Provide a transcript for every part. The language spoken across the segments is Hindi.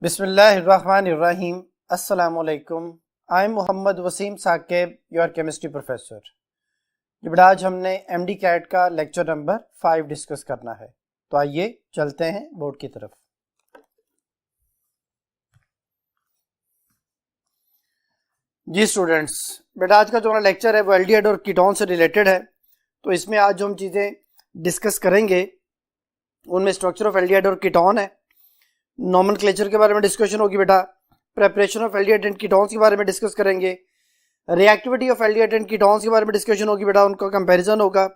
बिस्मिल्लाहिर्रहमानिर्रहीम। अस्सलामुअलैकुम। I am Mohammad Wasim Saqib, your chemistry professor. ये बड़ा आज हमने एमडी कैट का लेक्चर नंबर 5 डिस्कस करना है, तो आइए चलते हैं बोर्ड की तरफ। जी स्टूडेंट्स, बेटा आज का जो हमारा लेक्चर है वो एल्डिहाइड और कीटोन से रिलेटेड है। तो इसमें आज जो हम चीज़ें डिस्कस करेंगे उनमें स्ट्रक्चर ऑफ एल्डिहाइड और कीटोन है, नॉमेनक्लेचर के बारे में डिस्कशन होगी बेटा, preparation of aldehyde and ketones के बारे में डिस्कस करेंगे, reactivity of aldehyde and ketones के बारे में डिस्कशन होगी बेटा, उनका कंपैरिजन होगा,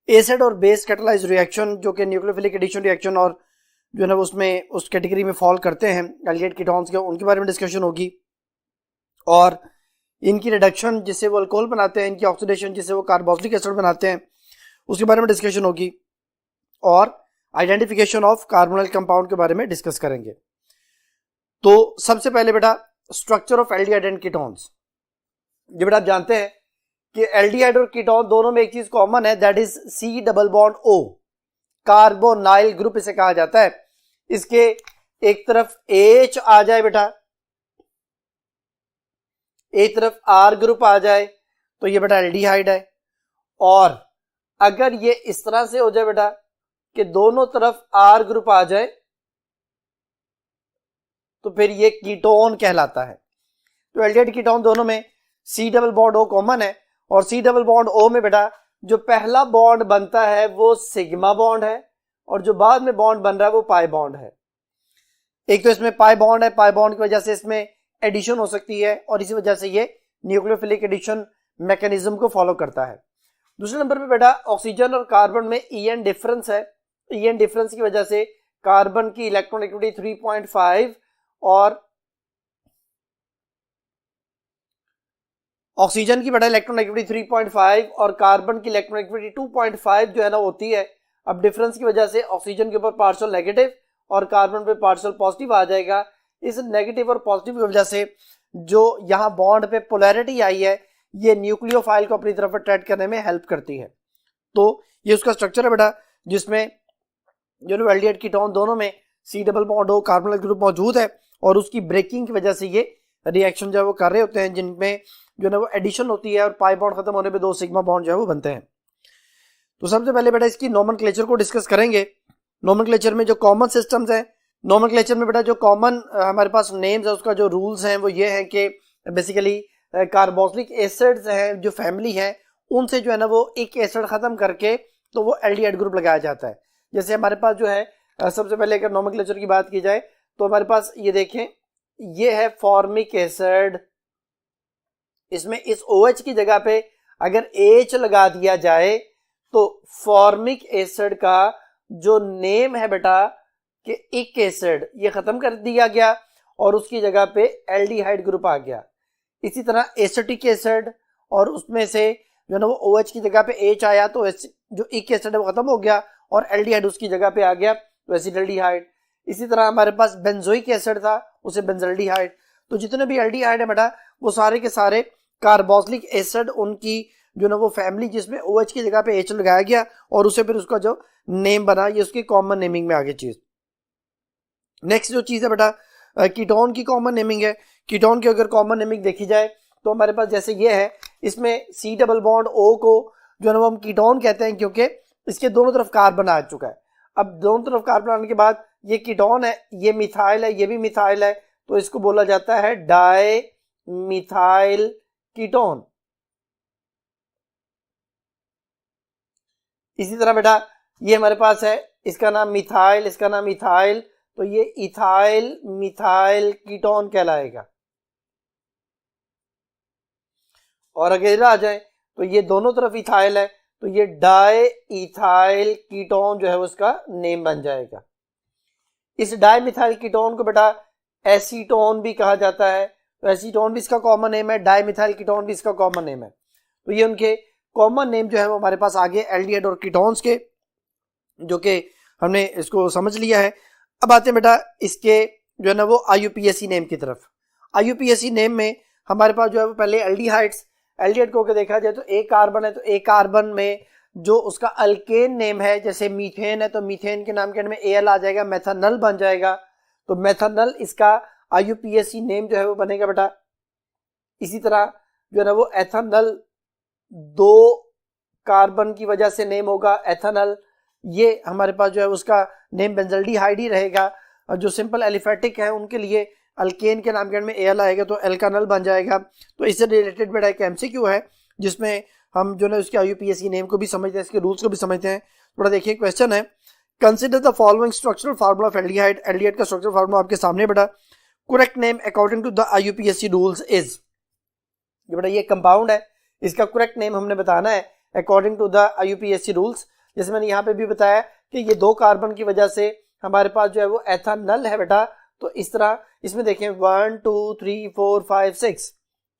एसिड और बेस कैटालाइज्ड रिएक्शन जो कि न्यूक्लियोफिलिक एडिशन रिएक्शन और जो है ना उसमें उस कैटेगरी में फॉल करते हैं एल्डिहाइड कीटोन्स के, उनके बारे में डिस्कशन होगी, और इनकी रिडक्शन जिससे वो अल्कोहल बनाते हैं, इनकी ऑक्सीडेशन जिससे वो कार्बोक्सिलिक एसिड बनाते हैं, उसके बारे में डिस्कशन होगी, और आइडेंटिफिकेशन ऑफ कार्बोनिल कंपाउंड के बारे में डिस्कस करेंगे। तो सबसे पहले बेटा structure of aldehyde and ketones. ये बेटा आप जानते हैं कि एल्डिहाइड और कीटोन दोनों में एक चीज कॉमन है, that is C double bond O, carbonyl group इसे कहा जाता है। इसके एक तरफ एच आ जाए बेटा, एक तरफ आर ग्रुप आ जाए तो ये बेटा एल्डिहाइड है, और अगर ये इस तरह से हो जाए बेटा कि दोनों तरफ आर ग्रुप आ जाए तो फिर ये कीटोन कहलाता है। तो एल्डिहाइड कीटोन दोनों में C double bond O common है, और सी डबल बॉन्ड ओ में बेटा जो पहला बॉन्ड बनता है वो सिग्मा बॉन्ड है, और जो बाद में बॉन्ड बन रहा है वो पाई बॉन्ड है। एक तो इसमें पाई बॉन्ड है, पाई बॉन्ड की वजह से इसमें एडिशन हो सकती है, और इसी वजह से ये न्यूक्लियोफिलिक एडिशन मैकेनिज्म को फॉलो करता है। दूसरे नंबर पे बेटा ऑक्सीजन और कार्बन में ईएन डिफरेंस है। ईएन डिफरेंस की वजह से कार्बन की इलेक्ट्रॉननेगेटिविटी 3.5 और ऑक्सीजन की बेटा इलेक्ट्रॉननेगेटिविटी 3.5 और कार्बन की इलेक्ट्रॉननेगेटिविटी 2.5 जो है ना होती है। अब डिफरेंस की वजह से ऑक्सीजन के ऊपर पार्शियल नेगेटिव और कार्बन पे पार्शियल पॉजिटिव आ जाएगा। इस नेगेटिव और पॉजिटिव की वजह से जो यहाँ बॉन्ड पे पोलैरिटी आई है ये न्यूक्लियोफाइल को अपनी तरफ अट्रैक्ट करने में हेल्प करती है। तो ये उसका स्ट्रक्चर है बेटा, जिसमें जो एल्डिहाइड कीटोन दोनों में C double bond O carbonyl group मौजूद है, और उसकी ब्रेकिंग की वजह से ये रिएक्शन जो है वो कर रहे होते हैं, जिनमें जो है वो एडिशन होती है और पाई बॉन्ड खत्म होने पे दो सिग्मा बॉन्ड जो है वो बनते हैं। तो सबसे पहले बेटा इसकी नोमेनक्लेचर को डिस्कस करेंगे। नोमेनक्लेचर में जो कॉमन सिस्टम्स हैं, नोमेनक्लेचर में बेटा जो कॉमन हमारे पास नेम्स है उसका जो रूल्स हैं वो ये है कि बेसिकली कार्बोक्सिलिक एसिड्स हैं जो फैमिली है उनसे जो है ना वो एक एसिड खत्म करके तो वो एल्डिहाइड ग्रुप लगाया जाता है। जैसे हमारे पास जो है सबसे पहले अगर नोमेनक्लेचर की बात की जाए तो हमारे पास ये देखें, ये है फॉर्मिक एसिड। इसमें इस OH की जगह पे अगर H लगा दिया जाए तो फॉर्मिक एसिड का जो नेम है बेटा कि इक एसिड, ये खत्म कर दिया गया और उसकी जगह पे एल्डिहाइड ग्रुप आ गया। इसी तरह एसिटिक एसिड, और उसमें से जो है ना वो OH की जगह पे H आया तो जो इक एसिड है वो खत्म हो गया और एल्डिहाइड उसकी जगह पे आ गया तो एसिडल्डिहाइड। इसी तरह हमारे पास बेंजोइक एसिड था, उसे बेंजल्डिहाइड। तो जितने भी एल्डिहाइड है बेटा वो सारे के सारे कार्बोक्सिलिक एसिड उनकी जो ना वो फैमिली जिसमें OH की जगह पे H लगाया गया और उसे फिर उसका जो नेम बना, ये उसकी कॉमन नेमिंग में आगे चीज। नेक्स्ट जो चीज है बेटा कीटोन की कॉमन नेमिंग है। कीटोन की अगर कॉमन नेमिंग देखी जाए तो हमारे पास जैसे ये है, इसमें सी डबल बॉन्ड O को जो है ना वो हम कीटोन कहते हैं क्योंकि इसके दोनों तरफ कार्बन आ चुका है। अब दोनों तरफ कार्बन आने के बाद ये कीटोन है, ये मिथाइल है, ये भी मिथाइल है, तो इसको बोला जाता है डाई मिथाइल कीटोन। इसी तरह बेटा ये हमारे पास है, इसका नाम मिथाइल, इसका नाम इथाइल, तो ये इथाइल मिथाइल कीटोन कहलाएगा। और अगर आ जाए तो ये दोनों तरफ इथाइल है तो ये डाई इथाइल कीटोन जो है उसका नेम बन जाएगा। इस डाई मिथाइल कीटोन को बेटा एसीटोन भी कहा जाता है, तो एसीटोन भी इसका कॉमन नेम है, डाई मिथाइल कीटोन भी इसका कॉमन नेम है। तो ये उनके कॉमन नेम जो है वो हमारे पास आगे एल्डिहाइड और कीटोन्स के, जो कि हमने इसको समझ लिया है। अब आते हैं बेटा इसके जो है ना वो IUPAC नेम की तरफ। IUPAC नेम में हमारे पास जो है वो पहले एल्डिहाइड्स, एल्डिहाइड को देखा जाए तो एक कार्बन है, तो एक कार्बन में जो उसका अल्केन नेम है, जैसे मीथेन है तो मीथेन के नाम के एंड में Al आ जाएगा, मेथानल बन जाएगा। तो मेथनल इसका IUPAC नेम जो है वो बनेगा बेटा। इसी तरह जो है ना वो एथनल 2 कार्बन की वजह से नेम होगा एथनल, ये हमारे पास जो है उसका नेम बेंजल्डिहाइड ही रहेगा। और जो सिंपल एलिफेटिक है उनके लिए अल्केन के नाम के में एल आएगा तो एल्कानल बन जाएगा। तो इससे रिलेटेड बेटा एक MCQ है जिसमें हम जो है उसके IUPAC नेम को भी समझते हैं, इसके रूल्स को भी समझते हैं। थोड़ा देखिए क्वेश्चन है, consider the following structural formula of aldehyde. Aldehyde का स्ट्रक्चरल फार्मूला आपके सामने बेटा। Correct name according to the IUPAC rules is, ये बेटा ये कंपाउंड है, इसका करेक्ट नेम हमने बताना है according to the IUPAC rules. जैसे मैंने यहाँ पे भी बताया कि ये 2 कार्बन की वजह से हमारे पास जो है वो एथनल है बेटा। तो इस तरह इसमें देखें 1 2 3 4 5 6,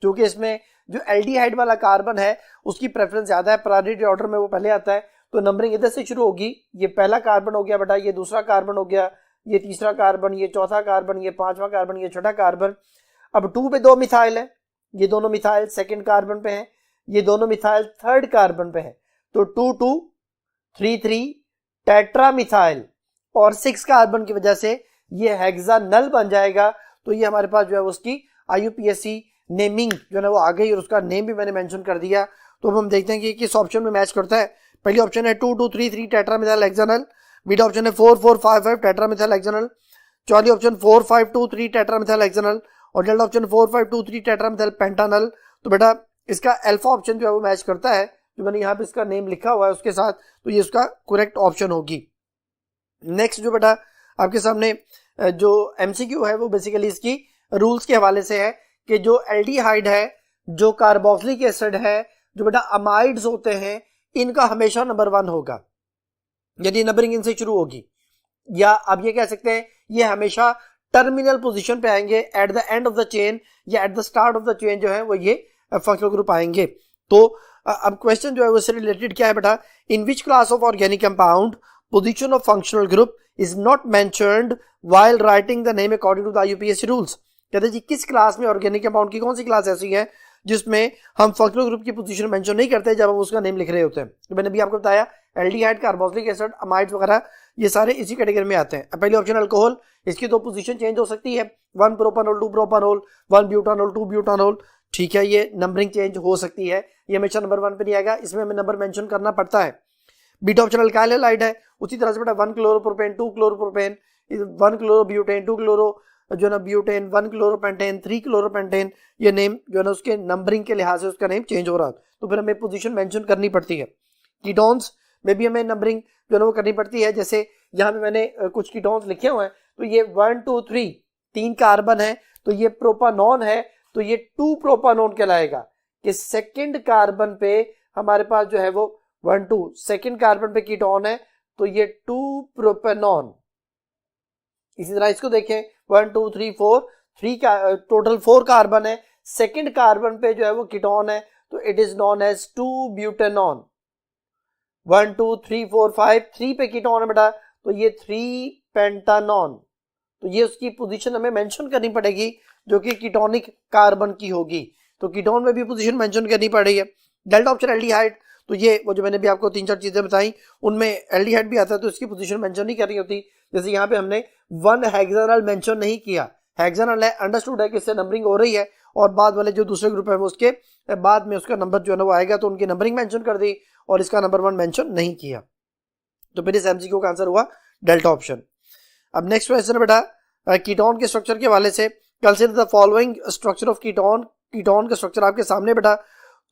क्योंकि इसमें जो एल्डिहाइड वाला कार्बन है उसकी प्रेफरेंस ज्यादा है, प्रायोरिटी ऑर्डर में वो पहले आता है। तो नंबरिंग इधर से शुरू होगी, ये पहला कार्बन हो गया बेटा, ये दूसरा कार्बन हो गया, ये तीसरा कार्बन, ये चौथा कार्बन, ये पांचवा कार्बन, ये छठा कार्बन। अब 2 पे 2 मिथाइल है, ये दोनों मिथाइल सेकंड कार्बन पे हैं, ये दोनों मिथाइल थर्ड कार्बन पे हैं। तो 2 2 3 3 टेट्रा मिथाइल और 6 कार्बन की वजह से ये हेक्सानल बन जाएगा। तो ये हमारे पास जो है उसकी IUPAC नेमिंग जो है ना वो आ गई और उसका नेम भी मैंने मेंशन कर दिया। तो अब हम देखते हैं कि किस ऑप्शन में मैच करता है। पहली ऑप्शन है 2 2 3 3 टेट्रा मिथाइल हेक्सानल, बीटा ऑप्शन है 4 4 5 5 टेट्रा मिथाइल हेक्सानल, चौथी ऑप्शन 4 5 2 3 टेट्रा मिथाइल हेक्सानल और डेल्टा ऑप्शन 4 5 2 3 टेट्रा मिथाइल पेंटानल। तो बेटा इसका अल्फा ऑप्शन जो है वो मैच करता है, जो मैंने यहाँ पे इसका नेम लिखा हुआ है उसके साथ, तो ये उसका करेक्ट ऑप्शन होगी। नेक्स्ट जो बेटा आपके सामने जो MCQ है वो बेसिकली इसकी रूल्स के हवाले से है कि जो एल्डिहाइड है, जो कार्बोक्सिलिक एसिड है, जो बेटा अमाइड्स होते हैं, इनका हमेशा नंबर 1 होगा, यदि नंबरिंग इनसे शुरू होगी। या आप ये कह सकते हैं ये हमेशा टर्मिनल पोजीशन पे आएंगे, at the end of the chain या at the start of the chain जो है वो ये फंक्शनल ग्रुप आएंगे। तो अब क्वेश्चन जो है उससे रिलेटेड क्या है बेटा, in which class of organic compound position of functional group is not mentioned while writing the name according to the IUPAC rules. कहते हैं जी किस क्लास में ऑर्गेनिक कंपाउंड की कौन सी क्लास ऐसी है जिसमें हम फंक्शनल ग्रुप की पोजीशन मेंशन नहीं करते जब हम उसका नेम लिख रहे होते हैं। तो मैंने भी आपको बताया एल्डिहाइड, कार्बोक्सिलिक एसिड, अमाइड्स वगैरह ये सारे इसी कैटेगरी में आते हैं। पहली ऑप्शन अल्कोहल, इसकी 2 पोजीशन चेंज हो सकती है, 1 प्रोपानोल 2 प्रोपानोल, 1 ब्यूटानोल 2 ब्यूटानोल, ठीक है, ये नंबरिंग चेंज हो सकती है, ये हमेशा नंबर 1 पे नहीं आएगा, इसमें हमें नंबर मेंशन करना पड़ता है। बीटा ऑप्शन अल्काइल हैलाइड है, उसी तरह से बेटा 1 क्लोरोप्रोपेन 2 क्लोरोप्रोपेन, 1 क्लोरोब्यूटेन 2 क्लोरो जो है ना ब्यूटेन, 1 क्लोरोपेंटेन 3 क्लोरोपेंटेन, ये नेम जो है ना उसके नंबरिंग के लिहाज से उसका नेम चेंज हो रहा है, तो फिर हमें पोजीशन मेंशन करनी पड़ती है। कीटोन्स में भी हमें नंबरिंग जो है ना वो करनी पड़ती है। जैसे यहाँ पे मैंने कुछ कीटोन्स लिखे हुए हैं, तो ये 1 2 3 3 कार्बन है, तो ये प्रोपानॉन है, तो ये 2 प्रोपानॉन कहलाएगा कि सेकंड कार्बन पे हमारे पास जो है वो 1 2 सेकंड कार्बन पे कीटोन है, तो ये 2 प्रोपेनॉन। इसी तरह इसको देखें 1 2 3 4 3 का टोटल 4 कार्बन है, सेकंड कार्बन पे जो है वो कीटोन है, तो it is known as 2 butanone. 1 2 3 4 5 3 पे कीटोन है बेटा, तो ये 3 पेंटानॉन। तो ये उसकी पोजीशन हमें मेंशन करनी पड़ेगी जो कि कीटोनिक कार्बन की होगी, तो कीटोन में भी पोजीशन मेंशन करनी पड़ रही है। डेल्टा ऑप्शन एल्डिहाइड, तो ये वो जो मैंने भी आपको 3-4 चीजें बताई उनमें एल्डिहाइड भी आता है, तो इसकी पोजीशन मेंशन नहीं करनी होती। जैसे यहाँ पे हमने 1 हेक्सानल मेंशन नहीं किया, हेक्सानल है, अंडरस्टूड है कि इससे नंबरिंग हो रही है और बाद वाले जो दूसरे ग्रुप है वो उसके बाद में उसका नंबर जो है ना वो आएगा, तो उनकी नंबरिंग मेंशन कर दी और इसका नंबर 1 मेंशन नहीं किया। तो फिर इस MCQ का आंसर हुआ डेल्टा ऑप्शन। अब नेक्स्ट क्वेश्चन है बेटा कीटोन के स्ट्रक्चर के हवाले से, consider the following structure of ketone. Ketone का स्ट्रक्चर आपके सामने बेटा,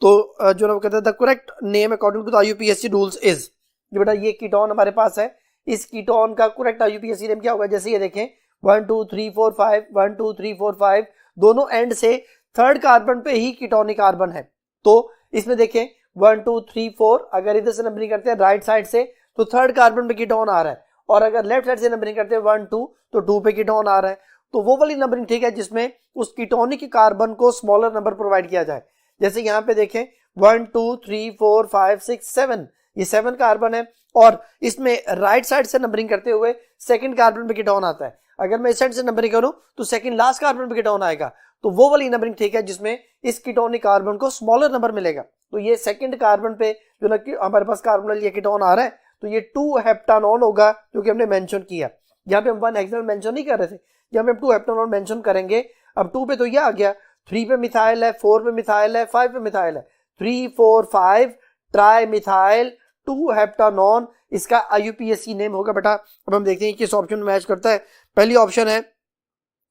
तो जो ना वो कहते हैं the correct name according to the IUPAC rules is, ये बेटा ये कीटोन हमारे पास है, इस कीटोन का करेक्ट IUPAC नेम क्या होगा। जैसे ये देखें 1 2 3 4 5 1 2 3 4 5 दोनों एंड से थर्ड कार्बन पे ही कीटोनिक कार्बन है, तो इसमें देखें 1 2 3 4 अगर इधर से नंबरिंग करते हैं राइट साइड से तो थर्ड कार्बन पे कीटोन आ रहा है, और अगर लेफ्ट साइड से नंबरिंग करते हैं 1 2 तो 2 पे कीटोन आ रहा है। तो वो वाली नंबरिंग ठीक है जिसमें उस कीटोनिक कार्बन को स्मॉलर नंबर प्रोवाइड किया जाए। जैसे यहाँ पे देखें 1 2 3 4 5 6 7 ये 7 कार्बन है, और इसमें राइट साइड से नंबरिंग करते हुए सेकंड कार्बन पे कीटोन आता है। अगर मैं इस साइड से नंबरिंग करूं तो सेकंड लास्ट कार्बन पे कीटोन आएगा, तो वो वाली नंबरिंग ठीक है जिसमें इस कीटोनिक कार्बन को स्मॉलर नंबर मिलेगा। तो ये सेकंड कार्बन पे जो ना हमारे पास कार्बोनिल ये कीटोन आ रहा है, तो ये 2 हेप्टानॉन होगा जो कि हमने मेंशन किया। यहाँ पे हम 1 हेक्सानल मेंशन नहीं कर रहे थे, या हम 2 हेप्टानॉन मेंशन करेंगे। अब 2 पे तो ये आ गया, 3 पे मिथाइल है, 4 पे मिथाइल है, 5 पे मिथाइल है, 3 4 5 ट्राई मिथाइल 2 हेप्टानॉन, इसका IUPAC नेम होगा बेटा। अब हम देखते हैं किस ऑप्शन में मैच करता है। पहली ऑप्शन है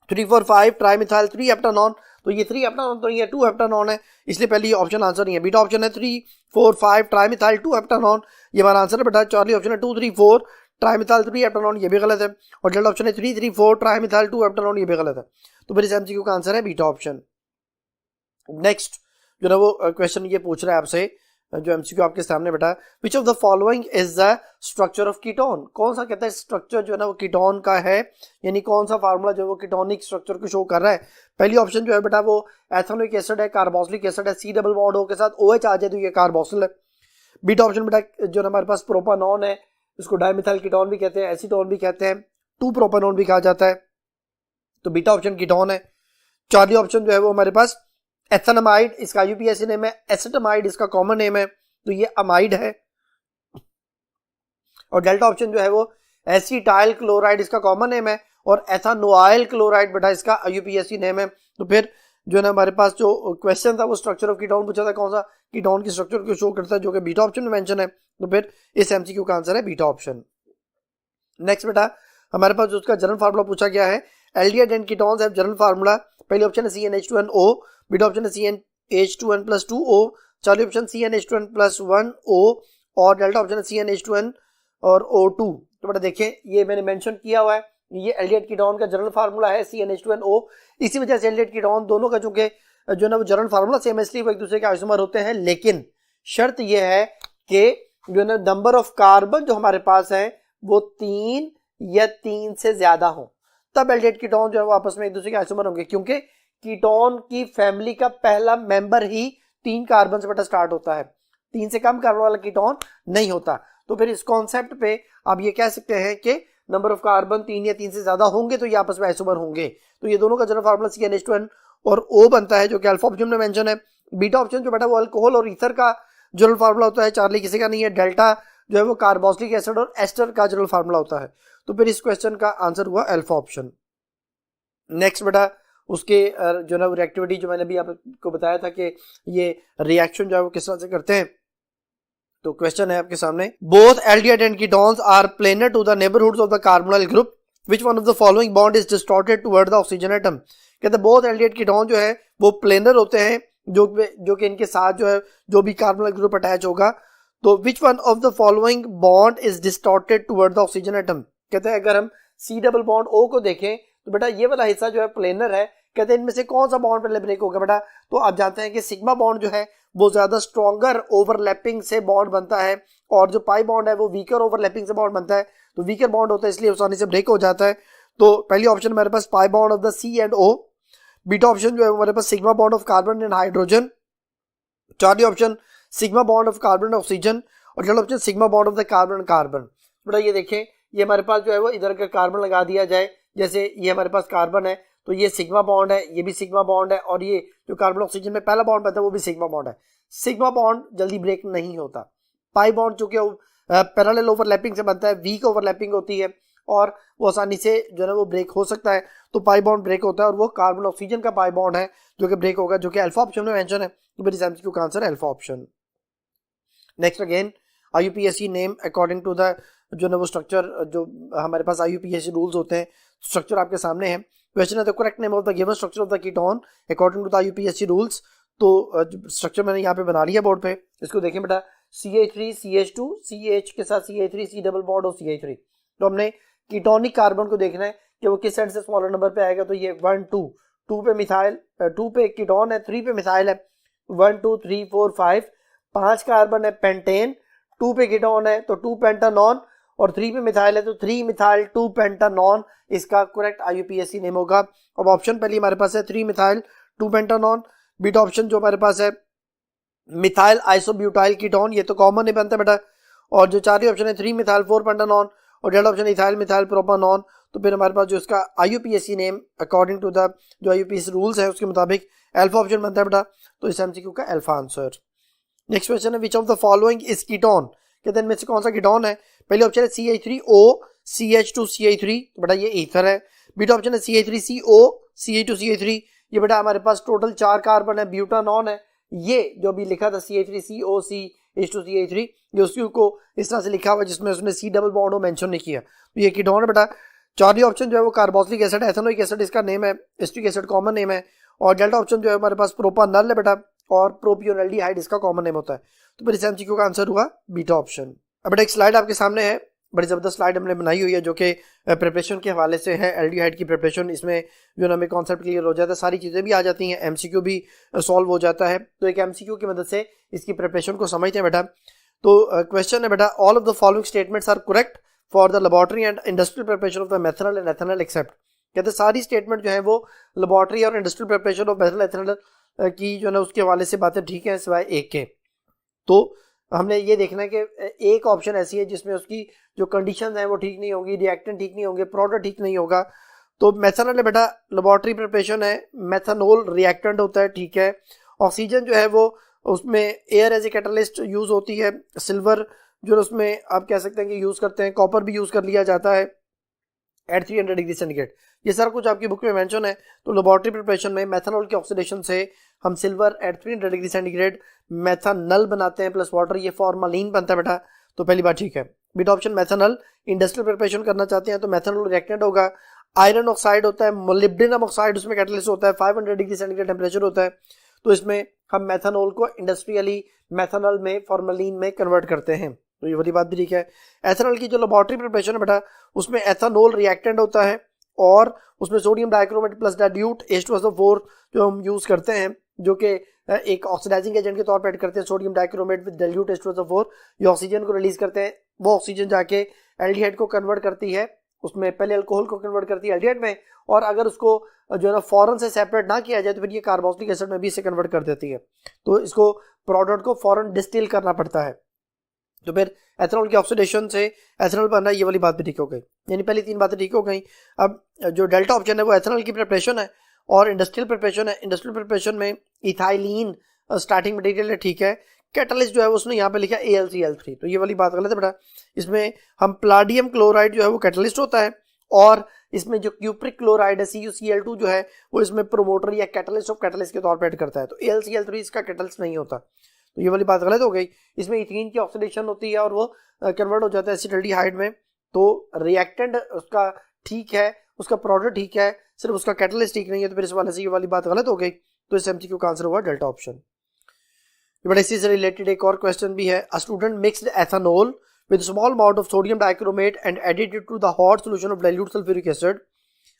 3 4 5 ट्राई मिथाइल 3 हेप्टानॉन, तो ये 3 हेप्टानॉन तो ये 2 हेप्टानॉन है, इसलिए पहली ऑप्शन आंसर नहीं है। बीटा ऑप्शन है 3 4 5 ट्राई मिथाइल 2 हेप्टानॉन, ये हमारा आंसर है बेटा। चौथी ऑप्शन है 2 3 4 ट्राई मिथाइल 3 हेप्टानॉन, ये भी गलत है। और थर्ड ऑप्शन है 3 3 4 ट्राई मिथाइल 2 हेप्टानॉन, ये भी गलत है। तो फिर इस MCQ का आंसर है बीटा ऑप्शन। नेक्स्ट जो ना वो क्वेश्चन ये पूछ रहा है आपसे, जो MCQ आपके सामने बेटा, विच of the following is the structure of ketone, कौन सा कहता है स्ट्रक्चर जो है ना वो कीटोन का है, यानी कौन सा फार्मूला जो है वो कीटोनिक स्ट्रक्चर को शो कर रहा है। पहली ऑप्शन जो है बेटा वो एथेनोइक एसिड है, कार्बोक्सिलिक एसिड है, C डबल बॉन्ड O के साथ OH आ जाए तो ये कार्बोक्सिल है। बीटा ऑप्शन बेटा जो हमारे पास प्रोपानॉन है, इसको डाइमिथाइल कीटोन भी कहते हैं, एसीटोन भी कहते हैं, 2 प्रोपानॉन भी कहा जाता है, तो बीटा ऑप्शन कीटोन है। चौथी ऑप्शन जो है वो हमारे पास एथेनामाइड, इसका IUPAC नेम है, एसिटामाइड इसका कॉमन नेम है, तो ये अमाइड है। और डेल्टा ऑप्शन जो है वो एसिटाइल क्लोराइड इसका कॉमन नेम है, और एथानोइल क्लोराइड बेटा इसका IUPAC नेम है। तो फिर जो है ना हमारे पास जो क्वेश्चन था वो स्ट्रक्चर ऑफ कीटोन पूछा था, कौन सा कीटोन की स्ट्रक्चर को शो करता है, जो कि बीटा ऑप्शन में मेंशन है। तो फिर इस MCQ का आंसर है बीटा ऑप्शन। नेक्स्ट बेटा हमारे पास जो उसका जनरल फार्मूला पूछा गया है, aldehyde and ketones have general formula. पहली ऑप्शन है CnH2nO, बीटा ऑप्शन है CnH2n+2O, चौथी ऑप्शन CnH2n+1O, और डेल्टा ऑप्शन है CnH2n और O2। तो बेटा देखिए ये मैंने मेंशन किया हुआ है, ये एल्डिहाइड कीटोन का जनरल फार्मूला है CnH2nO। इसी वजह से एल्डिहाइड कीटोन दोनों का चूंकि जो है ना वो जनरल फार्मूला सेम है, इसलिए वो एक दूसरे के आइसोमर होते हैं, लेकिन शर्त यह है कि जो है ना नंबर ऑफ कार्बन जो हमारे पास है वो 3 या 3 से ज्यादा हो, तब एल्डिहाइड कीटोन जो है वो आपस में एक दूसरे के आइसोमर होंगे, क्योंकि कीटोन की फैमिली का पहला मेंबर ही 3 कार्बन से बेटा स्टार्ट होता है, 3 से कम कार्बन वाला कीटोन नहीं होता। तो फिर इस कॉन्सेप्ट पे आप ये कह सकते हैं कि नंबर ऑफ कार्बन 3 या 3 से ज्यादा होंगे तो ये आपस में आइसोमर होंगे। तो ये दोनों का जनरल फार्मूला CnH2n और O बनता है, जो कि अल्फा ऑप्शन में मेंशन है। बीटा ऑप्शन जो बेटा वो अल्कोहल और ईथर का जनरल फार्मूला होता है, चार्ली किसी का नहीं है। डेल्टा जो है वो कार्बोक्सिलिक एसिड और एस्टर का जनरल फार्मूला होता है। तो फिर इस क्वेश्चन का आंसर हुआ अल्फा ऑप्शन। नेक्स्ट बेटा उसके जो ना रिएक्टिविटी जो मैंने भी आपको बताया था कि ये रिएक्शन जो है वो किस तरह से करते हैं। तो क्वेश्चन है आपके सामने, both aldehyde and ketones are planar to the neighbourhoods of the carbonyl group, which one of the following bond is distorted toward the oxygen atom. कहते हैं बोथ एल्डिहाइड कीटोन जो है वो प्लेनर होते हैं, जो कि इनके साथ जो है जो भी कार्बोनिल ग्रुप अटैच होगा, तो which one of the following bond is distorted toward the oxygen atom. कहते हैं अगर हम C डबल बॉन्ड O को देखें तो बेटा ये वाला हिस्सा जो है प्लेनर है, कहते हैं इनमें से कौन सा बॉन्ड पहले ब्रेक होगा बेटा, तो आप जानते हैं कि सिग्मा बॉन्ड जो है वो ज्यादा स्ट्रॉन्गर ओवरलैपिंग से बॉन्ड बनता है, और जो पाई बॉन्ड है वो वीकर ओवरलैपिंग से बॉन्ड बनता है, तो वीकर बॉन्ड होता है इसलिए आसानी से ब्रेक हो जाता है। तो पहली ऑप्शन हमारे पास pi bond of the C and O, beta option जो है हमारे पास sigma bond of carbon and hydrogen, चौथी option sigma bond of carbon and oxygen, और third option sigma bond of the carbon and carbon. बेटा ये देखें ये हमारे पास जो है वो इधर का कार्बन लगा दिया जाए, जैसे ये हमारे पास कार्बन है तो ये सिग्मा बॉन्ड है, ये भी सिग्मा बॉन्ड है, और ये जो कार्बन ऑक्सीजन में पहला बॉन्ड बनता है वो भी सिग्मा बॉन्ड है। सिग्मा बॉन्ड जल्दी ब्रेक नहीं होता, पाई बॉन्ड चूंकि पैरेलल ओवरलैपिंग से बनता है, वीक ओवरलैपिंग होती है और वो आसानी से जो है वो ब्रेक हो सकता है, तो पाई बॉन्ड ब्रेक होता है और वो कार्बन ऑक्सीजन का पाई बॉन्ड है जो कि ब्रेक होगा, जो कि अल्फा ऑप्शन में मेंशन है। तो मेरी MCQ का आंसर है alpha option. Next again IUPAC name according to the जो ना वो स्ट्रक्चर, जो हमारे पास IUPAC रूल्स होते हैं, स्ट्रक्चर आपके सामने है। क्वेश्चन है the correct name of the given structure of the ketone according to the IUPAC rules. तो स्ट्रक्चर मैंने यहाँ पे बना लिया बोर्ड पे, इसको देखें बेटा, CH3 CH2 CH के साथ CH3 C डबल बॉन्ड और CH3। तो हमने कीटोनिक कार्बन को देखना है कि वो किस साइड से स्मॉलर नंबर पे आएगा, तो ये 1 2 पे मिथाइल, 2 पे कीटोन है, 3 पे मिथाइल है, 1 2 3 4 5 5 कार्बन है पेंटेन, 2 पे कीटोन है तो 2 पेंटानॉन, और 3 पे मिथाइल है तो 3 मिथाइल 2 पेंटानॉन, इसका करेक्ट IUPAC नेम होगा। अब ऑप्शन पहले हमारे पास है 3 मिथाइल 2 पेंटानॉन, बीटा ऑप्शन जो हमारे पास है मिथाइल आइसोब्यूटाइल कीटोन, ये तो कॉमन नहीं बनता बेटा, और जो चार ऑप्शन है 3 मिथाइल 4 पेंटानॉन, और डेढ़ ऑप्शन इथाइल मिथाइल प्रोपानॉन। तो फिर हमारे पास जो इसका IUPAC name according to the जो IUPAC रूल्स है उसके मुताबिक अल्फा ऑप्शन बनता है बेटा, तो इस MCQ का अल्फा आंसर। नेक्स्ट क्वेश्चन है which of the following is ketone, कहते हैं इनमें से कौन सा कीटोन है। पहले ऑप्शन है CH3O CH2CH3, बेटा ये ईथर है। बीटा ऑप्शन है CH3CO, CH2CH3, ये बेटा हमारे पास टोटल 4 कार्बन है, ब्यूटानॉन है। ये जो अभी लिखा था CH3CO, CH2CH3, ये उसको को इस तरह से लिखा हुआ जिसमें उसने C डबल बॉन्ड हो मेंशन नहीं किया, तो ये कीटोन है बेटा। चौथी ऑप्शन जो है वो कार्बोक्सिलिक एसिड, एथेनोइक एसिड इसका नेम है, एस्टिक एसिड कॉमन नेम है। और डेल्टा ऑप्शन जो है हमारे पास प्रोपानल है बेटा, और प्रोपियोनल्डिहाइड इसका कॉमन नेम होता है। तो फिर इस एमसीक्यू का आंसर हुआ बीटा ऑप्शन। अब बेटा एक स्लाइड आपके सामने है, बड़ी जबरदस्त स्लाइड हमने बनाई हुई है जो कि प्रिपरेशन के हवाले से है, एल्डिहाइड की प्रिपरेशन। इसमें जो है हमें कॉन्सेप्ट क्लियर हो जाता है, सारी चीज़ें भी आ जाती हैं, एमसीक्यू भी सॉल्व हो जाता है। तो एक एमसीक्यू की मदद से इसकी प्रिपरेशन को समझते हैं बेटा। तो क्वेश्चन है बेटा, all of the following statements are correct for the laboratory and industrial preparation of the methanol and ethanol except. कहते हैं सारी स्टेटमेंट जो है वो लेबोरेटरी और industrial preparation of methanol ethanol की जो है ना उसके हवाले से बातें ठीक है, सिवाय एक के। तो हमने ये देखना है कि एक ऑप्शन ऐसी है जिसमें उसकी जो कंडीशंस हैं वो ठीक नहीं होंगी, रिएक्टेंट ठीक नहीं होंगे, प्रोडक्ट ठीक नहीं होगा। तो मेथनॉल है बेटा लेबोरेटरी प्रिपरेशन है, मेथनॉल रिएक्टेंट होता है, ठीक है। ऑक्सीजन जो है वो उसमें air as a catalyst use होती है, सिल्वर जो उसमें आप कह सकते हैं कि यूज करते हैं, कॉपर भी यूज कर लिया जाता है एट 300 डिग्री सेंटीग्रेड। ये सारा कुछ आपकी बुक में मेंशन है। तो लेबोरेटरी प्रिपरेशन में मेथनॉल के ऑक्सीडेशन से हम silver at 300 degree centigrade methanol बनाते हैं प्लस वाटर, ये फॉर्मालिन बनता है बेटा। तो पहली बात ठीक है। Beta option methanol. Industrial preparation करना चाहते हैं तो मेथनॉल रिएक्टेंट होगा। आयरन ऑक्साइड होता है, मोलिब्डेनम ऑक्साइड उसमें कैटलिस्ट होता है, 500 डिग्री सेंटीग्रेड टेम्परेचर होता है। तो इसमें हम मेथनॉल को इंडस्ट्रियली मेथनॉल में फॉर्मालिन में कन्वर्ट करते हैं, तो ये वाली बात भी ठीक है। एथेनॉल की जो लेबोरेटरी प्रिपरेशन है बेटा उसमें एथेनॉल रिएक्टेंट होता है और उसमें sodium dichromate plus dilute H2SO4 जो हम यूज करते हैं, जो कि एक ऑक्सीडाइजिंग एजेंट के तौर पर ऐड करते हैं sodium dichromate with dilute H2SO4, ये ऑक्सीजन को रिलीज करते हैं। वो ऑक्सीजन जाके एल्डिहाइड को कन्वर्ट करती है, उसमें पहले अल्कोहल को कन्वर्ट करती है एल्डिहाइड में, और अगर उसको जो है ना फौरन से सेपरेट ना किया जाए तो फिर ये कार्बोक्सिलिक एसिड में भी इसे कन्वर्ट कर देती है। तो इसको प्रोडक्ट को फौरन डिस्टिल करना पड़ता है। तो फिर एथेनॉल के ऑक्सीडेशन से एथेनॉल बनना, ये वाली बात भी ठीक हो गई, यानी पहली तीन बातें ठीक हो गई। अब जो डेल्टा ऑप्शन है वो एथेनॉल की प्रिपरेशन है और इंडस्ट्रियल प्रिपरेशन है। इंडस्ट्रियल प्रिपरेशन में इथाइलिन स्टार्टिंग मटेरियल है, ठीक है। कैटलिस्ट जो है उसने यहाँ पे लिखा AlCl3, तो ये वाली बात गलत है बेटा। इसमें हम प्लाडियम क्लोराइड जो है वो कैटलिस्ट होता है, और इसमें जो क्यूप्रिक क्लोराइड है CuCl2 जो है वो इसमें प्रोमोटर या कैटलिस्ट ऑफ कैटलिस्ट के तौर पर ऐड करता है। तो AlCl3 इसका कैटलिस्ट नहीं होता, तो ये वाली बात गलत हो गई। इसमें इथीन की ऑक्सीडेशन होती है और वो कन्वर्ट हो जाता है एसिटाल्डिहाइड में। तो रिएक्टेंट उसका ठीक है, उसका प्रोडक्ट ठीक है, सिर्फ उसका कैटलिस्ट ठीक नहीं है, तो फिर इस वाले से ये वाली बात गलत हो गई। तो इस एमसीक्यू का आंसर हुआ डेल्टा ऑप्शन। बट इसी से रिलेटेड एक और क्वेश्चन भी है। A student mixed ethanol with small amount of sodium dichromate and added it to the hot solution of dilute sulfuric acid.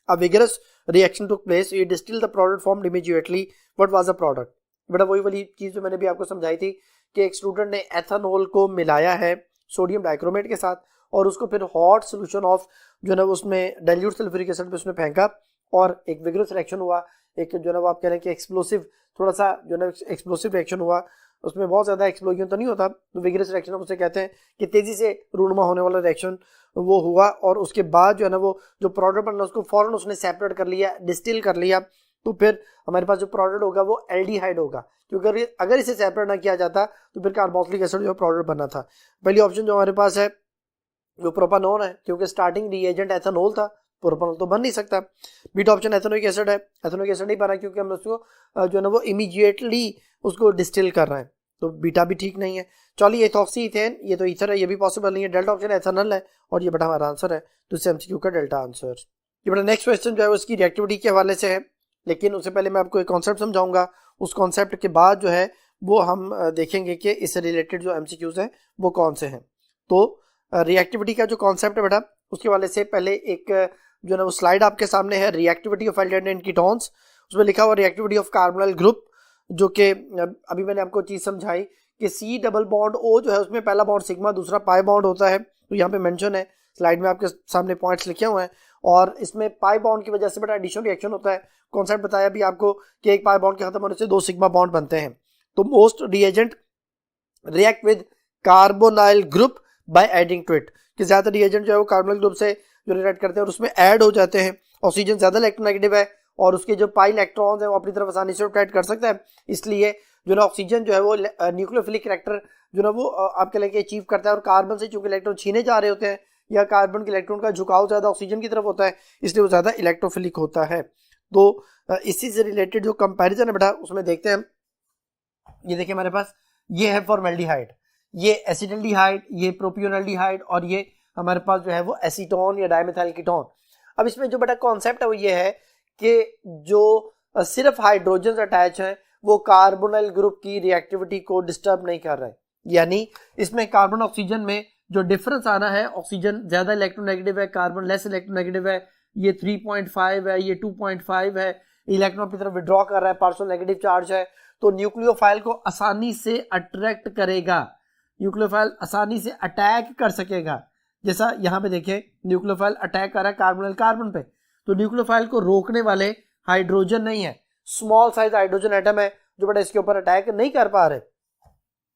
A vigorous reaction took place. It distilled the product formed immediately. What was the product? बेटा वही वाली चीज जो मैंने भी आपको समझाई थी कि एक स्टूडेंट ने एथेनॉल को मिलाया है सोडियम डाइक्रोमेट के साथ और उसको फिर हॉट सोल्यूशन ऑफ जो है ना उसमें डाइल्यूट सल्फ्यूरिक एसिड पे उसने फेंका और एक विगरस रिएक्शन हुआ। एक जो है ना वो आप कह रहे हैं कि एक्सप्लोसिव, थोड़ा सा जो है ना एक्सप्लोसिव रिएक्शन हुआ, उसमें बहुत ज्यादा एक्सप्लोजन तो नहीं होता, तो विगरस रिएक्शन हम उसे कहते हैं कि तेजी से रूनुमा होने वाला रिएक्शन वो हुआ। और उसके बाद जो है ना वो जो प्रोडक्ट बनना उसको फौरन उसने सेपरेट कर लिया, डिस्टिल कर लिया, तो फिर हमारे पास जो प्रोडक्ट होगा वो एल्डिहाइड होगा, क्योंकि अगर इसे सेपरेट ना किया जाता तो फिर कार्बोक्सिलिक एसिड जो प्रोडक्ट बनना था। पहली ऑप्शन जो हमारे पास है वो प्रोपानोन है, क्योंकि स्टार्टिंग रिएजेंट एथेनॉल था, प्रोपानोल तो बन नहीं सकता। बीटा ऑप्शन एथेनोइक एसिड है, एथेनोइक एसिड नहीं बना क्योंकि हम उसको जो है ना वो इमीडिएटली उसको डिस्टिल कर रहे हैं, तो बीटा भी ठीक नहीं है। चलिए एथॉक्सी इथेन, ये तो ईथर है, ये भी पॉसिबल नहीं है। डेल्टा ऑप्शन एथेनॉल है और ये बेटा हमारा आंसर है, तो इससे एमसीक्यू का डेल्टा आंसर। ये बेटा नेक्स्ट क्वेश्चन जो है उसकी रिएक्टिविटी के हवाले से है, लेकिन उससे पहले मैं आपको एक कॉन्सेप्ट समझाऊंगा। उस कॉन्सेप्ट के बाद जो है वो हम देखेंगे कि इससे रिलेटेड जो एमसीक्यूज हैं वो कौन से हैं। तो रिएक्टिविटी का जो कॉन्सेप्ट है बेटा उसके वाले से पहले एक जो है ना वो स्लाइड आपके सामने है, reactivity of aldehyde and ketones. उसमें लिखा हुआ रिएक्टिविटी ऑफ कार्बोनाइल ग्रुप, जो कि अभी मैंने आपको चीज समझाई कि सी डबल बॉन्ड ओ जो है उसमें पहला बॉन्ड सिग्मा, दूसरा पाई बॉन्ड होता है। तो यहाँ पे मेंशन है, स्लाइड में आपके सामने पॉइंट्स लिखे हुए हैं, और इसमें पाई बॉन्ड की वजह से बेटा एडिशन रिएक्शन होता है। कॉन्सेप्ट बताया भी आपको कि एक पाई बॉन्ड के खत्म होने से दो सिग्मा बॉन्ड बनते हैं। तो most reagent react with carbonyl group by adding to it, कि ज्यादा रिएजेंट जो है वो कार्बोनाइल ग्रुप से जो रिएक्ट करते हैं और उसमें ऐड हो जाते हैं। ऑक्सीजन ज्यादा इलेक्ट्रोनेगेटिव है और उसके जो पाई इलेक्ट्रॉन्स हैं वो अपनी तरफ आसानी से रोटेट कर सकता है, इसलिए जो ना ऑक्सीजन जो है वो न्यूक्लियोफिलिक कैरेक्टर जो ना वो आप कह लेंगे अचीव करता है, और कार्बन से चूंकि इलेक्ट्रॉन छीने जा रहे होते हैं या कार्बन के इलेक्ट्रॉन का झुकाव ज्यादा ऑक्सीजन की तरफ होता है, इसलिए वो ज्यादा इलेक्ट्रोफिलिक होता है। तो इसी से रिलेटेड जो कंपैरिजन है बेटा उसमें देखते हैं। ये देखिए हमारे पास ये है फॉर्मेल्डिहाइड, ये एसिटल्डिहाइड, ये प्रोपियोनल्डिहाइड और ये हमारे पास जो है वो एसीटोन या डाइमेथाइल कीटोन। अब इसमें जो बेटा कॉन्सेप्ट है वो ये है कि जो सिर्फ हाइड्रोजन अटैच है वो कार्बोनाइल ग्रुप की रिएक्टिविटी को डिस्टर्ब नहीं कर रहा है, यानी इसमें कार्बन ऑक्सीजन में जो डिफरेंस आना है, ऑक्सीजन ज्यादा इलेक्ट्रोनेगेटिव है, कार्बन लेस इलेक्ट्रोनेगेटिव है, ये 3.5 है, ये 2.5 है, इलेक्ट्रॉन की तरफ विड्रॉ कर रहा है, पार्शियल नेगेटिव चार्ज है, तो न्यूक्लियोफाइल को आसानी से अट्रैक्ट करेगा, न्यूक्लियोफाइल आसानी से अटैक कर सकेगा। जैसा यहाँ पे देखिए न्यूक्लियोफाइल अटैक कर रहा है कार्बोनाइल कार्बन पे, तो न्यूक्लियोफाइल को रोकने वाले हाइड्रोजन नहीं है, स्मॉल साइज हाइड्रोजन एटम है जो बेटा इसके ऊपर अटैक नहीं कर पा रहे।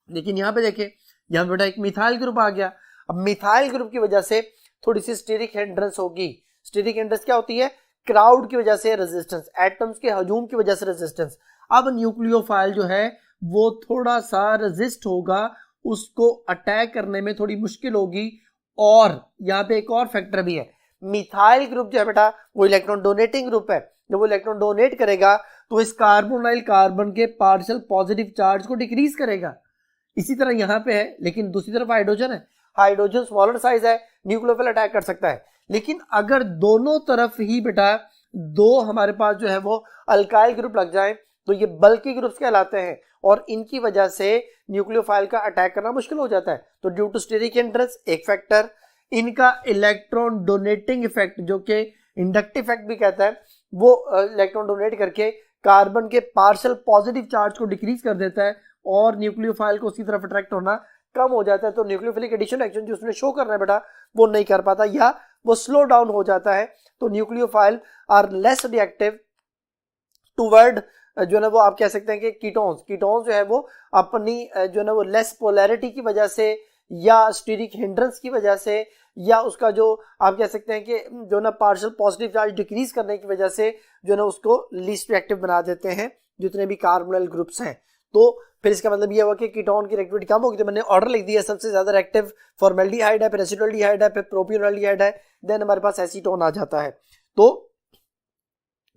लेकिन यहाँ पे देखिए यहाँ बेटा एक मिथाइल ग्रुप आ गया। अब मिथाइल ग्रुप की वजह से थोड़ी सी स्टेरिक हिंड्रेंस होगी। स्टेरिक हिंड्रेंस क्या होती है? क्राउड की वजह से रेजिस्टेंस, एटम्स के हजूम की वजह से रेजिस्टेंस। अब न्यूक्लियोफाइल जो है वो थोड़ा सा रेजिस्ट होगा, उसको अटैक करने में थोड़ी मुश्किल होगी। और यहाँ पे एक और फैक्टर भी है, मिथाइल ग्रुप जो है बेटा वो इलेक्ट्रॉन डोनेटिंग ग्रुप है, जब वो इलेक्ट्रॉन डोनेट करेगा तो इस कार्बोनाइल कार्बन के पार्शियल पॉजिटिव चार्ज को डिक्रीज करेगा। इसी तरह यहाँ पे है, लेकिन दूसरी तरफ हाइड्रोजन है, हाइड्रोजन स्मॉलर साइज है, न्यूक्लियोफाइल अटैक कर सकता है। लेकिन अगर दोनों तरफ ही बेटा दो हमारे पास जो है वो अल्काइल ग्रुप लग जाए तो ये बल्की ग्रुप्स कहलाते हैं और इनकी वजह से न्यूक्लियोफाइल का अटैक करना मुश्किल हो जाता है। तो ड्यू टू स्टेरिक हिंड्रेंस एक फैक्टर, इनका इलेक्ट्रॉन डोनेटिंग इफेक्ट जो कि इंडक्टिव इफेक्ट भी कहता है, वो इलेक्ट्रॉन डोनेट करके कार्बन के पार्शियल पॉजिटिव चार्ज को डिक्रीज कर देता है और न्यूक्लियोफाइल को उसकी तरफ अट्रैक्ट होना कम हो जाता है। तो न्यूक्लियोफिलिक एडिशन एक्शन जो उसने शो करना है बेटा वो नहीं कर पाता या वो स्लो डाउन हो जाता है। तो nucleophile are less reactive toward जो है ना वो आप कह सकते हैं कि कीटोन्स जो है वो अपनी जो है ना वो लेस पोलैरिटी की वजह से या स्टेरिक हिंड्रेंस की वजह से या उसका जो आप कह सकते हैं कि जो ना पार्शियल पॉजिटिव चार्ज डिक्रीज करने की वजह से जो ना उसको लीस्ट रिएक्टिव बना देते हैं जितने भी कार्बोनाइल ग्रुप्स हैं। तो फिर इसका मतलब ये हुआ कि कीटोन की रिएक्टिविटी कम होगी, तो मैंने ऑर्डर लिख दिया, सबसे ज्यादा रिएक्टिव फॉर्मेल्डिहाइड है, फिर एसिटल्डिहाइड है, फिर प्रोपियोनल्डिहाइड है, देन हमारे पास एसीटोन आ जाता है। तो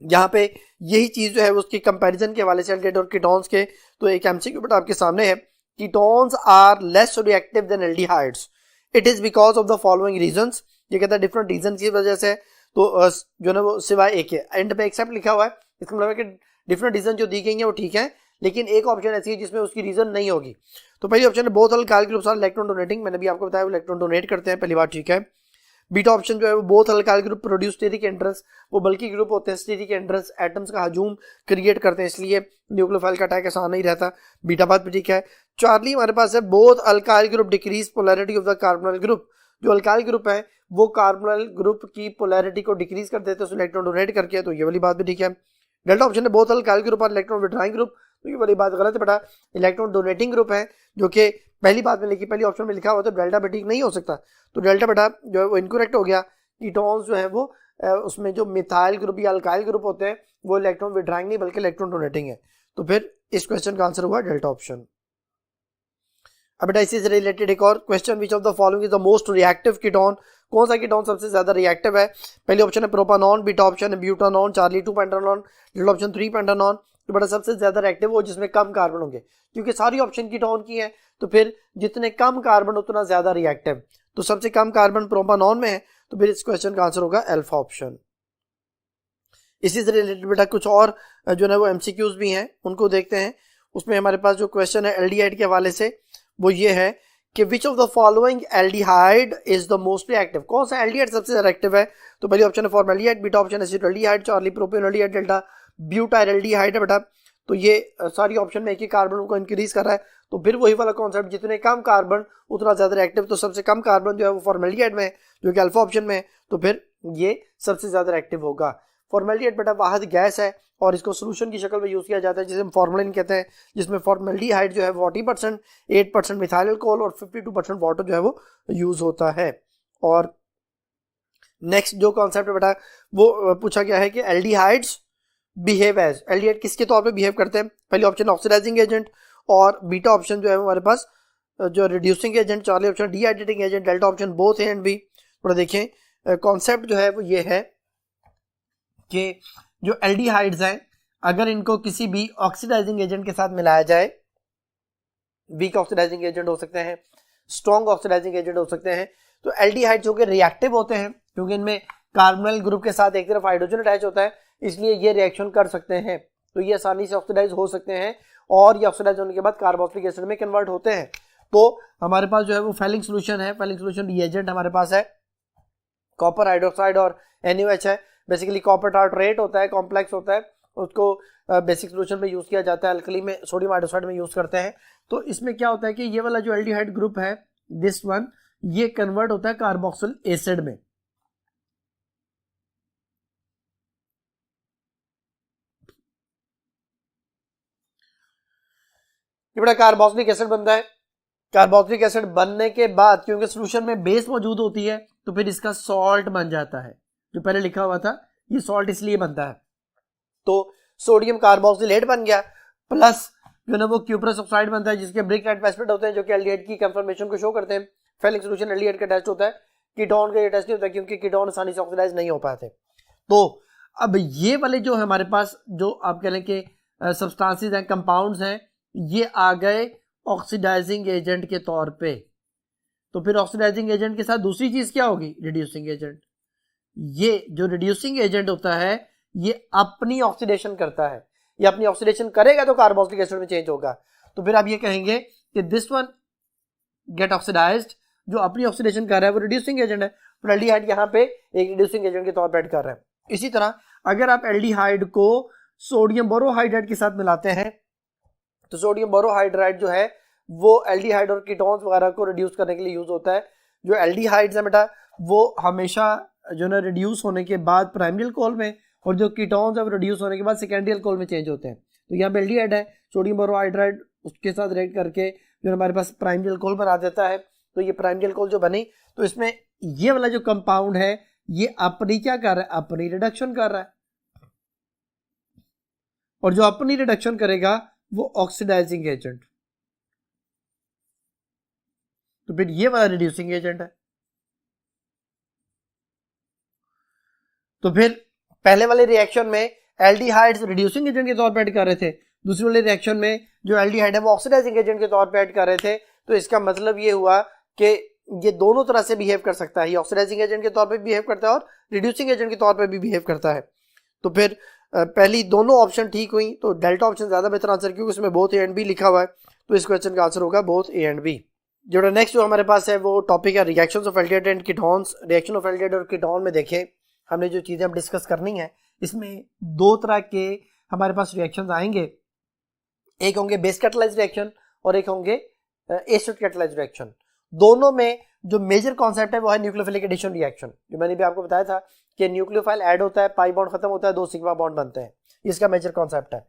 यहाँ पे यही चीज जो है उसकी कंपैरिजन के हवाले से एल्डिहाइड और कीटोन्स के, तो एक एमसीक्यू बेटा आपके सामने है, ketones are less reactive than aldehydes, it is because of the following reasons. ये कहता है डिफरेंट रीजन की वजह से, तो जो ना वो सिवाय एक है, एंड पे एक्सेप्ट लिखा हुआ है, इसका मतलब है कि डिफरेंट रीजन जो दी गई है वो ठीक है, लेकिन एक ऑप्शन ऐसी है जिसमें उसकी रीजन नहीं होगी। तो पहली ऑप्शन है both alkyl groups are electron donating, मैंने भी आपको बताया वो इलेक्ट्रॉन डोनेट करते हैं, पहली बात ठीक है। बीटा ऑप्शन जो है वो both alkyl group produce steric hindrance, वो बल्कि ग्रुप होते हैं, स्टेरिक हिंड्रेंस एटम्स का हजूम क्रिएट करते हैं, इसलिए न्यूक्लियोफाइल का अटैक आसान नहीं रहता, बीटा बात भी ठीक है। चार्ली हमारे पास है both alkyl group decrease polarity of the carbonyl group, जो अल्काइल ग्रुप है वो कार्बोनाइल ग्रुप की पोलैरिटी को डिक्रीज कर देते हैं इलेक्ट्रॉन डोनेट करके, तो ये वाली बात भी ठीक है। डेल्टा ऑप्शन है बोथ अल्काइल ग्रुप और इलेक्ट्रॉन विड्रॉइंग ग्रुप, तो ये वाली बात गलत है बेटा, इलेक्ट्रॉन डोनेटिंग ग्रुप है जो कि पहली बात में लिखी, पहली ऑप्शन में लिखा हुआ तो डेल्टा पे ठीक नहीं हो सकता, तो डेल्टा बेटा जो है वो इनकरेक्ट हो गया। कीटोन्स जो है वो उसमें जो मिथाइल ग्रुप या अल्काइल ग्रुप होते हैं वो इलेक्ट्रॉन विड्रॉइंग नहीं बल्कि इलेक्ट्रॉन डोनेटिंग है, तो फिर इस क्वेश्चन का आंसर हुआ डेल्टा ऑप्शन। अब बेटा इसी से रिलेटेड एक और question, which of the following is the most reactive ketone, कौन सा कीटोन सबसे ज्यादा रिएक्टिव है? पहली ऑप्शन है प्रोपानॉन, बीटा ऑप्शन है ब्यूटानॉन, चार्ली 2 पेंटानॉन, डेल्टा ऑप्शन 3 पेंटानॉन। तो बेटा सबसे ज्यादा रिएक्टिव वो जिसमें कम कार्बन होंगे, क्योंकि सारी ऑप्शन कीटोन की है, तो फिर जितने कम कार्बन उतना ज्यादा रिएक्टिव, तो सबसे कम कार्बन प्रोपानॉन में है, तो फिर इस क्वेश्चन का आंसर होगा अल्फा ऑप्शन। इसी से रिलेटेड बेटा कुछ और जो है वो एमसीक्यूज भी हैं, उनको देखते हैं। उसमें हमारे पास जो क्वेश्चन है एल्डिहाइड के हवाले से वो ये है कि विच of the following aldehyde is the most reactive, कौन सा एल्डिहाइड सबसे ज्यादा रिएक्टिव है? तो पहली ऑप्शन है फॉर्मेल्डिहाइड, बीटा ऑप्शन है एसिटल्डिहाइड, चार्ली प्रोपियोनल्डिहाइड, डेल्टा ब्यूटाइल्डिहाइड है बेटा। तो ये सारी ऑप्शन में एक ही कार्बन को इंक्रीज कर रहा है, तो फिर वही वाला कॉन्सेप्ट, जितने कम कार्बन उतना ज्यादा रिएक्टिव, तो सबसे कम कार्बन जो है वो फॉर्मेल्डिहाइड में है जो कि अल्फा ऑप्शन में है, तो फिर ये सबसे ज्यादा रिएक्टिव होगा। फॉर्मेल्डिहाइड बेटा वाहिद गैस है और इसको सोल्यूशन की शक्ल में यूज किया जाता है जिसे हम फॉर्मेलिन कहते हैं, जिसमें फॉर्मेल्डिहाइड जो है 40%, 8% मिथाइल अल्कोहल और 52% वाटर जो है वो यूज होता है। और नेक्स्ट जो कॉन्सेप्ट बेटा वो पूछा गया है कि एल्डिहाइड्स बिहेव एज, एल्डिहाइड किसके तौर पे बिहेव करते हैं? पहली ऑप्शन ऑक्सीडाइजिंग एजेंट और बीटा ऑप्शन जो है हमारे पास जो reducing agent, Charlie option dehydrating agent, delta option both A and B. थोड़ा देखें, कॉन्सेप्ट जो है वो ये है कि जो एल्डिहाइड्स हैं अगर इनको किसी भी ऑक्सीडाइजिंग एजेंट के साथ मिलाया जाए, वीक ऑक्सीडाइजिंग एजेंट हो सकते हैं, स्ट्रॉन्ग ऑक्सीडाइजिंग एजेंट हो सकते हैं, तो एल्डिहाइड जो कि रिएक्टिव होते हैं क्योंकि इनमें कार्बोनिल ग्रुप के साथ एक तरफ हाइड्रोजन अटैच होता है, इसलिए ये रिएक्शन कर सकते हैं, तो ये आसानी से ऑक्सीडाइज हो सकते हैं और ये ऑक्सीडाइज होने के बाद कार्बोक्सिलिक एसिड में कन्वर्ट होते हैं। तो हमारे पास जो है वो फेलिंग सोल्यूशन है, फेलिंग सोल्यूशन रिएजेंट हमारे पास है कॉपर हाइड्रोक्साइड और NaOH है। बेसिकली कॉपर टार्ट्रेट होता है, कॉम्प्लेक्स होता है, उसको बेसिक सोल्यूशन में यूज किया जाता है, अल्कली में सोडियम हाइड्रोक्साइड में यूज करते हैं। तो इसमें क्या होता है कि ये वाला जो एल्डिहाइड ग्रुप है दिस वन, ये कन्वर्ट होता है कार्बोक्सिल एसिड में। ये बड़ा कार्बोक्सिलिक एसिड बनता है। कार्बोक्सिलिक एसिड बनने के बाद क्योंकि सोल्यूशन में बेस मौजूद होती है तो फिर इसका सॉल्ट बन जाता है, जो पहले लिखा हुआ था ये सॉल्ट इसलिए बनता है। तो सोडियम कार्बोक्सिलेट बन गया, प्लस जो ना वो क्यूप्रस ऑक्साइड बनता है जिसके ब्रिक एंड फेस्पेट होते हैं जो कि एल्डिहाइड की कंफर्मेशन को शो करते हैं। फेलिक सोल्यूशन एल्डिहाइड का टेस्ट होता है, कीटोन का ये टेस्ट नहीं होता क्योंकि कीटोन आसानी से ऑक्सीडाइज नहीं हो पाते। तो अब ये वाले जो हमारे पास जो आप कह लें कि सब्सटेंसेस हैं, कंपाउंड्स हैं, ये आ गए ऑक्सीडाइजिंग एजेंट के तौर पे। तो फिर ऑक्सीडाइजिंग एजेंट के साथ दूसरी चीज क्या होगी, रिड्यूसिंग एजेंट। ये जो रिड्यूसिंग एजेंट होता है ये अपनी ऑक्सीडेशन करता है, ये अपनी ऑक्सीडेशन करेगा तो कार्बोक्सिलिक एसिड में चेंज होगा। तो फिर आप ये कहेंगे कि दिस वन गेट ऑक्सीडाइज्ड, जो अपनी ऑक्सीडेशन कर रहा है वो रिड्यूसिंग एजेंट है, तो एल्डिहाइड यहाँ पे एक रिड्यूसिंग एजेंट के तौर पर ऐड कर रहा है। इसी तरह अगर आप एल्डिहाइड को सोडियम बोरोहाइड्राइड के साथ मिलाते हैं तो सोडियम बोरोहाइड्राइड जो है वो एल्डिहाइड और कीटोन्स वगैरह को रिड्यूस करने के लिए यूज होता है। जो एल्डिहाइड्स है बेटा वो हमेशा जो ना रिड्यूस होने के बाद प्राइमरी अल्कोहल में, और जो कीटोन्स है वो रिड्यूस होने के बाद सेकेंडरी अल्कोहल में चेंज होते हैं। तो यहाँ पे एल्डिहाइड है, सोडियम बोरोहाइड्राइड उसके साथ रिएक्ट करके जो हमारे पास प्राइमरी अल्कोहल बना देता है। तो ये प्राइमरी अल्कोहल जो बनी, तो इसमें ये वाला जो कंपाउंड है ये अपनी क्या कर रहा है, अपनी रिडक्शन कर रहा है, और जो अपनी रिडक्शन करेगा वो ऑक्सीडाइजिंग एजेंट, तो फिर ये वाला रिड्यूसिंग एजेंट है। तो फिर पहले वाले रिएक्शन में एल्डिहाइड्स रिड्यूसिंग एजेंट के तौर पर ऐड कर रहे थे, दूसरे वाले रिएक्शन में जो एल्डिहाइड है वो ऑक्सीडाइजिंग एजेंट के तौर पर ऐड कर रहे थे। तो इसका मतलब ये हुआ कि ये दोनों तरह से बिहेव कर सकता है, ये ऑक्सीडाइजिंग एजेंट के तौर पर बिहेव करता है और रिड्यूसिंग एजेंट के तौर पर भी बिहेव करता है। तो फिर पहली दोनों ऑप्शन ठीक हुई, तो डेल्टा ऑप्शन ज्यादा बेहतर आंसर क्योंकि उसमें बोथ ए एंड बी लिखा हुआ है, तो इस क्वेश्चन का आंसर होगा बोथ ए एंड बी। जो नेक्स्ट जो हमारे पास है वो टॉपिक है reactions of aldehyde and ketones. Reaction of aldehyde और कीटोन में देखें हमने जो चीजें हम डिस्कस करनी है, इसमें दो तरह के हमारे पास रिएक्शंस आएंगे, एक होंगे बेस कैटालाइज्ड रिएक्शन और एक होंगे एसिड कैटालाइज्ड रिएक्शन। दोनों में जो मेजर कॉन्सेप्ट है वो है न्यूक्लियोफिलिक एडिशन रिएक्शन, जो मैंने भी आपको बताया था कि न्यूक्लियोफाइल ऐड होता है, पाई बॉन्ड खत्म होता है, 2 सिग्मा बॉन्ड बनते हैं, इसका मेजर कॉन्सेप्ट है।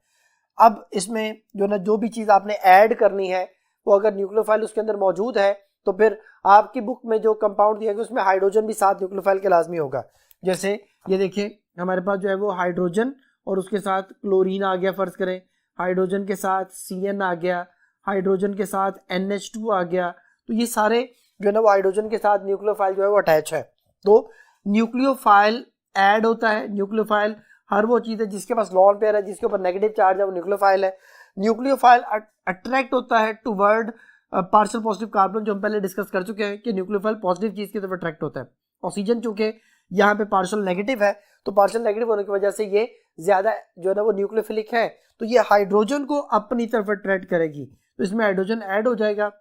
अब इसमें जो भी चीज आपने ऐड करनी है वो अगर न्यूक्लियोफाइल उसके अंदर मौजूद है तो फिर आपकी बुक में जो कंपाउंड दिया गया उसमें हाइड्रोजन भी साथ न्यूक्लियोफाइल के लाजमी होगा। जैसे ये देखिए हमारे पास जो है वो हाइड्रोजन और उसके साथ क्लोरीन आ गया, फर्ज करें हाइड्रोजन के साथ CN आ गया, हाइड्रोजन के साथ NH2 आ गया, तो ये सारे जो है ना वो हाइड्रोजन के साथ न्यूक्लियोफाइल जो है वो अटैच है। तो न्यूक्लियोफाइल ऐड होता है, न्यूक्लियोफाइल हर वो चीज है जिसके पास लॉन पेयर है, जिसके ऊपर नेगेटिव चार्ज है, वो न्यूक्लियोफाइल है। न्यूक्लियोफाइल अट्रैक्ट होता है टुवर्ड पार्शियल पॉजिटिव कार्बन, जो हम पहले डिस्कस कर चुके हैं कि न्यूक्लियोफाइल पॉजिटिव चीज की तरफ अट्रैक्ट होता है। ऑक्सीजन चूंकि यहाँ पे पार्शियल नेगेटिव है, तो पार्शियल नेगेटिव होने की वजह से ये ज्यादा जो है ना वो न्यूक्लियोफिलिक है, तो ये हाइड्रोजन को अपनी तरफ अट्रैक्ट करेगी, तो इसमें हाइड्रोजन ऐड हो जाएगा,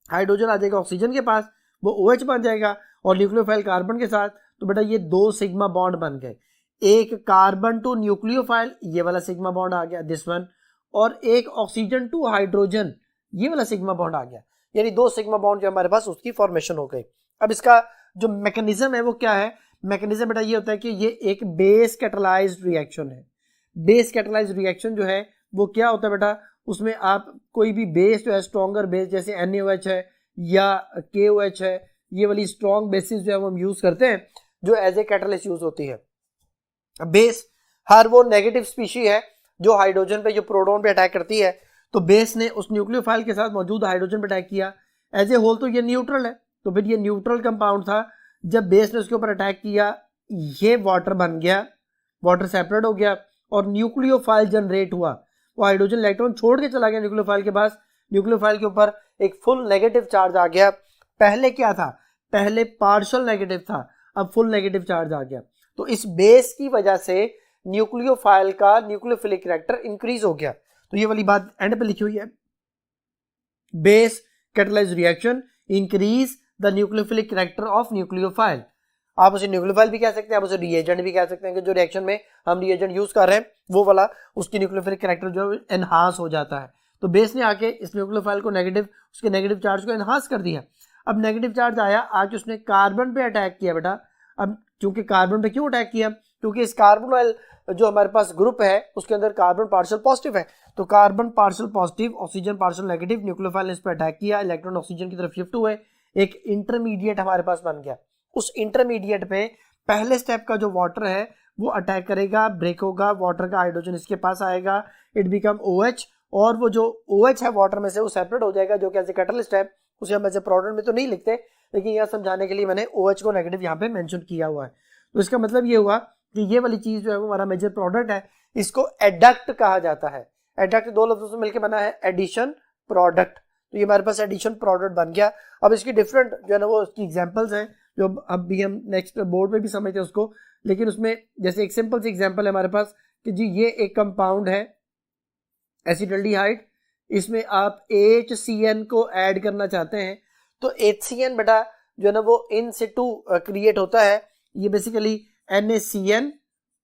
हाइड्रोजन आ जाएगा ऑक्सीजन के पास, वो OH बन जाएगा और न्यूक्लियोफाइल कार्बन के साथ, तो बेटा ये 2 सिग्मा बॉन्ड बन गए, एक कार्बन टू न्यूक्लियोफाइल ये वाला सिग्मा बॉन्ड आ गया दिस वन, और एक ऑक्सीजन टू हाइड्रोजन ये वाला सिग्मा बॉन्ड आ गया, यानी 2 सिग्मा बॉन्ड जो हमारे पास उसकी फॉर्मेशन हो गई। अब इसका जो मैकेनिज्म है वो क्या है, मैकेनिज्म बेटा ये होता है कि ये एक बेस कैटालाइज्ड रिएक्शन है। बेस कैटालाइज्ड रिएक्शन जो है वो क्या होता है बेटा, उसमें आप कोई भी बेस जो है स्ट्रॉन्गर बेस जैसे NaOH है या KOH है, ये वाली स्ट्रॉन्ग बेसिस जो है वो हम यूज करते हैं जो एज ए कैटालिस्ट यूज होती है। बेस हर वो नेगेटिव स्पीशी है जो हाइड्रोजन पे जो प्रोटॉन पे अटैक करती है, तो बेस ने उस न्यूक्लियोफाइल के साथ मौजूद हाइड्रोजन पे अटैक किया, एज ए होल तो ये न्यूट्रल है, तो फिर ये न्यूट्रल कंपाउंड था जब बेस ने उसके ऊपर अटैक किया, ये वाटर बन गया, वाटर सेपरेट हो गया और न्यूक्लियोफाइल जनरेट हुआ। वो हाइड्रोजन इलेक्ट्रॉन छोड़ के चला गया न्यूक्लियोफाइल के पास, न्यूक्लियोफाइल के ऊपर एक फुल नेगेटिव चार्ज आ गया। पहले क्या था, पहले पार्शियल नेगेटिव था, अब फुल नेगेटिव चार्ज आ गया। तो इस बेस की वजह से न्यूक्लियोफाइल का न्यूक्लियोफिलिक कैरेक्टर इंक्रीज हो गया। तो ये वाली बात एंड पे लिखी हुई है, base catalyse reaction increase the nucleophilic character of nucleophile. आप उसे न्यूक्लियोफाइल भी कह सकते हैं, आप उसे रिएजेंट भी कह सकते हैं कि जो रिएक्शन में हम रिएजेंट यूज कर रहे हैं वो वाला उसकी न्यूक्लियोफिलिक कैरेक्टर जो एनहांस हो जाता है। तो बेस ने आके इस न्यूक्लियोफाइल को नेगेटिव, उसके नेगेटिव चार्ज को एनहांस कर दिया। अब नेगेटिव चार्ज आया, आके उसने कार्बन पे अटैक किया बेटा। अब क्योंकि कार्बन पे क्यों अटैक किया, क्योंकि इस कार्बोनाइल जो हमारे पास ग्रुप है उसके अंदर कार्बन पार्शियल पॉजिटिव है, तो carbon partial positive, oxygen partial negative, nucleophile ने इस पर अटैक किया, इलेक्ट्रॉन ऑक्सीजन की तरफ शिफ्ट हुए, एक इंटरमीडिएट हमारे पास बन गया। उस इंटरमीडिएट पे पहले स्टेप का जो वाटर है वो अटैक करेगा, ब्रेक होगा, वाटर का हाइड्रोजन इसके पास आएगा, इट बिकम OH, और वो जो OH है वाटर में से वो सेपरेट हो जाएगा, जो कि एज ए कैटलिस्ट है। उसे हम ऐसे प्रोडक्ट में तो नहीं लिखते, लेकिन यहाँ समझाने के लिए मैंने OH को नेगेटिव यहाँ पे मेंशन किया हुआ है। तो इसका मतलब ये हुआ कि ये वाली चीज जो है वो हमारा मेजर प्रोडक्ट है, इसको एडक्ट कहा जाता है। एडक्ट दो लफ्जों से मिलकर बना है एडिशन प्रोडक्ट, तो ये हमारे पास एडिशन प्रोडक्ट बन गया। अब इसकी डिफरेंट जो है ना वो उसकी एग्जांपल्स हैं, जो अब भी हम नेक्स्ट बोर्ड पे भी समझते हैं उसको, लेकिन उसमें जैसे एक सिंपल सी एग्जांपल है हमारे पास कि जी ये एक कंपाउंड है एसिटाल्डिहाइड, इसमें आप HCN को ऐड करना चाहते हैं, तो HCN बेटा जो है ना वो इन सिटू क्रिएट होता है। ये बेसिकली NaCN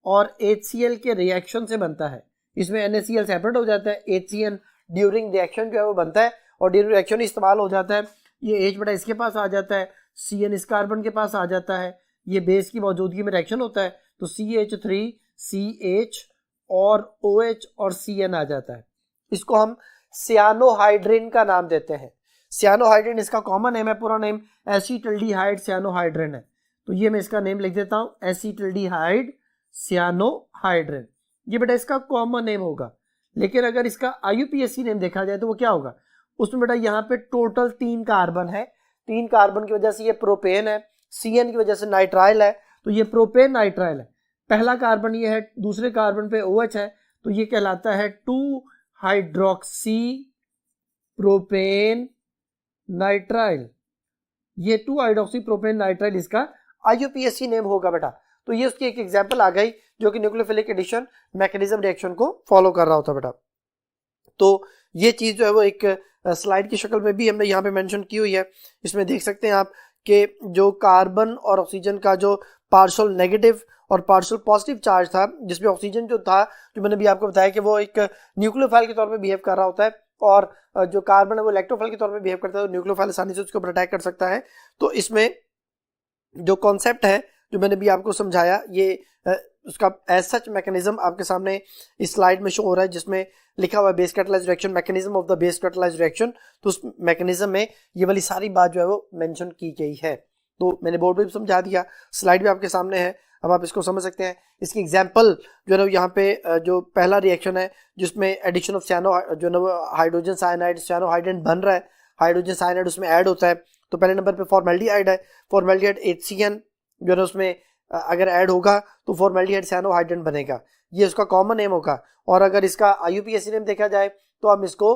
और HCl के रिएक्शन से बनता है। इसमें NaCl सेपरेट हो जाता है, HCN ड्यूरिंग रिएक्शन जो है वो बनता है और ड्यूरिंग रिएक्शन इस्तेमाल हो जाता है। ये H बेटा इसके पास आ जाता है, CN इस कार्बन के पास आ जाता है, ये बेस की मौजूदगी में रिएक्शन होता है, तो CH3 CH और OH और CN आ जाता है। इसको हम सियानोहाइड्रिन का नाम देते हैं। सियानोहाइड्रिन इसका कॉमन नेम है, पूरा नेम एसिटल्डिहाइड सियानोहाइड्रिन है, तो ये मैं इसका नेम लिख देता हूं, एसिटल्डिहाइड सियानोहाइड्रिन। ये बेटा इसका कॉमन नेम होगा। लेकिन अगर इसका IUPAC नेम देखा जाए तो वो क्या होगा, उसमें बेटा यहाँ पे टोटल 3 कार्बन है, 3 कार्बन की वजह से ये प्रोपेन है, CN की वजह से नाइट्राइल है, तो ये प्रोपेन नाइट्राइल है। पहला कार्बन ये है, दूसरे कार्बन पे OH है, तो ये कहलाता है 2 हाइड्रोक्सी प्रोपेन नाइट्राइल। ये 2 हाइड्रोक्सी प्रोपेन नाइट्राइल इसका IUPAC नेम होगा बेटा। तो ये उसकी एक एग्जांपल आ गई जो कि न्यूक्लियोफिलिक एडिशन मैकेनिज्म रिएक्शन को फॉलो कर रहा होता बेटा। तो ये चीज जो है वो एक स्लाइड की शक्ल में भी हमने यहाँ पे मेंशन की हुई है। इसमें देख सकते हैं आप कि जो कार्बन और ऑक्सीजन का जो पार्शियल नेगेटिव और पार्शियल पॉजिटिव चार्ज था, जिसमें ऑक्सीजन जो था, जो मैंने भी आपको बताया कि वो एक न्यूक्लियोफाइल के तौर पे बिहेव कर रहा होता है, और जो कार्बन है वो इलेक्ट्रोफाइल के तौर पे बिहेव करता है, तो न्यूक्लियोफाइल आसानी से उसको अटैक कर सकता है। तो इसमें जो कॉन्सेप्ट है जो मैंने भी आपको समझाया, ये उसका एज सच मैकेनिज्म आपके सामने इस स्लाइड में शो हो रहा है, जिसमें लिखा हुआ है base catalysed reaction, mechanism of the base catalysed reaction. तो उस मैकेनिज्म में ये वाली सारी बात जो है वो मेंशन की गई है। तो मैंने बोर्ड पे भी समझा दिया, स्लाइड भी आपके सामने है, अब आप इसको समझ सकते हैं। इसकी एग्जांपल जो है ना यहाँ पे जो पहला रिएक्शन है जिसमें एडिशन ऑफ सियानो जो है ना हाइड्रोजन साइनाइड सियानोहाइड्रिन बन रहा है, हाइड्रोजन साइनाइड उसमें ऐड होता है। तो पहले नंबर पे फॉर्मेल्डिहाइड है, फॉर्मेल्डिहाइड HCN जो है ना उसमें अगर ऐड होगा तो फॉर्मेल्डिहाइड सियानोहाइड्रिन बनेगा, ये उसका कॉमन नेम होगा। और अगर इसका IUPAC नेम देखा जाए तो हम इसको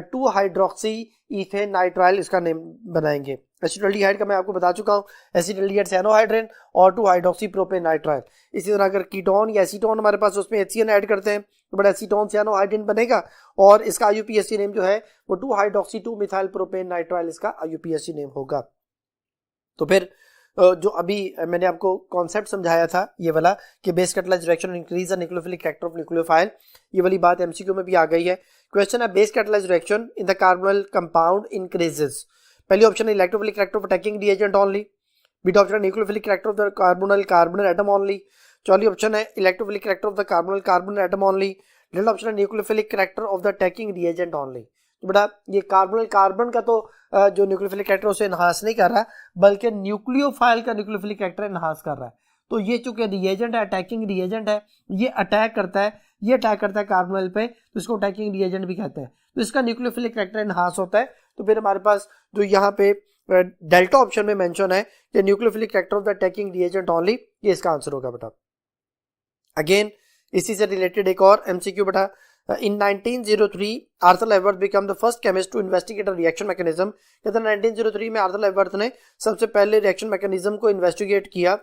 2 हाइड्रोक्सी इथेन नाइट्राइल इसका नेम बनाएंगे। एसिटल्डिहाइड का मैं आपको बता चुका हूँ, एसिटल्डिहाइड सियानोहाइड्रिन और 2 हाइड्रोक्सी प्रोपेन नाइट्राइल। इसी तरह अगर कीटोन या एसीटोन हमारे पास उसमें HCN ऐड करते हैं तो बड़ा एसीटोन सियानोहाइड्रिन बनेगा, और इसका IUPAC नेम जो है वो 2 हाइड्रोक्सी 2 मिथाइल प्रोपेन नाइट्राइल इसका IUPAC नेम होगा। तो फिर जो अभी मैंने आपको कॉन्सेप्ट समझाया था ये वाला कि base catalysed reaction increase the nucleophilic character of nucleophile, ये वाली बात MCQ में भी आ गई है। क्वेश्चन है base catalysed reaction in the carbonyl compound increases. पहली ऑप्शन है electrophilic character of attacking reagent only, beta option है nucleophilic character of the carbonyl atom only, चौथी ऑप्शन है electrophilic character of the carbonyl atom only, delta option है nucleophilic character of the attacking reagent only. तो बेटा ये कार्बन का तो जो न्यूक्लियोफिलिक कैरेक्टर उसे एनहांस नहीं कर रहा, बल्कि न्यूक्लियोफाइल का न्यूक्लियोफिलिक कैरेक्टर एनहांस कर रहा है। तो ये चूंकि रिएजेंट है, अटैकिंग रिएजेंट है, ये अटैक करता है, ये अटैक करता है कार्बोनाइल पे, तो इसको अटैकिंग रिएजेंट भी कहते हैं। तो इसका न्यूक्लियोफिलिक कैरेक्टर एनहांस होता है। तो फिर हमारे पास जो यहाँ पे डेल्टा ऑप्शन में मेंशन है कि nucleophilic character of the attacking reagent only, ये इसका आंसर होगा बेटा। अगेन इसी से रिलेटेड एक और एमसीक्यू बेटा, in 1903 Arthur Lapworth become the first chemist to investigate a reaction mechanism. कहते हैं 1903 में आर्थर लेवर्थ ने सबसे पहले रिएक्शन मैकेनिज्म को इन्वेस्टिगेट किया।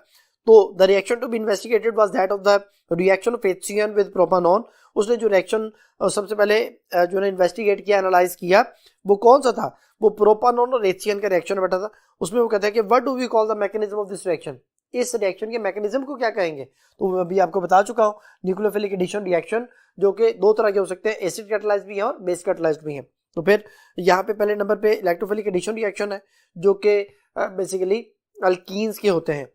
तो the reaction to be investigated was that of the reaction of HCN with propanone. उसने जो रिएक्शन सबसे पहले जो है इन्वेस्टिगेट किया, एनालाइज किया, वो कौन सा था? वो प्रोपानॉन और HCN का रिएक्शन बैठा था। उसमें वो कहता है कि what do we call the mechanism of this reaction, इस रिएक्शन के मैकेनिज्म को क्या कहेंगे? तो मैं अभी आपको बता चुका हूँ, न्यूक्लियोफिलिक एडिशन रिएक्शन जो कि दो तरह के हो सकते हैं, एसिड कैटालाइज्ड भी है और बेस कैटालाइज्ड भी है। तो फिर यहाँ पे पहले नंबर पे इलेक्ट्रोफिलिक एडिशन रिएक्शन है जो कि बेसिकली अल्कीन्स के होते हैं।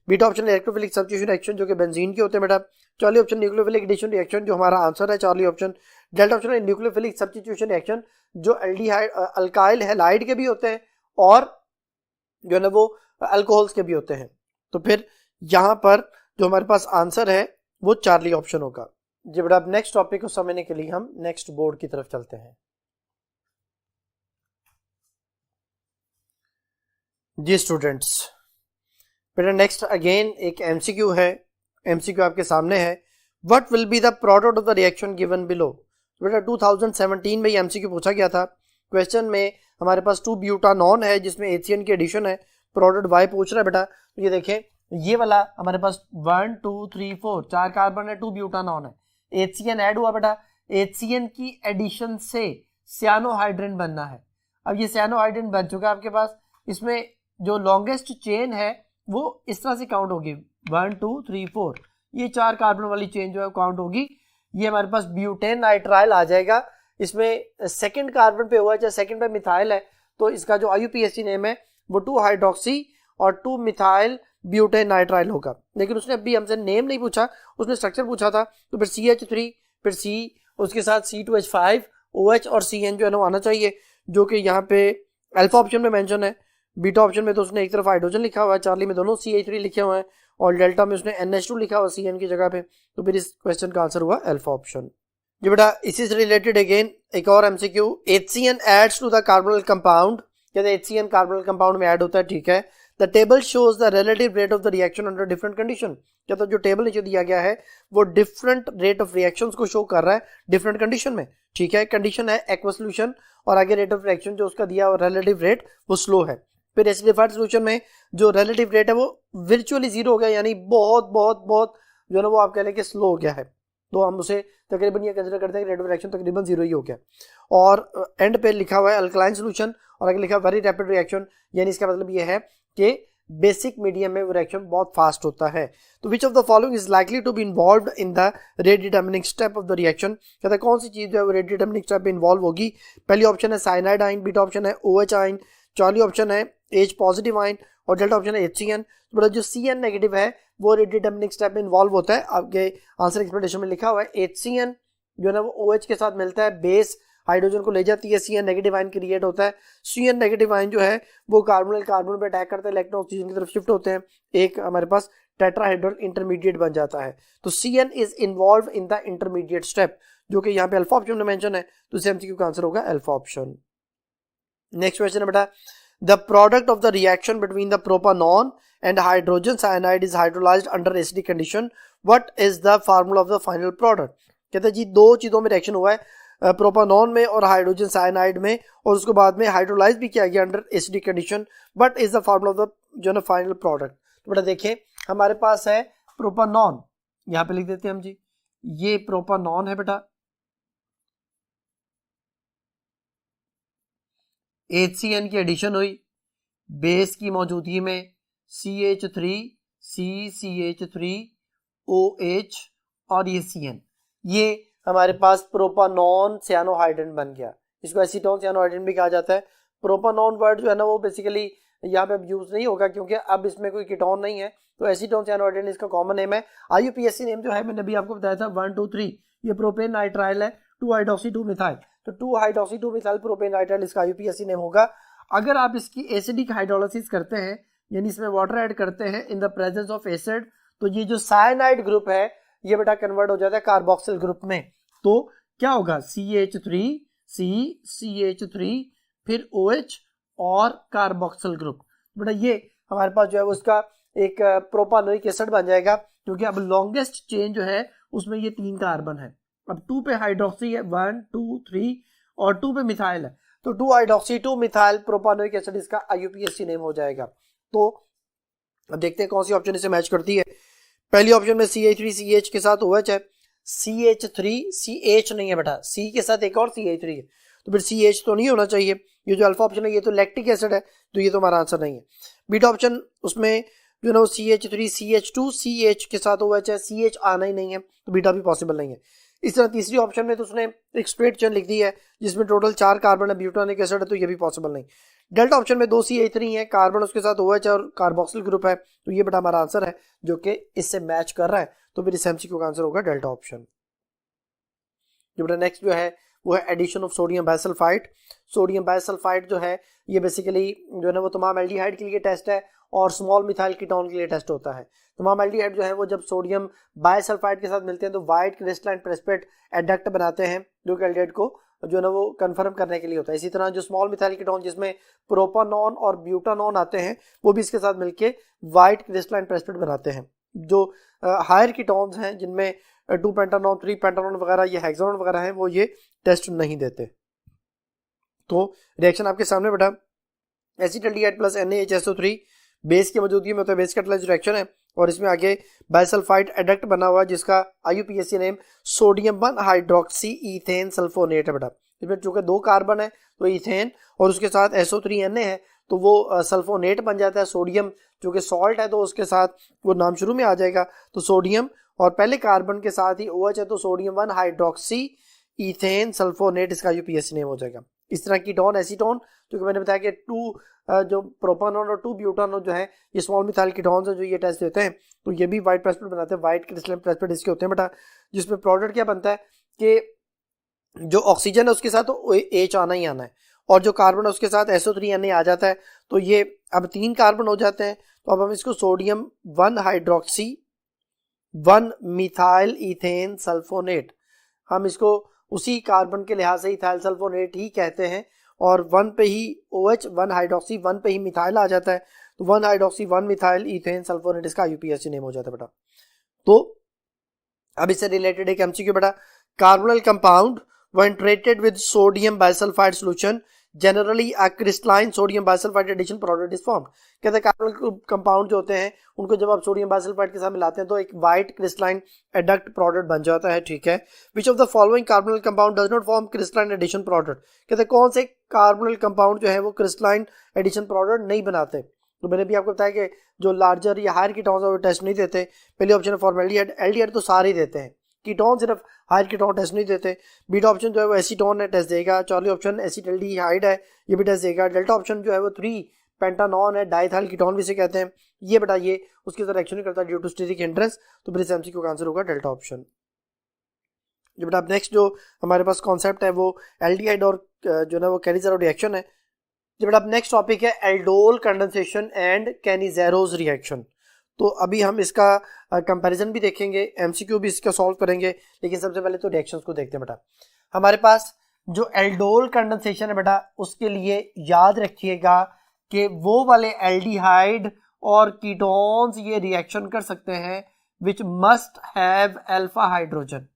Beta option electrophilic substitution reaction जो कि बेंजीन के होते हैं बेटा। चौथी ऑप्शन न्यूक्लियोफिलिक एडिशन रिएक्शन जो हमारा आंसर है चार्ली ऑप्शन। डेल्टा ऑप्शन है न्यूक्लियोफिलिक सब्स्टिट्यूशन रिएक्शन जो एल्डिहाइड अल्काइल हैलाइड के भी होते हैं और जो है ना वो अल्कोहल्स के भी होते हैं। तो फिर यहाँ पर जो हमारे पास आंसर है वो चार्ली ऑप्शन होगा। जी बेटा, अब नेक्स्ट टॉपिक को समझने के लिए हम नेक्स्ट बोर्ड की तरफ चलते हैं। जी स्टूडेंट्स, बेटा नेक्स्ट अगेन एक एमसीक्यू है। एमसीक्यू आपके सामने है, what will be the product of the reaction given below. बेटा 2017 में ये एमसीक्यू पूछा गया था। क्वेश्चन में हमारे पास 2-ब्यूटानॉन है जिसमें HCN की एडिशन है, प्रोडक्ट वाई पूछ रहा है बेटा। तो ये देखें, ये वाला हमारे पास 1 2 3 4 4 कार्बन है, 2-ब्यूटानॉन है, HCN ऐड हुआ बेटा। HCN की एडिशन से सियानोहाइड्रिन बनना है। अब ये सियानोहाइड्रिन बन चुका है आपके पास। इसमें जो लॉन्गेस्ट चेन है वो इस तरह से काउंट होगी 1 2 3 4, ये 4 कार्बन वाली चेन जो है काउंट होगी। ये हमारे पास ब्यूटेन नाइट्राइल आ जाएगा। इसमें सेकंड कार्बन पे हुआ है, चाहे सेकंड पे मिथाइल है, तो इसका जो IUPAC नेम है वो 2-हाइड्रोक्सी और 2-मिथाइल ब्यूटेन नाइट्राइल होगा। लेकिन उसने अभी हमसे नेम नहीं पूछा, उसने स्ट्रक्चर पूछा था। तो फिर CH3, फिर C, उसके साथ C2H5, OH और CN जो है ना आना चाहिए, जो कि यहाँ पे अल्फा ऑप्शन में मेंशन है। बीटा ऑप्शन में तो उसने एक तरफ हाइड्रोजन लिखा हुआ है, चार्ली में दोनों CH3 लिखे हुए हैं और डेल्टा में उसने NH2 लिखा हुआ CN की जगह पे। तो फिर इस क्वेश्चन का आंसर हुआ अल्फा ऑप्शन। जी बेटा, इसी से रिलेटेड अगेन एक और MCQ, HCN adds to the carbonyl compound. कहते हैं HCN कार्बोनिल कंपाउंड में ऐड होता है, ठीक है। The table shows the relative rate of the reaction under different condition. कहता है जो टेबल नीचे दिया गया है वो डिफरेंट रेट ऑफ रिएक्शंस को शो कर रहा है डिफरेंट कंडीशन में, ठीक है। कंडीशन है एक्वा सॉल्यूशन और आगे रेट ऑफ रिएक्शन जो उसका दिया रिलेटिव रेट वो स्लो है। फिर एसिडिफाइड सॉल्यूशन में जो रिलेटिव रेट है वो वर्चुअली जीरो हो गया, यानी बहुत बहुत बहुत जो है ना वो आप कह लें कि स्लो हो गया है। तो हम उसे तकरीबन ये कंसिडर करते हैं कि रेट ऑफ रिएक्शन तकरीबन जीरो ही हो गया। और एंड पे लिखा हुआ है अल्कलाइन सॉल्यूशन और आगे लिखा है वेरी रैपिड रिएक्शन, यानी इसका मतलब ये है कि बेसिक मीडियम में वो रिएक्शन बहुत फास्ट होता है। तो which of the following is likely to be involved in the rate determining step of the reaction. कहता है कौन सी चीज जो है वो रेट डिटर्मिनिंग स्टेप में इन्वॉल्व होगी। पहली ऑप्शन है साइनाइड आइन, बीटा ऑप्शन है OH आइन, चौथी ऑप्शन है H पॉजिटिव आइन और डेल्टा ऑप्शन है HCN। तो जो CN नेगेटिव है वो रेट डिटर्मिनिंग स्टेप में इन्वॉल्व होता है। आपके आंसर एक्सप्लेनेशन में लिखा हुआ है HCN जो है ना वो OH के साथ मिलता है, बेस हाइड्रोजन को ले जाती है, CN नेगेटिव आयन क्रिएट होता है। CN नेगेटिव आयन जो है वो कार्बोनिल कार्बन पे अटैक करते हैं, इलेक्ट्रॉन ऑक्सीजन की तरफ शिफ्ट होते हैं, एक हमारे पास टेट्राहेड्रल इंटरमीडिएट बन जाता है। तो CN is involve in the intermediate step, जो कि यहाँ पे अल्फा ऑप्शन में मेंशन है। तो इस एमसीक्यू का आंसर होगा अल्फा ऑप्शन। नेक्स्ट क्वेश्चन है बेटा, the product of the reaction between the propanone and hydrogen cyanide is hydrolysed under acidic condition, what is the formula of the final product. कहते हैं जी दो चीजों में रिएक्शन हुआ है, प्रोपानॉन में और हाइड्रोजन साइनाइड में, और उसके बाद में हाइड्रोलाइज भी किया गया under acidic condition, but is the formula of the जो है फाइनल प्रोडक्ट। तो बेटा देखिए हमारे पास है प्रोपानॉन, यहाँ पे लिख देते हैं हम जी, ये प्रोपानॉन है बेटा, HCN की एडिशन हुई, बेस की मौजूदगी में CH3 CCH3OH और ये CN, ये हमारे पास प्रोपानॉन सियानोहाइड्रिन बन गया। इसको एसीटोन सियानोहाइड्रिन भी कहा जाता है। प्रोपानॉन वर्ड जो है ना वो बेसिकली यहाँ पे अब यूज नहीं होगा क्योंकि अब इसमें कोई कीटोन नहीं है, तो एसीटोन सियानोहाइड्रिन इसका कॉमन नेम है। IUPAC नेम जो है मैंने अभी आपको बताया था 1 2 3, ये प्रोपेन नाइट्राइल है, 2-हाइड्रोक्सी 2-मिथाइल, तो 2-हाइड्रोक्सी 2-मिथाइल प्रोपेन नाइट्राइल इसका IUPAC नेम होगा। अगर आप इसकी एसिडिक हाइड्रोलाइसिस करते हैं, यानी इसमें वाटर ऐड करते हैं इन द प्रेजेंस ऑफ एसिड, तो ये जो साइनाइड ग्रुप है ये बेटा कन्वर्ट हो जाता है कार्बोक्सिल ग्रुप में। तो क्या होगा CH3 C CH3 फिर OH और कार्बोक्सिल ग्रुप। बेटा ये हमारे पास जो है उसका एक प्रोपानोइक एसिड बन जाएगा, क्योंकि अब लॉन्गेस्ट चेन जो है उसमें ये 3 कार्बन है। अब 2 पे हाइड्रोक्सी है, 1 2 3, और 2 पे मिथाइल है, तो 2 हाइड्रोक्सी 2 मिथाइल प्रोपानोइक एसिड इसका IUPAC नेम हो जाएगा। तो अब देखते हैं कौन सी ऑप्शन इसे मैच करती है। पहली ऑप्शन में CH3CH के साथ OH है, CH3CH नहीं है बेटा, C के साथ एक और CH3 है, तो फिर CH तो नहीं होना चाहिए। ये जो अल्फा ऑप्शन है ये तो लैक्टिक एसिड है, तो ये तो हमारा आंसर नहीं है। बीटा ऑप्शन उसमें जो ना वो CH3CH2CH के साथ OH है, CH आना ही नहीं है, तो बीटा भी पॉसिबल नहीं है। इस तरह तीसरी ऑप्शन में तो उसने एक स्ट्रेट चेन लिख दी है जिसमें टोटल 4 कार्बन है, ब्यूटानिक एसिड है, तो ये भी पॉसिबल नहीं। डेल्टा ऑप्शन में 2 CH3 है, कार्बन उसके साथ OH है और कार्बोक्सिल ग्रुप है, तो ये बेटा हमारा आंसर है जो कि इससे मैच कर रहा है, तो फिर इस MCQ का आंसर होगा डेल्टा ऑप्शन। जो बेटा नेक्स्ट जो है वो है addition of sodium bisulphide. Sodium bisulphide जो है ये बेसिकली जो है ना वो तमाम एल्डिहाइड के लिए टेस्ट है और स्मॉल मिथाइल कीटोन के लिए टेस्ट होता है। तमाम एल्डिहाइड जो है वो जब सोडियम बाइसल्फाइड के साथ मिलते हैं तो वाइट क्रिस्टलाइन प्रेसिपिटेट एडक्ट बनाते हैं, जो कि एल्डिहाइड को जो है ना वो कंफर्म करने के लिए होता है। इसी तरह जो स्मॉल मिथाइल कीटोन जिसमें प्रोपानॉन और ब्यूटानॉन आते हैं वो भी इसके साथ मिलके वाइट क्रिस्टलाइन प्रेसिपिटेट बनाते हैं। जो हायर कीटोन्स हैं जिनमें 2 पेंटानॉन 3 पेंटानॉन वगैरह ये हेक्सानॉन वगैरह हैं वो ये टेस्ट नहीं देते। तो रिएक्शन आपके सामने बेटा, एसिटल्डिहाइड प्लस NaHSO3 बेस की मौजूदगी में होता है, बेस कैटालाइज्ड रिएक्शन है, और इसमें आगे बाइसल्फाइड एडक्ट बना हुआ है जिसका IUPAC name sodium 1 hydroxy ethane sulphonate है बेटा। इसमें चूंकि 2 कार्बन है तो इथेन और उसके साथ SO3Na है, तो वो सल्फोनेट बन जाता है। सोडियम चूंकि सॉल्ट है तो उसके साथ वो नाम शुरू में आ जाएगा, तो सोडियम और पहले कार्बन के साथ ही OH है, तो सोडियम 1 हाइड्रोक्सी इथेन सल्फोनेट इसका IUPAC नेम हो जाएगा। इस तरह कीटोन एसीटोन, क्योंकि मैंने बताया कि 2 जो प्रोपानॉन और 2 ब्यूटानॉन जो है ये स्मॉल मिथाइल कीटोन्स हैं जो ये टेस्ट देते हैं, तो ये भी वाइट प्रेसिपिटेट बनाते हैं, वाइट क्रिस्टलाइन प्रेसिपिटेट इसके होते हैं बेटा, जिसमें प्रोडक्ट क्या बनता है कि जो ऑक्सीजन है उसके साथ तो H आना ही आना है, और जो कार्बन है उसके साथ SO3Na आ जाता है, तो ये अब 3 कार्बन हो जाते हैं। तो अब हम इसको sodium 1 hydroxy 1 methyl ethane sulphonate, हम इसको उसी कार्बन के लिहाज से इथाइल सल्फोनेट ही कहते हैं, और 1 पे ही OH 1 हाइड्रोक्सी 1 पे ही मिथाइल आ जाता है, तो 1 हाइड्रोक्सी 1 मिथाइल इथेन सल्फोनेट इसका IUPAC नेम हो जाता है बेटा। तो अब इससे रिलेटेड एक MCQ बेटा, carbonyl compound when treated with sodium bisulphide solution generally a crystalline sodium bisulphide addition product is formed. कहते हैं कार्बोनल कंपाउंड जो होते हैं उनको जब आप सोडियम बाइसल्फाइड के साथ मिलाते हैं तो एक वाइट क्रिस्टलाइन एडक्ट प्रोडक्ट बन जाता है, ठीक है। Which of the following carbonyl compound does not form crystalline addition product. कहते हैं कौन से कार्बोनल कंपाउंड जो है वो क्रिस्टलाइन एडिशन प्रोडक्ट नहीं बनाते। तो मैंने भी आपको बताया कि जो लार्जर या हायर कीटोन्स है वो टेस्ट नहीं देते। पहले ऑप्शन है फॉर्मेल्डिहाइड, एल्डिहाइड तो सारे ही देते हैं, कीटोन सिर्फ हायर कीटोन टेस्ट नहीं देते। बीटा ऑप्शन जो है वो एसीटोन है, टेस्ट देगा। चौथी ऑप्शन एसिटल्डिहाइड है, ये भी टेस्ट देगा। डेल्टा ऑप्शन जो है वो 3 पेंटानॉन है, डाइथाइल कीटोन भी इसे कहते हैं, ये बेटा ये उसके साथ रिएक्शन नहीं करता ड्यू टू स्टीरिक हिंड्रेंस, तो फिर इस MCQ का आंसर होगा डेल्टा ऑप्शन। जो बेटा नेक्स्ट जो हमारे पास कॉन्सेप्ट है वो एल्डिहाइड और जो है वो कैनिज़ेरो रिएक्शन है। जो बेटा नेक्स्ट टॉपिक है aldol condensation and Cannizzaro's reaction. तो अभी हम इसका कंपैरिजन भी देखेंगे, MCQ भी इसका सॉल्व करेंगे, लेकिन सबसे पहले तो रिएक्शंस को देखते हैं बेटा। हमारे पास जो एल्डोल कंडेंसेशन है बेटा उसके लिए याद रखिएगा कि वो वाले एल्डिहाइड और कीटोन्स ये रिएक्शन कर सकते हैं which must have alpha hydrogen,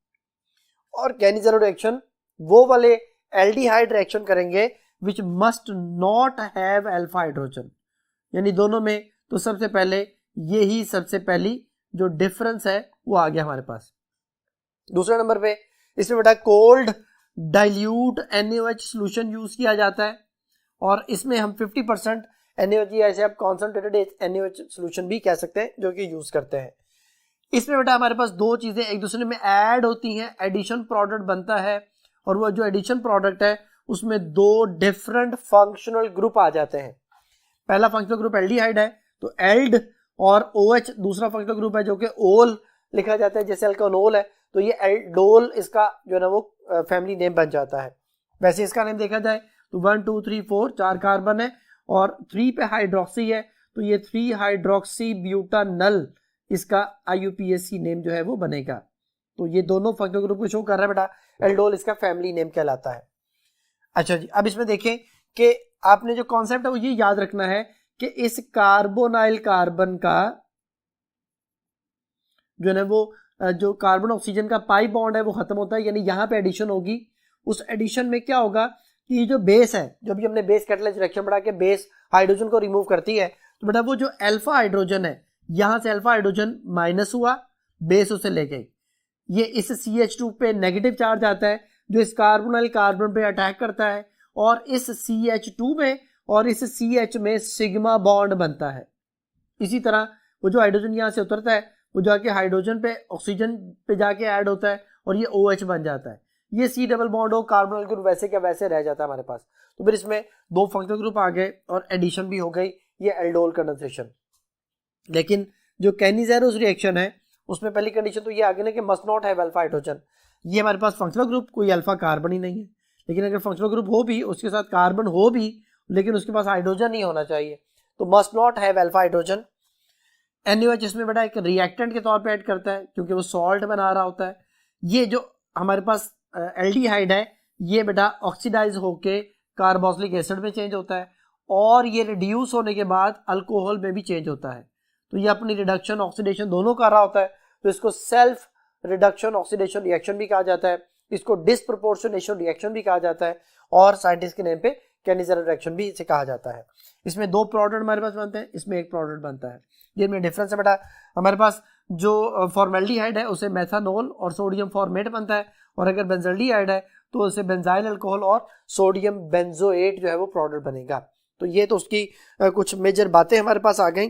और कैनिज़ेरो रिएक्शन वो वाले एल्डिहाइड रिएक्शन करेंगे which must not have alpha hydrogen. यानी दोनों में तो सबसे पहले यही सबसे पहली जो डिफरेंस है वो आ गया हमारे पास। दूसरे नंबर पे इसमें बेटा cold dilute NaOH solution use किया जाता है, और इसमें हम 50% NaOH ऐसे आप कॉन्सेंट्रेटेड NaOH सॉल्यूशन भी कह सकते हैं जो कि यूज करते हैं। इसमें बेटा हमारे पास 2 चीजें एक दूसरे में ऐड होती हैं, एडिशन प्रोडक्ट बनता है, और वो जो एडिशन प्रोडक्ट है उसमें 2 डिफरेंट फंक्शनल ग्रुप आ जाते हैं। पहला फंक्शनल ग्रुप एल्डिहाइड है तो एल्ड, और OH दूसरा फंक्शनल ग्रुप है जो कि ओल लिखा जाता है, जैसे अल्कोनोल है, तो ये एल्डोल इसका जो है ना वो फैमिली नेम बन जाता है। वैसे इसका नेम देखा जाए तो 1 2 3 4 4 कार्बन है, और 3 पे हाइड्रोक्सी है, तो ये 3 हाइड्रोक्सी ब्यूटानल इसका IUPAC नेम जो है वो बनेगा। तो ये दोनों फंक्शनल ग्रुप को शो कर रहा है बेटा, एल्डोल इसका फैमिली नेम कहलाता है। अच्छा जी, अब इसमें देखें कि आपने जो कॉन्सेप्ट है वो ये याद रखना है कि इस कार्बोनाइल कार्बन का जो है वो जो कार्बन ऑक्सीजन का पाई बॉन्ड है वो खत्म होता है, यानी यहाँ पे एडिशन होगी। उस एडिशन में क्या होगा कि ये जो बेस है, जो भी हमने बेस कैटालाइज रिएक्शन बढ़ा के बेस हाइड्रोजन को रिमूव करती है, तो बेटा वो जो अल्फा हाइड्रोजन है, यहाँ से अल्फा हाइड्रोजन माइनस हुआ, बेस उसे ले गई, ये इस CH2 पे नेगेटिव चार्ज आता है जो इस कार्बोनाइल कार्बन पे अटैक करता है, और इस CH2 में और इस CH में सिग्मा बॉन्ड बनता है। इसी तरह वो जो हाइड्रोजन यहाँ से उतरता है वो जाके हाइड्रोजन पे ऑक्सीजन पे जाके ऐड होता है और ये OH बन जाता है। ये C डबल बॉन्ड हो कार्बोनाइल ग्रुप वैसे क्या वैसे रह जाता है हमारे पास। तो फिर इसमें 2 फंक्शनल ग्रुप आ गए और एडिशन भी हो गई, ये एल्डोल कंडेंसेशन। लेकिन जो कैनिज़ेरोस रिएक्शन है उसमें पहली कंडीशन तो ये आ गई ना कि must not have alpha hydrogen. ये हमारे पास फंक्शनल ग्रुप कोई अल्फा कार्बन ही नहीं है, लेकिन अगर फंक्शनल ग्रुप हो भी, उसके साथ कार्बन हो भी, लेकिन उसके पास हाइड्रोजन नहीं होना चाहिए, तो must not have alpha hydrogen. NaOH इसमें बेटा एक रिएक्टेंट के तौर पे ऐड करता है क्योंकि वो सॉल्ट बना रहा होता है। ये जो हमारे पास एल्डिहाइड है ये बेटा ऑक्सीडाइज होके कार्बोक्सिलिक एसिड में चेंज होता है और ये रिड्यूस होने के बाद अल्कोहल में भी चेंज होता है। तो ये अपनी रिडक्शन ऑक्सीडेशन दोनों कर रहा होता है, तो इसको सेल्फ रिडक्शन ऑक्सीडेशन रिएक्शन भी कहा जाता है, इसको डिसप्रोपोर्शनेशन रिएक्शन भी कहा जाता है, और साइंटिस्ट के नेम पे कैनिज़ेरो रिएक्शन भी इसे कहा जाता है। इसमें 2 प्रोडक्ट हमारे पास बनते हैं, इसमें 1 प्रोडक्ट बनता है। ये में डिफरेंस है बेटा, हमारे पास जो फॉर्मेल्डिहाइड है उसे मेथानॉल और सोडियम फॉर्मेट बनता है, और अगर बेंजल्डिहाइड है तो उसे बेंजाइल अल्कोहल और सोडियम बेंजोएट जो है वो प्रोडक्ट बनेगा। तो ये तो उसकी कुछ मेजर बातें हमारे पास आ गई।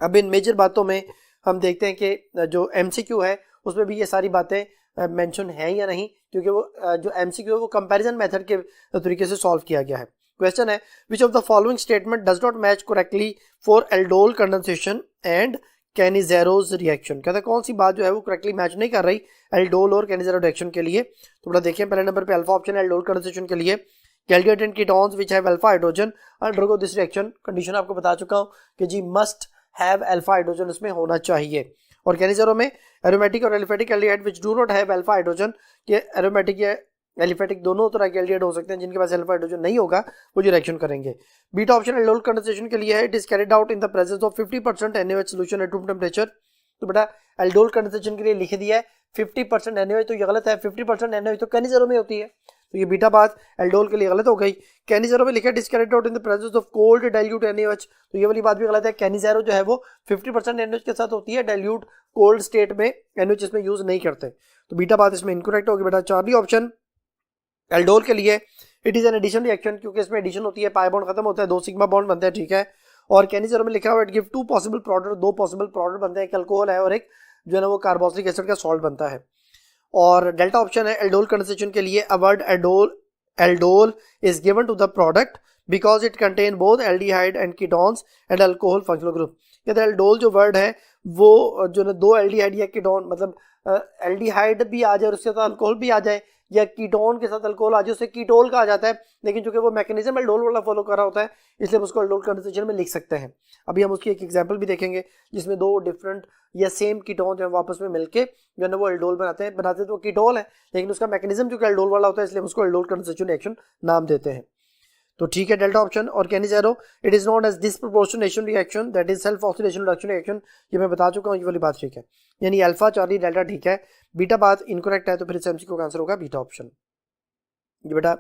अब इन मेजर बातों में हम देखते हैं कि जो MCQ है उसमें भी ये सारी बातें मेंशन हैं या नहीं, क्योंकि वो जो MCQ है वो कंपैरिजन मेथड के तरीके से सॉल्व किया गया है। क्वेश्चन है which of the following statement does not match correctly for aldol condensation and Cannizzaro's reaction. कहता है कौन सी बात जो है वो करेक्टली मैच नहीं कर रही एल्डोल और कैनिज़ेरो रिएक्शन के लिए। तो बड़ा देखिए, पहले नंबर पे अल्फा ऑप्शन है एल्डोल कंडेंसेशन के लिए। गैल्डिएट and ketones which have alpha hydrogen undergo this reaction, condition आपको बता चुका हूं कि जी मस्ट हैव अल्फा हाइड्रोजन उसमें होना चाहिए। और कैनिज़ेरो में एरोमेटिक और aliphatic aldehyde which do not have alpha hydrogen, ये एरोमेटिक या एलिफेटिक दोनों तरह के एल्डिहाइड हो सकते हैं जिनके पास अल्फा हाइड्रोजन नहीं होगा वो जो रिएक्शन करेंगे। बीटा ऑप्शन एल्डोल कंडेंसेशन के लिए है, it is carried out in the presence of 50% NaOH solution at room temperature. तो बेटा एल्डोल कंडेंसेशन के लिए लिख दिया है 50% NaOH, तो ये गलत है। 50% NaOH तो कैनिज़ेरो में होती है, तो ये बीटा बात एल्डोल के लिए गलत हो गई। कैनिज़ेरो में लिखा है is carried out in the presence of cold dilute NaOH, तो ये वाली बात भी गलत है। कैनिज़ेरो जो है वो 50% NaOH के साथ होती है, डाइल्यूट कोल्ड स्टेट में NaOH इसमें यूज नहीं करते, तो बीटा बात इसमें इनकरेक्ट होगी बेटा। चार्ली ऑप्शन एल्डोल के लिए it is an addition reaction, क्योंकि इसमें एडिशन होती है, पाई बॉन्ड खत्म होता है, 2 सिग्मा बॉन्ड बनते हैं, ठीक है। और कैनिज़ेरो में लिखा हुआ it give 2 possible product, 2 possible product बनते हैं, एक अल्कोहल है और एक जो है ना वो कार्बोक्सिलिक एसिड का सॉल्ट बनता है। और डेल्टा ऑप्शन है एल्डोल कंडेंसेशन के लिए, a word aldol is given to the product because it contain both aldehyde and ketones and alcohol functional group. कहते हैं एल्डोल जो वर्ड है वो जो ना 2 एल्डिहाइड या कीटोन, मतलब एल्डिहाइड भी आ जाए और उसके साथ अल्कोहल भी आ जाए, या कीटोन के साथ अल्कोहल आ जाए, उसे कीटोल कहा जाता है, लेकिन चूंकि वो मैकेनिज्म एल्डोल वाला फॉलो कर रहा होता है इसलिए हम उसको एल्डोल कंडेंसेशन में लिख सकते हैं। अभी हम उसकी एक एग्जांपल भी देखेंगे जिसमें 2 डिफरेंट या सेम कीटोन जो है आपस में मिलके जो है ना वो एल्डोल बनाते तो कीटोल है, लेकिन उसका मैकेनिज्म जो एल्डोल वाला होता है इसलिए हम उसको एल्डोल कंडेंसेशन रिएक्शन नाम देते हैं। तो ठीक है, डेल्टा ऑप्शन। और Cannizzaro it is known as disproportionation reaction, that is self oxidation reduction reaction, ये मैं बता चुका हूँ, ये वाली बात ठीक है, यानी अल्फा चार्ली डेल्टा ठीक है। बीटा बात इनकरेक्ट है, तो फिर MCQ का आंसर होगा बीटा ऑप्शन। ये बेटा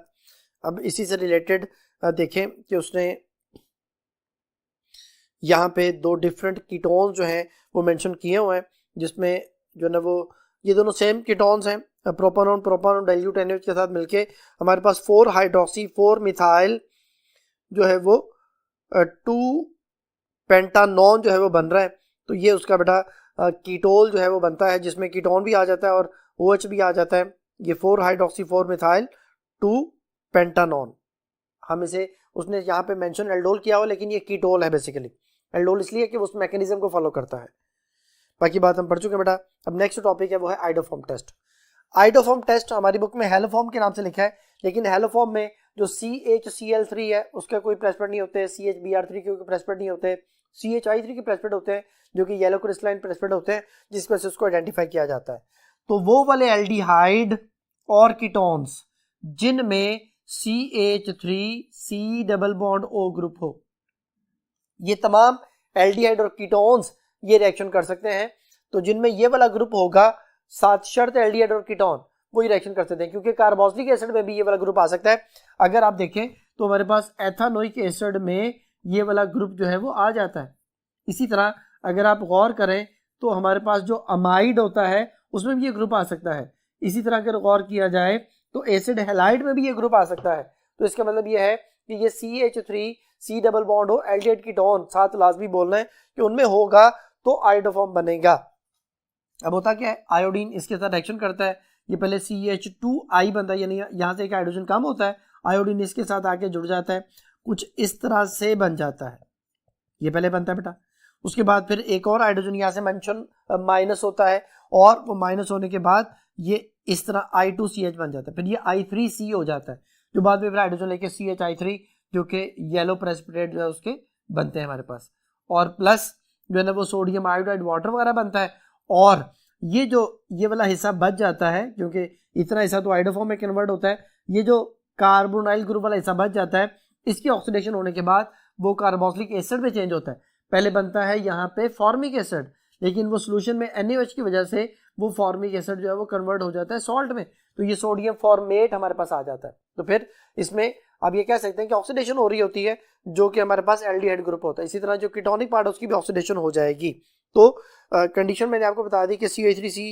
अब इसी से रिलेटेड देखें कि उसने यहाँ पे 2 डिफरेंट कीटोन्स जो हैं वो मेंशन किए हुए हैं, जिसमें जो है ना वो ये दोनों सेम कीटोन्स हैं, प्रोपानोन डाइल्यूट NaOH के साथ मिलके हमारे पास 4 हाइड्रोक्सी 4 मिथाइल जो है वो 2 पेंटानॉन जो है वो बन रहा है। तो ये उसका बेटा कीटोल जो है वो बनता है, जिसमें कीटोन भी आ जाता है और OH भी आ जाता है। ये 4 हाइड्रोक्सी 4 मिथाइल 2 पेंटानॉन, हम इसे उसने यहाँ पे मेंशन एल्डोल किया हो, लेकिन ये कीटोल है बेसिकली। एल्डोल इसलिए कि उस मैकेनिज्म को फॉलो करता है। बाकी बात हम पढ़ चुके हैं बेटा। अब नेक्स्ट टॉपिक है वो है आइडोफॉर्म टेस्ट। आइडोफॉर्म टेस्ट हमारी बुक में हेलोफॉर्म के नाम से लिखा है, लेकिन हेलोफॉर्म में जो CHCl3 है उसके कोई प्रेसिपिटेट नहीं होते, CHBr3 के कोई प्रेसिपिटेट नहीं होते, CHI3 के प्रेसिपिटेट होते हैं जो कि येलो क्रिस्टलाइन प्रेसिपिटेट होते हैं, जिस वजह से उसको आइडेंटिफाई किया जाता है। तो वो वाले एल्डिहाइड और कीटोन्स जिनमें CH3C double bond O group हो। ये तमाम एल्डिहाइड और कीटोन्स ये रिएक्शन कर सकते हैं। तो जिनमें ये वाला ग्रुप होगा, साथ शर्त एल्डिहाइड और कीटोन वो ही रिएक्शन कर सकते हैं, क्योंकि कार्बोक्सिलिक एसिड में भी ये वाला ग्रुप आ सकता है। अगर आप देखें तो हमारे पास एथानोइक एसिड में ये वाला ग्रुप जो है वो आ जाता है। इसी तरह अगर आप गौर करें तो हमारे पास जो अमाइड होता है उसमें भी ये ग्रुप आ सकता है। इसी तरह अगर गौर किया जाए तो एसिड हैलाइड में भी ये ग्रुप आ सकता है। तो इसका मतलब ये है कि ये CH3C डबल बॉन्ड हो, एल्डिहाइड कीटोन साथ लाजमी बोलना है कि उनमें होगा तो आयोडोफॉर्म बनेगा। अब होता क्या है, आयोडीन इसके साथ रिएक्शन करता है, ये पहले CH2I बनता है, यानी यहाँ से एक हाइड्रोजन कम होता है, आयोडीन इसके साथ आके जुड़ जाता है, कुछ इस तरह से बन जाता है। ये पहले बनता है बेटा। उसके बाद फिर एक और हाइड्रोजन यहाँ से मेंशन माइनस होता है, और वो माइनस होने के बाद ये इस तरह I2CH बन जाता है, फिर ये I3C हो जाता है, जो बाद में फिर हाइड्रोजन लेके CHI3 जो कि येलो प्रेसिपिटेट जो है उसके बनते हैं हमारे पास, और प्लस जो है ना वो सोडियम आयोडाइड वाटर वगैरह बनता है। और ये जो ये वाला हिस्सा बच जाता है, क्योंकि इतना हिस्सा तो आयोडोफॉर्म में कन्वर्ट होता है, ये जो कार्बोनाइल ग्रुप वाला हिस्सा बच जाता है, इसकी ऑक्सीडेशन होने के बाद वो कार्बोक्सिलिक एसिड में चेंज होता है। पहले बनता है यहाँ पे फॉर्मिक एसिड, लेकिन वो सोल्यूशन में NaOH की वजह से वो फॉर्मिक एसिड जो है वो कन्वर्ट हो जाता है सॉल्ट में, तो ये सोडियम फॉर्मेट हमारे पास आ जाता है। तो फिर इसमें अब ये कह सकते हैं कि ऑक्सीडेशन हो रही होती है, जो कि हमारे पास एल्डिहाइड ग्रुप होता है। इसी तरह जो कीटोनिक पार्ट है उसकी भी ऑक्सीडेशन हो जाएगी। तो कंडीशन मैंने आपको बता दी कि CH3C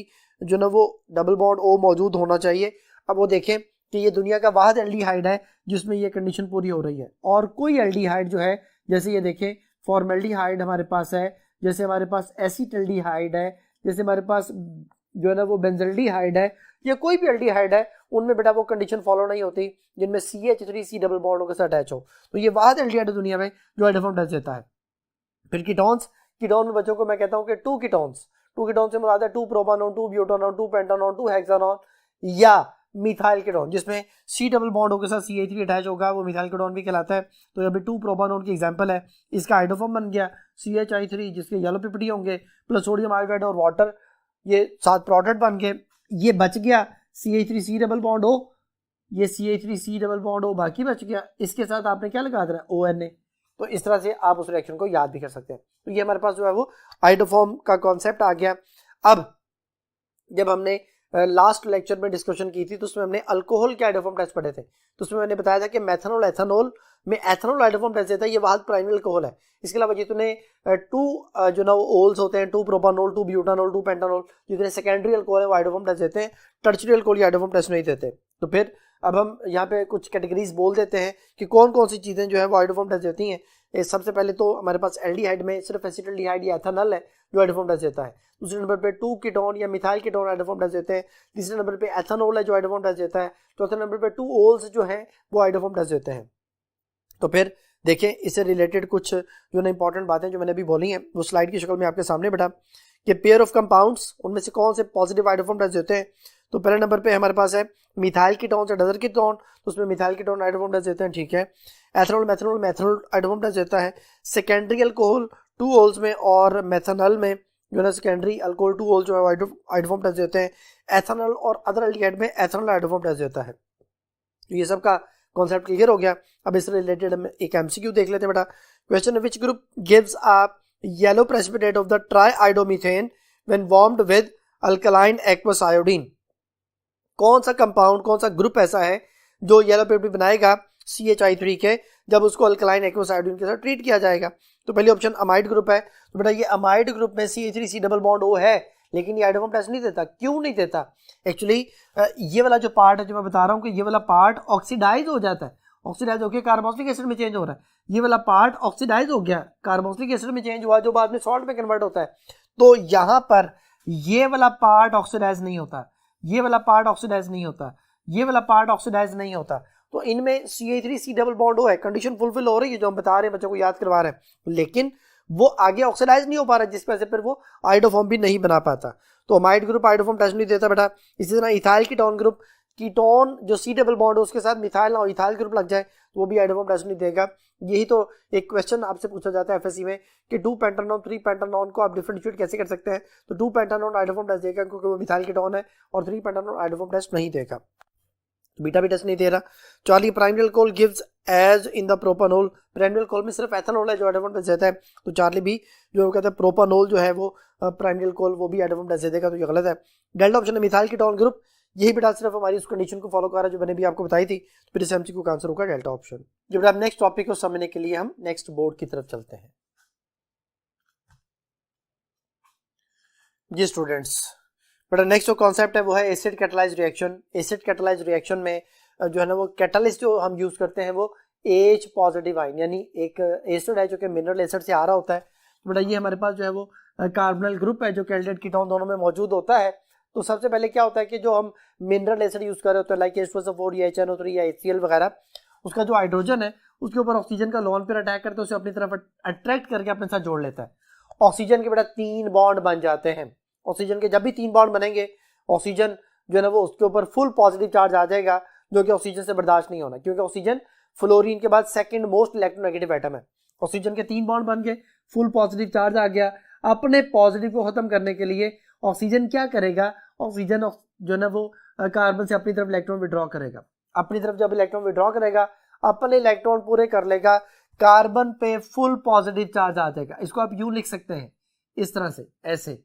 जो ना वो डबल बॉन्ड O मौजूद होना चाहिए। अब वो देखें कि ये दुनिया का वाहिद एल्डिहाइड है जिसमें ये कंडीशन पूरी हो रही है, और कोई एल्डिहाइड जो है, जैसे ये देखें फॉर्मेल्डिहाइड हमारे पास है, जैसे हमारे पास एसीटल्डिहाइड है, जैसे हमारे पास जो है ना वो बेंजल्डिहाइड है, या कोई भी एल्डिहाइड है, उनमें बेटा वो कंडीशन फॉलो नहीं होती जिनमें CH3C डबल बॉन्ड के साथ अटैच हो। तो ये वाहिद एल्डिहाइड है दुनिया में जो हाइड्रोफॉर्म टच देता है। फिर कीटोन्स, कीटोन में बच्चों को मैं कहता हूँ कि टू कीटोन से मुराद है 2 प्रोपानोन, 2 ब्यूटानॉन, 2 पेंटानॉन, 2 हेक्सानॉन, या मिथाइल कीटोन जिसमें C डबल बॉन्ड के साथ CH3 अटैच होगा, वो मिथाइल कीटोन भी कहलाता है। तो अभी 2 प्रोपानॉन की एग्जांपल है, इसका हाइड्रोफॉर्म बन गया CHI3 जिसके येलो पिपटी होंगे, प्लस सोडियम आयोडाइड और वाटर, ये 7 प्रोडक्ट बन गए। ये बच गया CH3C डबल बॉन्ड O, ये CH3C डबल बॉन्ड O बाकी बच गया, इसके साथ आपने क्या लगा देना, ONA। तो इस तरह से आप उस रिएक्शन को याद भी कर सकते हैं। तो ये हमारे पास जो है वो हाइड्रोफॉर्म का कॉन्सेप्ट आ गया। अब जब हमने लास्ट लेक्चर में डिस्कशन की थी तो उसमें हमने अल्कोहल के हाइड्रोफॉर्म टेस्ट पढ़े थे, तो उसमें मैंने बताया था कि मेथनॉल एथनॉल में एथनॉल हाइड्रोफॉर्म टेस्ट देता है, ये वाहिद प्राइमरी अल्कोहल है। इसके अलावा जितने 2 जो ना ओल्स होते हैं, 2 प्रोपानॉल, 2 ब्यूटानॉल, 2 पेंटानॉल, जितने सेकेंडरी अल्कोहल है वो हाइड्रोफॉर्म टेस्ट देते हैं, टर्शियरी अल्कोहल हाइड्रोफॉर्म टेस्ट नहीं देते। तो फिर अब हम यहाँ पे कुछ कैटेगरीज बोल देते हैं कि कौन कौन सी चीज़ें जो है वो हाइड्रोफॉर्म टेस्ट देती हैं। सबसे पहले तो हमारे पास एल्डिहाइड में सिर्फ एसिटल्डिहाइड या एथनॉल है जो हाइड्रोफॉर्म टेस्ट देता है। दूसरे नंबर पे 2 कीटोन या मिथाइल कीटोन हाइड्रोफॉर्म टेस्ट देते हैं। तीसरे नंबर पे एथनॉल है जो हाइड्रोफॉर्म टेस्ट देता है। चौथे नंबर पे 2 ओल्स जो है वो हाइड्रोफॉर्म टेस्ट देते हैं। तो फिर देखें इससे रिलेटेड कुछ जो ना इंपॉर्टेंट बातें जो मैंने अभी बोली हैं वो स्लाइड की शक्ल में आपके सामने बैठा कि पेयर ऑफ कंपाउंड्स उनमें से कौन से पॉजिटिव हाइड्रोफॉर्म टेस्ट देते हैं। तो पहले नंबर पे हमारे पास है मिथाइल कीटोन से डजर कीटोन, तो उसमें मिथाइल कीटोन हाइड्रोफॉर्म टेस्ट देते हैं, ठीक है। Ethanol methanol methanol hydroform test देता है। सेकेंडरी अल्कोहल 2 ओल्स में और मेथनॉल में जो है सेकेंडरी अल्कोहल 2 ओल्स जो है हाइड्रोफॉर्म टेस्ट देते हैं। एथनॉल और अदर एल्डिहाइड में एथनॉल हाइड्रोफॉर्म टेस्ट देता है। तो ये सब का कॉन्सेप्ट क्लियर हो गया। अब इससे रिलेटेड हम एक MCQ देख लेते हैं बेटा। Question which group gives a yellow precipitate of the triiodomethane when warmed with alkaline aqueous iodine. कौन सा कंपाउंड, कौन सा ग्रुप ऐसा है जो येलो प्रेसिपिटेट बनाएगा CHI3 के जब उसको अल्कलाइन एक्वस आयोडीन के साथ ट्रीट किया जाएगा। तो पहली ऑप्शन अमाइड ग्रुप है। तो बेटा ये अमाइड ग्रुप में CH3C डबल बॉन्ड O है, लेकिन ये हाइड्रोफॉर्म टेस्ट नहीं देता। क्यों नहीं देता? एक्चुअली ये वाला जो पार्ट है जो मैं बता रहा हूँ कि ये वाला पार्ट ऑक्सीडाइज हो जाता है, ऑक्सीडाइज होकर कार्बोक्सिलिक एसिड में चेंज हो रहा है। ये वाला पार्ट ऑक्सीडाइज हो गया, कार्बोक्सिलिक एसिड में चेंज हुआ जो बाद में सॉल्ट में कन्वर्ट होता है। तो यहाँ पर ये वाला पार्ट ऑक्सीडाइज नहीं होता, ये वाला पार्ट ऑक्सीडाइज नहीं होता, ये वाला पार्ट ऑक्सीडाइज नहीं होता। तो इनमें CH3C डबल बॉन्ड O है, कंडीशन फुलफिल हो रही है जो हम बता रहे हैं, बच्चों को याद करवा रहे हैं, लेकिन वो आगे ऑक्सीडाइज नहीं हो पा रहा, जिस वजह से फिर वो हाइड्रोफॉर्म भी नहीं बना पाता। तो अमाइड ग्रुप हाइड्रोफॉर्म टेस्ट नहीं देता बेटा। इसी तरह इथाइल कीटोन ग्रुप, कीटोन जो C डबल बॉन्ड हो उसके साथ मिथाइल और इथाइल ग्रुप लग जाए तो वो भी हाइड्रोफॉर्म टेस्ट नहीं देगा। यही तो एक क्वेश्चन आपसे पूछा जाता है FSC में कि 2 पेंटानॉन 3 पेंटानॉन को आप डिफरेंशिएट कैसे कर सकते हैं। तो 2 पेंटानॉन हाइड्रोफॉर्म टेस्ट देगा क्योंकि वो मिथाइल कीटोन है, और 3 पेंटानॉन हाइड्रोफॉर्म टेस्ट नहीं देगा। बीटा भी टेस्ट नहीं दे रहा। Charlie, primary alcohol gives as in the propanol, primary alcohol में सिर्फ एथेनॉल है जो एडवांटेज देता है, तो चार्ली भी जो कहते हैं प्रोपानोल जो है वो प्राइमरी अल्कोहल वो भी एडवांटेज देगा, तो ये गलत है। डेल्टा ऑप्शन है मिथाइल कीटोन ग्रुप, यही बेटा सिर्फ हमारी उस कंडीशन को फॉलो कर रहा है जो मैंने भी आपको बताई थी, फिर इस एमसीक्यू का आंसर होगा डेल्टा ऑप्शन। जो बेटा नेक्स्ट टॉपिक को समझने के लिए हम नेक्स्ट बोर्ड की तरफ चलते हैं। जी स्टूडेंट्स, बेटा नेक्स्ट जो कॉन्सेप्ट है वो है acid catalysed reaction. Acid catalysed reaction में जो है ना वो कैटालिस्ट जो हम यूज करते हैं वो H पॉजिटिव आयन, यानी एक एसिड है जो कि मिनरल एसिड से आ रहा होता है। तो बेटा ये हमारे पास जो है वो कार्बोनिल ग्रुप है जो कि एल्डिहाइड कीटोन दोनों में मौजूद होता है। तो सबसे पहले क्या होता है कि जो हम मिनरल एसिड यूज कर रहे होते हैं लाइक H2SO4 या HNO3 या HCl वगैरह, उसका जो हाइड्रोजन है उसके ऊपर ऑक्सीजन का लोन पेयर अटैक करते हैं, उसे अपनी तरफ अट्रैक्ट करके अपने साथ जोड़ लेता है। ऑक्सीजन के बेटा 3 बॉन्ड बन जाते हैं। ऑक्सीजन के जब भी 3 बॉन्ड बनेंगे, ऑक्सीजन जो है ना वो उसके ऊपर फुल पॉजिटिव चार्ज आ जाएगा जो कि ऑक्सीजन से बर्दाश्त नहीं होना, क्योंकि ऑक्सीजन फ्लोरीन के बाद सेकंड मोस्ट इलेक्ट्रोनेगेटिव एटम है। ऑक्सीजन के 3 बॉन्ड बन गए, फुल पॉजिटिव चार्ज आ गया। अपने पॉजिटिव को खत्म करने के लिए ऑक्सीजन क्या करेगा, ऑक्सीजन जो है ना वो कार्बन से अपनी तरफ इलेक्ट्रॉन विड्रॉ करेगा। अपनी तरफ जब इलेक्ट्रॉन विड्रॉ करेगा, अपने इलेक्ट्रॉन पूरे कर लेगा, कार्बन पे फुल पॉजिटिव चार्ज आ जाएगा। इसको आप यूं लिख सकते हैं इस तरह से, ऐसे,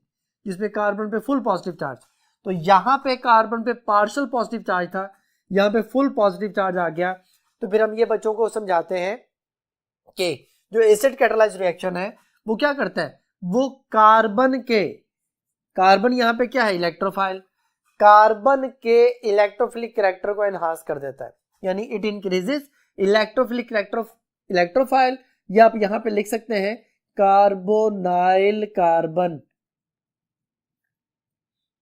जिसमें कार्बन पे फुल पॉजिटिव चार्ज। तो यहाँ पे कार्बन पे पार्शियल पॉजिटिव चार्ज था, यहाँ पे फुल पॉजिटिव चार्ज आ गया। तो फिर हम ये बच्चों को समझाते हैं कि जो एसिड कैटालाइज्ड रिएक्शन है वो क्या करता है, वो कार्बन यहाँ पे क्या है इलेक्ट्रोफाइल, कार्बन के इलेक्ट्रोफिलिक कैरेक्टर को एनहांस कर देता है, यानी it increases electrophilic character of electrophile, या आप यहाँ पे लिख सकते हैं कार्बोनाइल कार्बन।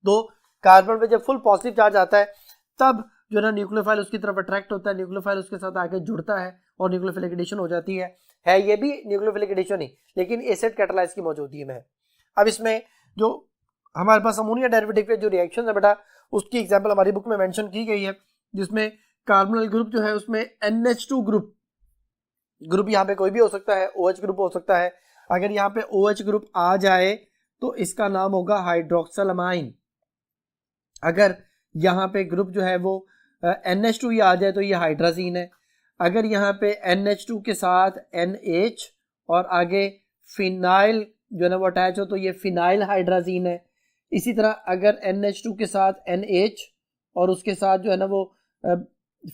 तो कार्बन पे जब फुल पॉजिटिव चार्ज आता है तब जो है ना न्यूक्लियोफाइल उसकी तरफ अट्रैक्ट होता है, न्यूक्लियोफाइल उसके साथ आके जुड़ता है और न्यूक्लियोफिलिक एडिशन हो जाती है ये भी न्यूक्लियोफिलिक एडिशन ही, लेकिन एसिड कैटालाइज की मौजूदगी में है। अब इसमें जो हमारे पास अमोनिया डेरिवेटिव के जो रिएक्शन है बेटा, उसकी एग्जांपल हमारी बुक में मेंशन की गई है, जिसमें कार्बोनिल ग्रुप जो है उसमें NH2 ग्रुप यहाँ पे कोई भी हो सकता है, OH ग्रुप हो सकता है। अगर यहाँ पे OH ग्रुप आ जाए तो इसका नाम होगा हाइड्रोक्सिल अमाइन। अगर यहाँ पे ग्रुप जो है वो NH2 ही आ जाए तो ये हाइड्राजीन है। अगर यहाँ पे NH2 के साथ NH और आगे फिनाइल जो है ना वो अटैच हो तो ये फिनाइल हाइड्राजीन है। इसी तरह अगर NH2 के साथ NH और उसके साथ जो है ना वो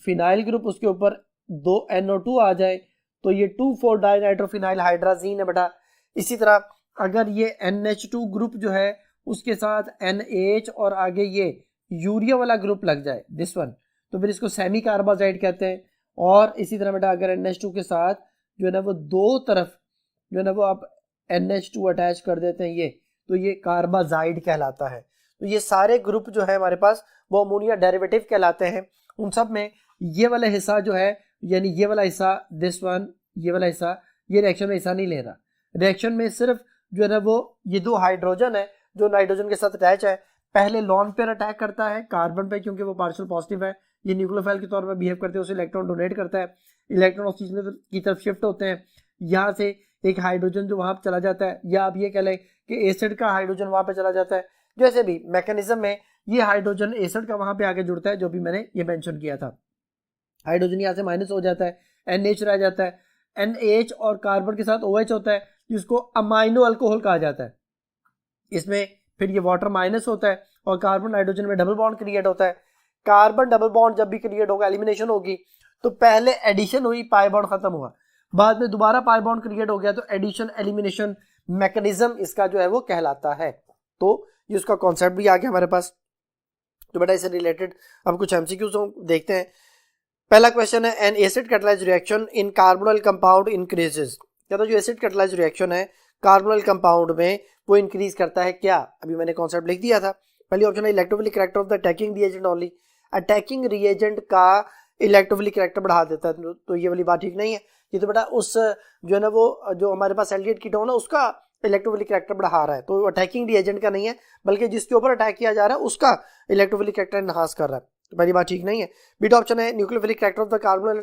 फिनाइल ग्रुप उसके ऊपर 2 NO2 आ जाए तो ये 2,4 डाइनाइट्रोफिनाइल हाइड्राजीन है बेटा। इसी तरह अगर ये NH2 ग्रुप जो है उसके साथ NH और आगे ये यूरिया वाला ग्रुप लग जाए, दिस वन, तो फिर इसको सेमी कार्बाजाइड कहते हैं। और इसी तरह बेटा अगर NH2 के साथ जो है ना वो दो तरफ जो है ना वो आप NH2 अटैच कर देते हैं ये, तो ये कार्बाजाइड कहलाता है। तो ये सारे ग्रुप जो है हमारे पास वो अमोनिया डेरिवेटिव कहलाते हैं। उन सब में ये वाला हिस्सा जो है, यानी ये वाला हिस्सा, दिस वन, ये वाला हिस्सा, ये रिएक्शन में हिस्सा नहीं ले रहा। रिएक्शन में सिर्फ जो है ना वो ये 2 हाइड्रोजन है जो नाइट्रोजन के साथ अटैच है, पहले लॉन पेयर अटैक करता है कार्बन पे क्योंकि वो पार्शियल पॉजिटिव है, ये न्यूक्लियोफाइल के तौर पर बिहेव करते हैं, उसे इलेक्ट्रॉन डोनेट करता है, इलेक्ट्रॉन ऑक्सीजन की तरफ शिफ्ट होते हैं, यहाँ से एक हाइड्रोजन जो वहां पर चला जाता है, या आप ये कह लें कि एसिड का हाइड्रोजन वहां पे चला जाता है। जैसे भी मैकेनिज्म में ये हाइड्रोजन एसिड का वहां पे आके जुड़ता है, जो भी मैंने ये मेंशन किया था। हाइड्रोजन यहाँ से माइनस हो जाता है, NH रह जाता है, NH और कार्बन के साथ OH होता है जिसको अमाइनो अल्कोहल कहा जाता है। इसमें फिर ये वाटर माइनस होता है और कार्बन हाइड्रोजन में डबल बॉन्ड क्रिएट होता है। कार्बन डबल बॉन्ड जब भी क्रिएट होगा, एलिमिनेशन होगी, तो पहले एडिशन हुई, पाई बॉन्ड खत्म हुआ, बाद में दोबारा पाई बॉन्ड क्रिएट हो गया, तो एडिशन एलिमिनेशन मैकेनिज्म इसका जो है वो कहलाता है। तो ये उसका कॉन्सेप्ट भी आ गया हमारे पास। तो बेटा इससे रिलेटेड अब कुछ एमसीक्यूज देखते हैं। पहला क्वेश्चन है, एन एसिड कैटालाइज्ड रिएक्शन इन कार्बोनिल कंपाउंड इंक्रीजेस। क्या तो जो एसिड कैटालाइज्ड रिएक्शन है कार्बोनिल कंपाउंड में वो इंक्रीज करता है क्या? अभी मैंने कॉन्सेप्ट लिख दिया था। पहली ऑप्शन है electrophilic character of the attacking reagent only, attacking reagent का इलेक्ट्रोफिलिक कैरेक्टर बढ़ा देता है, तो ये वाली बात ठीक नहीं है। ये तो बेटा उस जो है ना वो जो हमारे पास एल्डिहाइड कीटोन है उसका इलेक्ट्रोफिलिक कैरेक्टर बढ़ा रहा है, तो अटैकिंग रिएजेंट का नहीं है, बल्कि जिसके ऊपर अटैक किया जा रहा है उसका इलेक्ट्रोफिलिक कैरेक्टर एनहांस कर रहा है, तो पहली बात ठीक नहीं है। बीटा ऑप्शन है nucleophilic character of the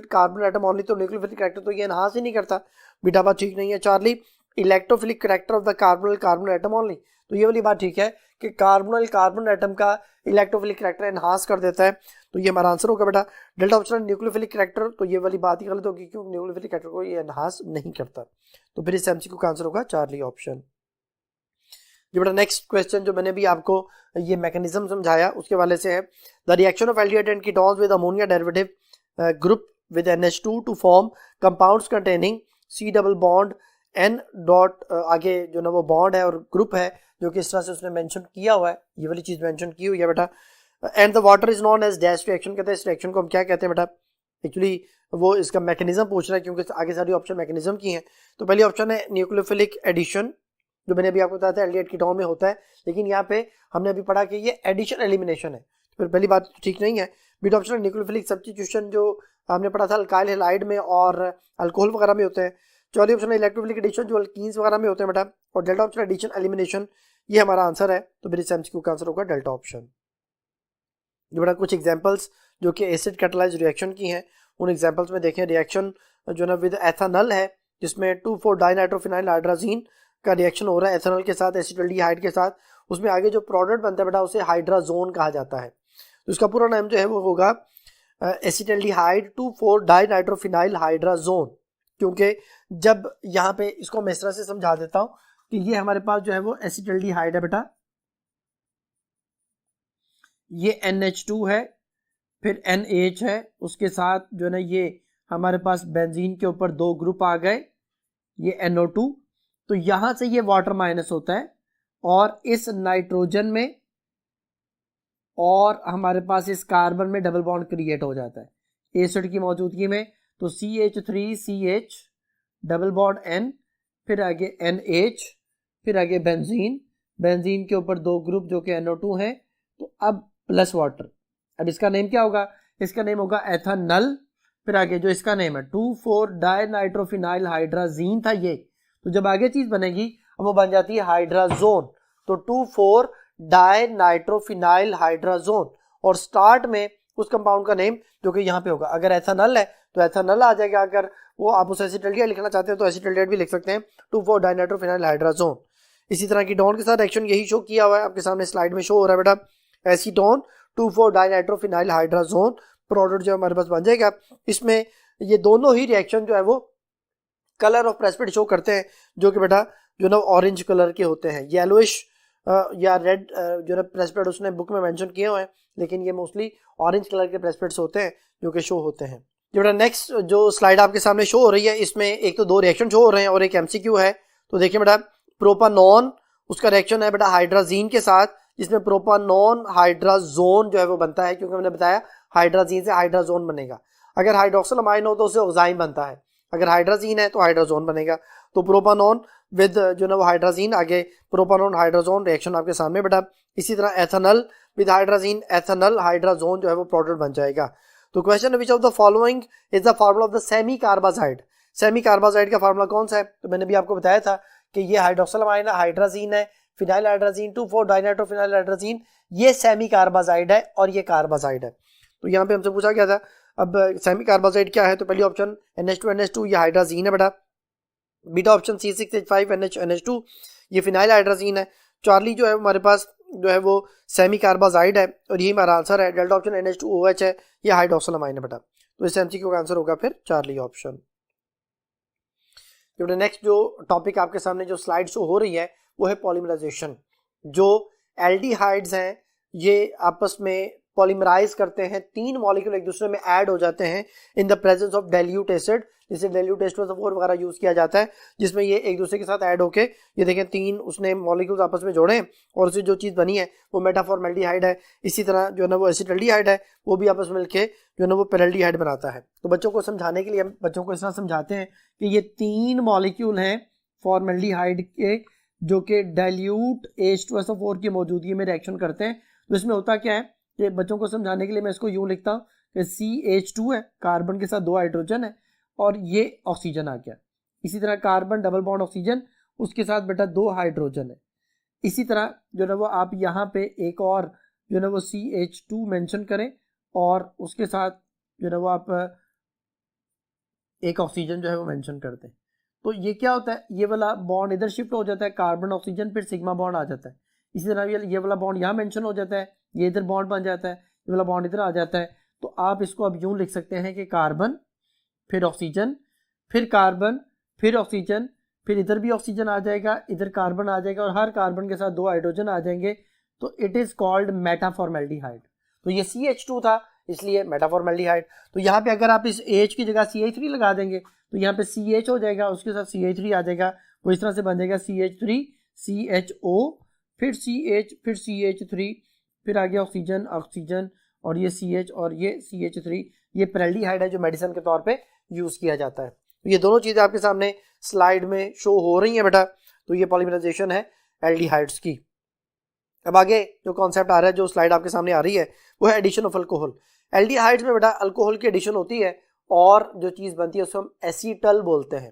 carbon atom only, तो न्यूक्लियोफिलिक कैरेक्टर तो ये एनहांस ही नहीं करता, बीटा बात ठीक नहीं है। Charlie, electrophilic character of the carbon atom only, तो ये वाली बात ठीक है कि कार्बोनिल कार्बन एटम का इलेक्ट्रोफिलिक कैरेक्टर एनहांस कर देता है, तो ये हमारा आंसर होगा बेटा। डेल्टा ऑप्शन न्यूक्लियोफिलिक कैरेक्टर, तो ये वाली बात ही गलत होगी क्योंकि न्यूक्लियोफिलिक कैरेक्टर को ये एनहांस नहीं करता। तो फिर इस एमसीक्यू का आंसर होगा चार्ली ऑप्शन। ये बेटा नेक्स्ट क्वेश्चन जो मैंने भी आपको ये मैकेनिज्म समझाया उसके वाले से है। The reaction of aldehyde and ketones with ammonia derivative group with NH2 to form compounds containing C double bond N dot, आगे जो ना वो बॉन्ड है और ग्रुप है जो कि इस तरह से उसने मेंशन किया हुआ है, ये वाली चीज मेंशन की हुई है बेटा। And the water is known as dash reaction, कहते हैं इस रिएक्शन को हम क्या कहते हैं बेटा। एक्चुअली वो इसका मैकेनिज्म पूछ रहा है क्योंकि आगे सारी ऑप्शन मैकेनिज्म की हैं। तो पहली ऑप्शन है न्यूक्लियोफिलिक एडिशन, जो मैंने अभी आपको बताया था एल्डिहाइड कीटोन में होता है, लेकिन यहाँ पे हमने अभी पढ़ा कि ये एडिशन एलिमिनेशन है, तो फिर पहली बात तो ठीक नहीं है। बीटा ऑप्शन है न्यूक्लियोफिलिक सब्स्टिट्यूशन, जो हमने पढ़ा था अल्काइल हैलाइड में और अल्कोहल वगैरह में होते हैं। चौथी ऑप्शन है इलेक्ट्रोफिलिक एडिशन, जो अल्कीन्स वगैरह में होते हैं बेटा। और डेल्टा ऑप्शन एडिशन एलिमिनेशन, ये हमारा आंसर है। तो फिर इस एमसीक्यू का आंसर होगा डेल्टा ऑप्शन। जो बेटा कुछ एग्जांपल्स जो कि एसिड कैटालाइज रिएक्शन की हैं, उन एग्जांपल्स में देखें। रिएक्शन जो ना विद एथेनॉल है, जिसमें 2,4-डाइनाइट्रोफिनाइल हाइड्राजीन का रिएक्शन हो रहा है एथेनॉल के साथ, एसिटाल्डिहाइड के साथ। उसमें आगे जो प्रोडक्ट बनता है बेटा उसे हाइड्राजोन कहा जाता है। तो इसका पूरा नाम जो है वो होगा एसिटाल्डिहाइड 2,4-डाइनाइट्रोफिनाइल हाइड्राजोन, क्योंकि जब यहाँ पे इसको मैं इस तरह से समझा देता हूँ कि ये हमारे पास जो है वो एसिटाल्डिहाइड है बेटा, ये NH2 है, फिर NH है, उसके साथ जो है ना ये हमारे पास बेंजीन के ऊपर दो ग्रुप आ गए, ये NO2, तो यहां से ये वाटर माइनस होता है और इस नाइट्रोजन में और हमारे पास इस कार्बन में डबल बॉन्ड क्रिएट हो जाता है एसिड की मौजूदगी में। तो CH3CH डबल बॉन्ड N, फिर आगे NH, फिर आगे बेंजीन, बेंजीन के ऊपर दो ग्रुप जो कि NO2 है, तो अब प्लस वाटर। अब इसका नेम क्या होगा, इसका नेम होगा एथेनॉल। फिर आगे जो इसका नेम है 2,4-डाइनाइट्रोफिनाइल हाइड्राजीन था ये, तो जब आगे चीज बनेगी अब वो बन जाती है हाइड्राजोन। तो 2,4-डाइनाइट्रोफिनाइल हाइड्राजोन, और स्टार्ट में उस कंपाउंड का नेम जो कि यहाँ पे होगा, अगर एथेनॉल है तो एथेनॉल आ जाएगा, अगर वो आप उसे एसिटाल्डिहाइड लिखना चाहते हैं तो एसिटाल्डिहाइड भी लिख सकते हैं, 2,4-डाइनाइट्रोफिनाइल हाइड्राजोन। इसी तरह कीटोन के साथ एक्शन यही शो किया हुआ है, आपके सामने स्लाइड में शो हो रहा है बेटा। एसीटोन 2,4-डाइनाइट्रोफिनाइल हाइड्राजोन प्रोडक्ट जो हमारे पास बन जाएगा। इसमें ये दोनों ही रिएक्शन जो है वो कलर ऑफ प्रेसिपिटेट शो करते हैं, जो कि बेटा जो ना ऑरेंज कलर के होते हैं, येलोइश या रेड जो ना प्रेसिपिटेट उसने बुक में मेंशन किए हुए हैं, लेकिन ये मोस्टली ऑरेंज कलर के प्रेसिपिटेट्स होते हैं जो कि शो होते हैं। जो बेटा नेक्स्ट जो स्लाइड आपके सामने शो हो रही है, इसमें एक तो दो रिएक्शन शो हो रहे हैं और एक एमसीक्यू है। तो देखिए बेटा, प्रोपानॉन उसका रिएक्शन है बेटा हाइड्राजीन के साथ, जिसमें प्रोपानॉन हाइड्राजोन जो है वो बनता है, क्योंकि मैंने बताया हाइड्राजीन से हाइड्राजोन बनेगा। अगर हाइड्रोक्सिल अमाइन हो तो उससे ऑक्साइन बनता है, अगर हाइड्राजीन है तो हाइड्राजोन बनेगा। तो प्रोपानॉन विद जो ना वो हाइड्राजीन, आगे प्रोपानॉन हाइड्राजोन रिएक्शन आपके सामने बेटा। इसी तरह ethanol with hydrazine, ethanol hydrazone जो है वो प्रोडक्ट बन जाएगा। तो question which of the following is the formula of the semi carbazide. Semi carbazide का फार्मूला कौन सा है, तो मैंने भी आपको बताया था कि ये हाइड्रोक्सिल अमाइन है, हाइड्राजीन है, फिनाइल हाइड्राजीन 2,4-डाइनाइट्रोफिनाइल हाइड्राजीन, ये सेमी कार्बाजाइड है और ये कार्बाजाइड है। तो यहाँ पे हमसे पूछा गया था अब सेमी कार्बाजाइड क्या है, तो पहली ऑप्शन NH2NH2 ये हाइड्राजीन है बेटा। बीटा ऑप्शन C6H5NH2 ये फिनाइल हाइड्राजीन है। चार्ली जो है हमारे पास जो है वो सेमी कार्बाजाइड है और यही हमारा आंसर है। डेल्टा ऑप्शन NH2OH है, ये हाइड्रोक्सिल अमाइन है बेटा। तो इस एमसीक्यू का आंसर होगा फिर चार्ली ऑप्शन। नेक्स्ट जो टॉपिक आपके सामने जो स्लाइड शो हो रही है वो है पॉलीमराइजेशन। जो एल्डिहाइड्स हैं ये आपस में पॉलीमराइज करते हैं, तीन मॉलिक्यूल एक दूसरे में ऐड हो जाते हैं इन the presence of dilute acid, जिसे डाइल्यूट H2SO4 वगैरह यूज किया जाता है, जिसमें ये एक दूसरे के साथ ऐड होके ये देखें तीन उसने मॉलिक्यूल्स आपस में जोड़े और उससे जो चीज़ बनी है वो मेटाफॉर्मल्डिहाइड है। इसी तरह जो है ना वो एसिटाल्डिहाइड है, वो भी आपस में मिलके जो है ना वो पेरल्डिहाइड बनाता है। तो बच्चों को समझाने के लिए हम बच्चों को इस तरह समझाते हैं कि ये तीन मॉलिक्यूल हैं फॉर्मल्डिहाइड के, जो कि डाइल्यूट H2SO4 की मौजूदगी में रिएक्शन करते हैं। तो इसमें होता क्या है कि बच्चों को समझाने के लिए मैं इसको यूं लिखता हूँ कि CH2 है, कार्बन के साथ दो हाइड्रोजन है और ये ऑक्सीजन आ गया। इसी तरह कार्बन डबल बॉन्ड ऑक्सीजन, उसके साथ बेटा दो हाइड्रोजन है। इसी तरह जो ना वो आप यहाँ पे एक और जो ना वो CH2 मेंशन करें और उसके साथ जो ना वो आप एक ऑक्सीजन जो है वो मेंशन कर दें। तो ये क्या होता है, ये वाला बॉन्ड इधर शिफ्ट हो जाता है, कार्बन ऑक्सीजन, फिर सिग्मा बॉन्ड आ जाता है। इसी तरह ये वाला बॉन्ड यहाँ मेंशन हो जाता है, ये इधर बॉन्ड बन जाता है, ये वाला बॉन्ड इधर आ जाता है। तो आप इसको अब यूं लिख सकते हैं कि कार्बन फिर ऑक्सीजन फिर कार्बन फिर ऑक्सीजन, फिर इधर भी ऑक्सीजन आ जाएगा, इधर कार्बन आ जाएगा और हर कार्बन के साथ 2 हाइड्रोजन आ जाएंगे। तो इट इज कॉल्ड मेटाफॉर्मेल्डिहाइड। तो ये CH2 था इसलिए मेटाफॉर्मेल्डिहाइड। तो यहाँ पे अगर आप इस H की जगह CH3 लगा देंगे तो यहाँ पे CH हो जाएगा, उसके साथ CH3 आ जाएगा, वो इस तरह से बन जाएगा CH3 CHO फिर CH फिर CH3 फिर आ गया ऑक्सीजन ऑक्सीजन और ये CH और ये CH3। ये पेल्डिहाइड है जो मेडिसिन के तौर पे यूज किया जाता है। तो ये दोनों चीजें आपके सामने स्लाइड में शो हो रही हैं बेटा। तो ये पॉलीमराइजेशन है एल्डिहाइड्स की। अब आगे जो कॉन्सेप्ट आ रहा है, जो स्लाइड आपके सामने आ रही है, वो है एडिशन ऑफ अल्कोहल। एल्डिहाइड्स में बेटा अल्कोहल की एडिशन होती है और जो चीज बनती है उसको हम एसीटल बोलते हैं।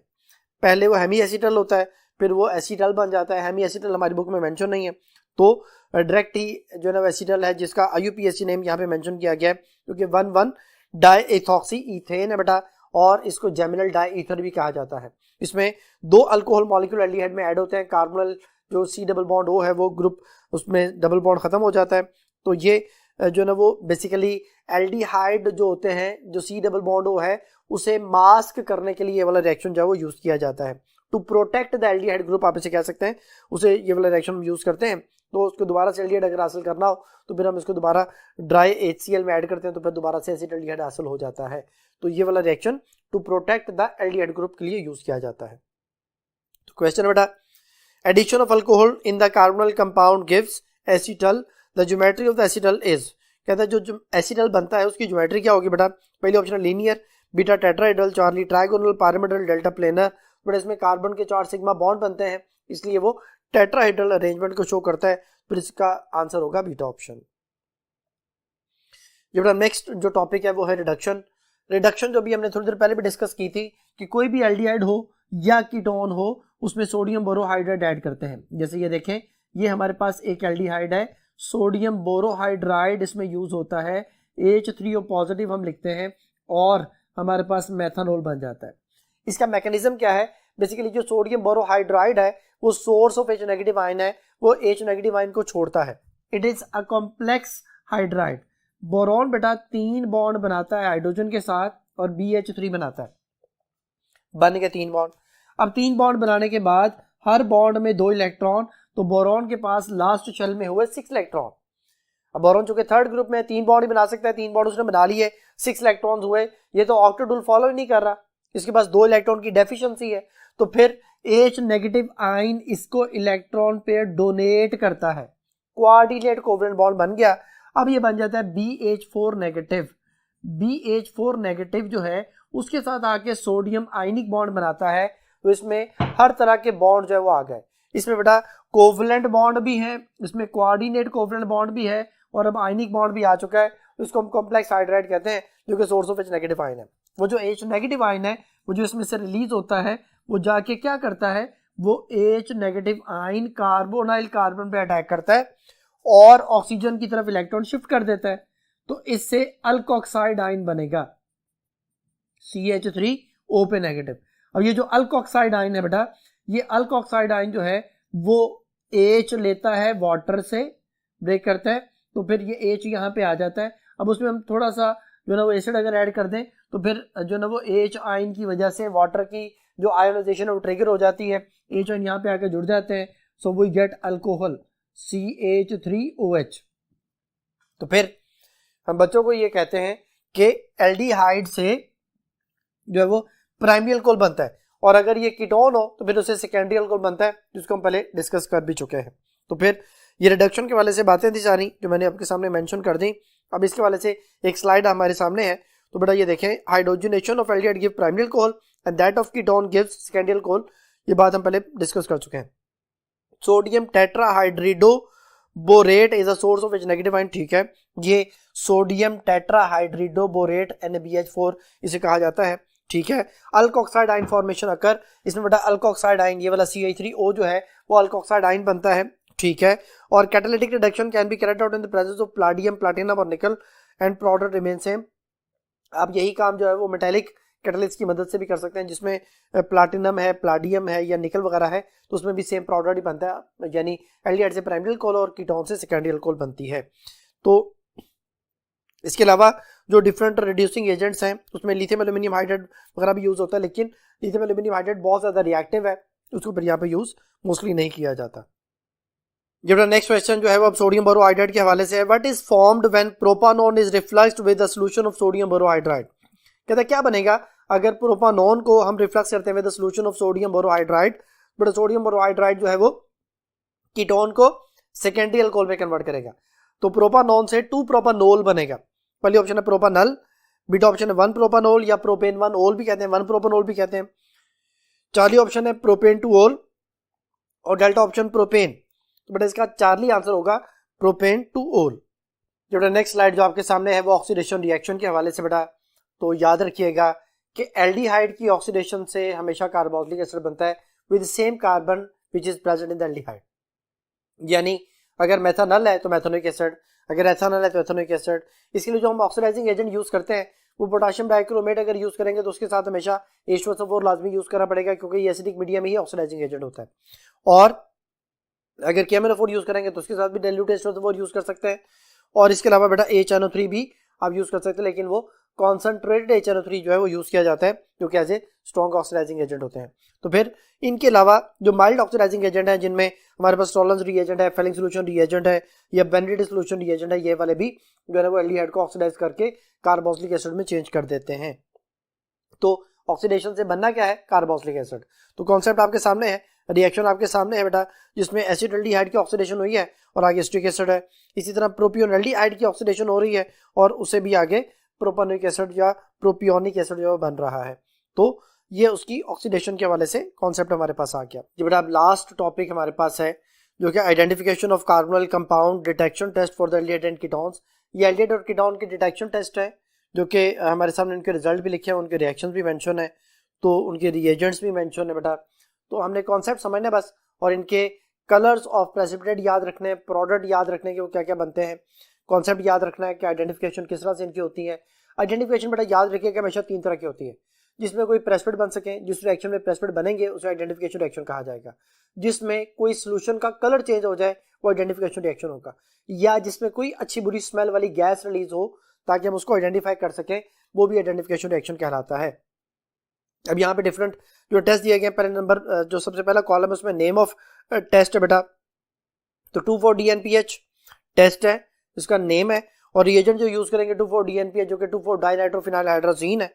पहले वो हेमी एसीटल होता है, फिर वो एसीटल बन जाता है। हेमी एसीटल हमारी बुक में मेंशन नहीं है, तो डायरेक्ट ही जो है ना एसीटल है, जिसका IUPAC नेम यहाँ पे मेंशन किया गया है, क्योंकि 1,1 डाईएथॉक्सी ईथेन है बेटा, और इसको जेमिनल डाई ईथर भी कहा जाता है। इसमें 2 अल्कोहल मॉलिक्यूल एल्डिहाइड में ऐड होते हैं। कार्बोनल जो C डबल बॉन्ड O है वो ग्रुप, उसमें डबल बॉन्ड खत्म हो जाता है। तो ये जो है ना वो बेसिकली एल्डिहाइड जो होते हैं, जो C डबल बॉन्ड O है, उसे मास्क करने के लिए ये वाला रिएक्शन जो है वो यूज किया जाता है। To protect the aldehyde group आप इसे कह सकते हैं, उसे ये वाला रिएक्शन यूज करते हैं। तो उसको दोबारा से एल्डिहाइड अगर हासिल करना हो तो फिर हम इसको दोबारा ड्राई HCl में ऐड करते हैं, तो फिर दोबारा से एसिड एल्डिहाइड हासिल हो जाता है। तो ये वाला reaction to protect the aldehyde group के लिए यूज किया जाता है। तो क्वेश्चन है बेटा, addition of alcohol in the carbonyl compound gives acetal, the geometry of the acetal is. कहता है जो एसीटल बनता है उसकी ज्योमेट्री क्या होगी बेटा। पहली option linear, beta tetrahedral, Charlie trigonal, pyramidal, delta planar. But इसमें कार्बन के 4 सिग्मा बॉन्ड बनते हैं, इसलिए वो टेट्राहेड्रल अरेंजमेंट को शो करता है। फिर इसका आंसर होगा बीटा ऑप्शन। ये बेटा नेक्स्ट जो टॉपिक है वो है रिडक्शन। रिडक्शन जो भी हमने थोड़ी देर पहले भी डिस्कस की थी कि कोई भी एल्डिहाइड हो या कीटोन हो उसमें सोडियम बोरोहाइड्राइड ऐड करते हैं। जैसे ये देखें, ये हमारे पास एक एल्डिहाइड है, सोडियम बोरोहाइड्राइड इसमें यूज होता है, H3O पॉजिटिव हम लिखते हैं और हमारे पास मेथनॉल बन जाता है। इसका मैकेनिज्म क्या है, बेसिकली जो सोडियम बोरोहाइड्राइड है वो source of H negative ion है, वो H नेगेटिव आयन को छोड़ता है। It is a complex hydride. Boron बेटा 3 बॉन्ड बनाता है हाइड्रोजन के साथ और BH3 बनाता है, बन गए 3 बॉन्ड। अब 3 बॉन्ड बनाने के बाद हर बॉन्ड में 2 इलेक्ट्रॉन, तो बोरॉन के पास लास्ट शेल में हुए 6 इलेक्ट्रॉन। अब बोरॉन चूंकि थर्ड ग्रुप में 3 बॉन्ड ही बना सकता है, 3 बॉन्ड उसने बना लिए, 6 इलेक्ट्रॉन्स हुए। ये तो ऑक्टेडूल फॉलो ही नहीं कर रहा, इसके पास 2 इलेक्ट्रॉन की डेफिशिएंसी है। तो फिर H नेगेटिव आयन इसको इलेक्ट्रॉन पेयर डोनेट करता है, क्वाड्रिलेट कोवेलेंट बॉन्ड बन गया। अब ये बन जाता है BH4 नेगेटिव। BH4 नेगेटिव जो है उसके साथ आके सोडियम आयनिक बॉन्ड बनाता है। तो इसमें हर तरह के बॉन्ड जो है वो आ गए। इसमें बेटा कोवेलेंट बॉन्ड भी है, इसमें कोऑर्डिनेट कोवेलेंट बॉन्ड भी है और अब आयनिक बॉन्ड भी आ चुका है। तो इसको हम कॉम्प्लेक्स हाइड्राइड कहते हैं, जो कि source of H negative ion है। वो जो H नेगेटिव आयन है वो जो इसमें से रिलीज होता है वो जाके क्या करता है, वो H negative ion carbonyl carbon पे अटैक करता है और ऑक्सीजन की तरफ इलेक्ट्रॉन शिफ्ट कर देता है। तो इससे अल्कोक्साइड आयन बनेगा CH3O पे नेगेटिव। अब ये जो अल्कोक्साइड आयन है बेटा, ये अल्कोक्साइड आयन जो है वो H लेता है वाटर से, ब्रेक करता है, तो फिर ये H यहाँ पे आ जाता है। अब उसमें हम थोड़ा सा जो ना वो एसिड अगर ऐड कर दें तो फिर जो ना वो H आयन की वजह से वाटर की जो आयोनाइजेशन है वो ट्रिगर हो जाती है, H आयन यहाँ पे आकर जुड़ जाते हैं। So we get alcohol CH3OH। तो फिर हम बच्चों को ये कहते हैं कि एल्डिहाइड से जो है वो प्राइमरी अल्कोहल बनता है, और अगर ये कीटोन हो तो फिर उससे सेकेंडरी अल्कोहल बनता है, जिसको हम पहले डिस्कस कर भी चुके हैं। तो फिर ये रिडक्शन के वाले से बातें थी सारी जो मैंने आपके सामने मेंशन कर दी। अब इसके वाले से एक स्लाइड हमारे सामने है, तो बेटा ये देखें, hydrogenation of aldehyde give primary alcohol and that of ketone gives secondary alcohol. ये बात हम पहले डिस्कस कर चुके हैं। Sodium tetrahydrido borate is a source of H negative ion. ठीक है, ये सोडियम टेट्राहाइड्रिडो बोरेट NaBH4 इसे कहा जाता है। ठीक है, अल्कोक्साइड आयन फॉर्मेशन अकर, इसमें बेटा अल्कोक्साइड आयन ये वाला CH3O जो है वो अल्कोक्साइड आयन बनता है। ठीक है, और catalytic reduction can be carried out in the presence of platinum, platinum और निकल एंड प्रोडक्ट रिमेन सेम। अब यही काम जो है वो मेटालिक कैटलिस्ट की मदद से भी कर सकते हैं, जिसमें प्लाटिनम है, प्लाडियम है या निकल वगैरह है, तो उसमें भी सेम प्रोडक्ट ही बनता है, यानी एल्डिहाइड से प्राइमरी अल्कोहल और कीटोन से सेकेंडरी अल्कोहल बनती है। तो इसके अलावा जो डिफरेंट रिड्यूसिंग एजेंट्स हैं उसमें लिथियम एल्यूमिनियम हाइड्राइड वगैरह भी यूज होता है, लेकिन लिथियम एल्यूमिनियम हाइड्राइड बहुत ज्यादा रिएक्टिव है, उसको फिर यहाँ पे यूज मोस्टली नहीं किया जाता। जो नेक्स्ट क्वेश्चन जो है वो अब सोडियम बोरोहाइड्राइड के हवाले से है। What is formed when propanone is refluxed with the solution of sodium borohydride. कहता है क्या बनेगा अगर प्रोपानोन को हम रिफ्लक्स करते हैं with the solution of sodium borohydride, but sodium borohydride जो है वो कीटोन को सेकेंडरी अल्कोहल में कन्वर्ट करेगा। तो प्रोपानोन से 2 प्रोपानोल बनेगा। पहली ऑप्शन है प्रोपानल, बीटा ऑप्शन है 1 प्रोपानोल या प्रोपेन 1 ओल भी कहते हैं, 1 प्रोपानोल भी कहते हैं। चार्ली ऑप्शन है प्रोपेन 2 ओल और डेल्टा ऑप्शन प्रोपेन। तो बेटा इसका चार्ली आंसर होगा प्रोपेन 2 ओल। जो नेक्स्ट स्लाइड जो आपके सामने है वो ऑक्सीडेशन रिएक्शन के हवाले से बेटा, तो याद रखिएगा कि एल्डिहाइड की ऑक्सीडेशन से हमेशा कार्बोक्सिलिक एसिड बनता है with same carbon which is present in the aldehyde. यानी अगर मेथानल है तो मेथानोइक एसिड, अगर एथानल है तो एथानोइक एसिड। इसके लिए जो हम ऑक्सीडाइजिंग एजेंट यूज करते हैं वो पोटेशियम डाइक्रोमेट अगर यूज करेंगे तो उसके साथ हमेशा H2SO4 लाजमी यूज करना पड़ेगा, क्योंकि ये एसिडिक मीडियम ही ऑक्सीडाइजिंग एजेंट होता है। और अगर KMnO4 यूज करेंगे तो उसके साथ भी डाइल्यूट H2SO4 यूज कर सकते हैं। और इसके अलावा बेटा HNO3 भी आप यूज कर सकते हैं, लेकिन वो कॉन्सेंट्रेटेड HNO3 जो है वो यूज किया जाता है, जो कि as a strong oxidising agent होते हैं। तो फिर इनके अलावा जो माइल्ड ऑक्सीडाइजिंग एजेंट है, जिनमें हमारे पास टॉलरेंस रिएजेंट है, फेलिंग सोल्यूशन रिएजेंट है या बेनेडिक्ट सोल्यूशन रिएजेंट है, ये वाले भी जो है वो एल्डिहाइड को ऑक्सीडाइज करके कार्बोक्सिलिक एसिड में चेंज कर देते हैं। तो ऑक्सीडेशन से बनना क्या है, कार्बोक्सिलिक एसिड। तो कॉन्सेप्ट आपके सामने है, रिएक्शन आपके सामने है बेटा, जिसमें एसिटाल्डिहाइड की ऑक्सीडेशन हुई है और आगे एसिटिक एसिड है। इसी तरह प्रोपियोनल्डिहाइड की ऑक्सीडेशन हो रही है और उसे भी आगे प्रोपानोइक एसिड या प्रोपियोनिक एसिड जो बन रहा है। तो ये उसकी ऑक्सीडेशन के हवाले से कॉन्सेप्ट हमारे पास आ गया। जी बेटा अब लास्ट टॉपिक हमारे पास है जो कि identification of carbonyl compound detection test for the aldehyde and ketones. ये एल्डिहाइड और कीटोन के डिटेक्शन टेस्ट है, जो कि हमारे सामने उनके रिजल्ट भी लिखे हैं, उनके रिएक्शंस भी मेंशन है, तो उनके रिएजेंट्स भी मेंशन है बेटा। तो हमने कॉन्सेप्ट समझना बस, और इनके कलर्स ऑफ प्रेसिपिटेट याद रखने, प्रोडक्ट याद रखने के वो क्या क्या बनते हैं, कॉन्सेप्ट याद रखना है कि आइडेंटिफिकेशन किस तरह से इनकी होती है। आइडेंटिफिकेशन बेटा याद रखिए कि हमेशा 3 तरह की होती है, जिसमें कोई प्रेसिपिटेट बन सके, जिस रिएक्शन में प्रेसिपिटेट बनेंगे उसे आइडेंटिफिकेशन रिएक्शन कहा जाएगा। जिसमें कोई सोल्यूशन का कलर चेंज हो जाए वो आइडेंटिफिकेशन रिएक्शन होगा, या जिसमें कोई अच्छी बुरी स्मेल वाली गैस रिलीज हो ताकि हम उसको आइडेंटिफाई कर सकें, वो भी आइडेंटिफिकेशन रिएक्शन कहलाता है। अब यहाँ पे डिफरेंट जो टेस्ट दिए गए, पहले नंबर जो सबसे पहला कॉलम है उसमें नेम ऑफ टेस्ट है बेटा, तो 2,4-DNPH टेस्ट है, इसका नेम है। और रिएजेंट जो यूज करेंगे 2,4-DNPH जो कि 2,4-डाइनाइट्रोफिनाइल हाइड्रोजीन है।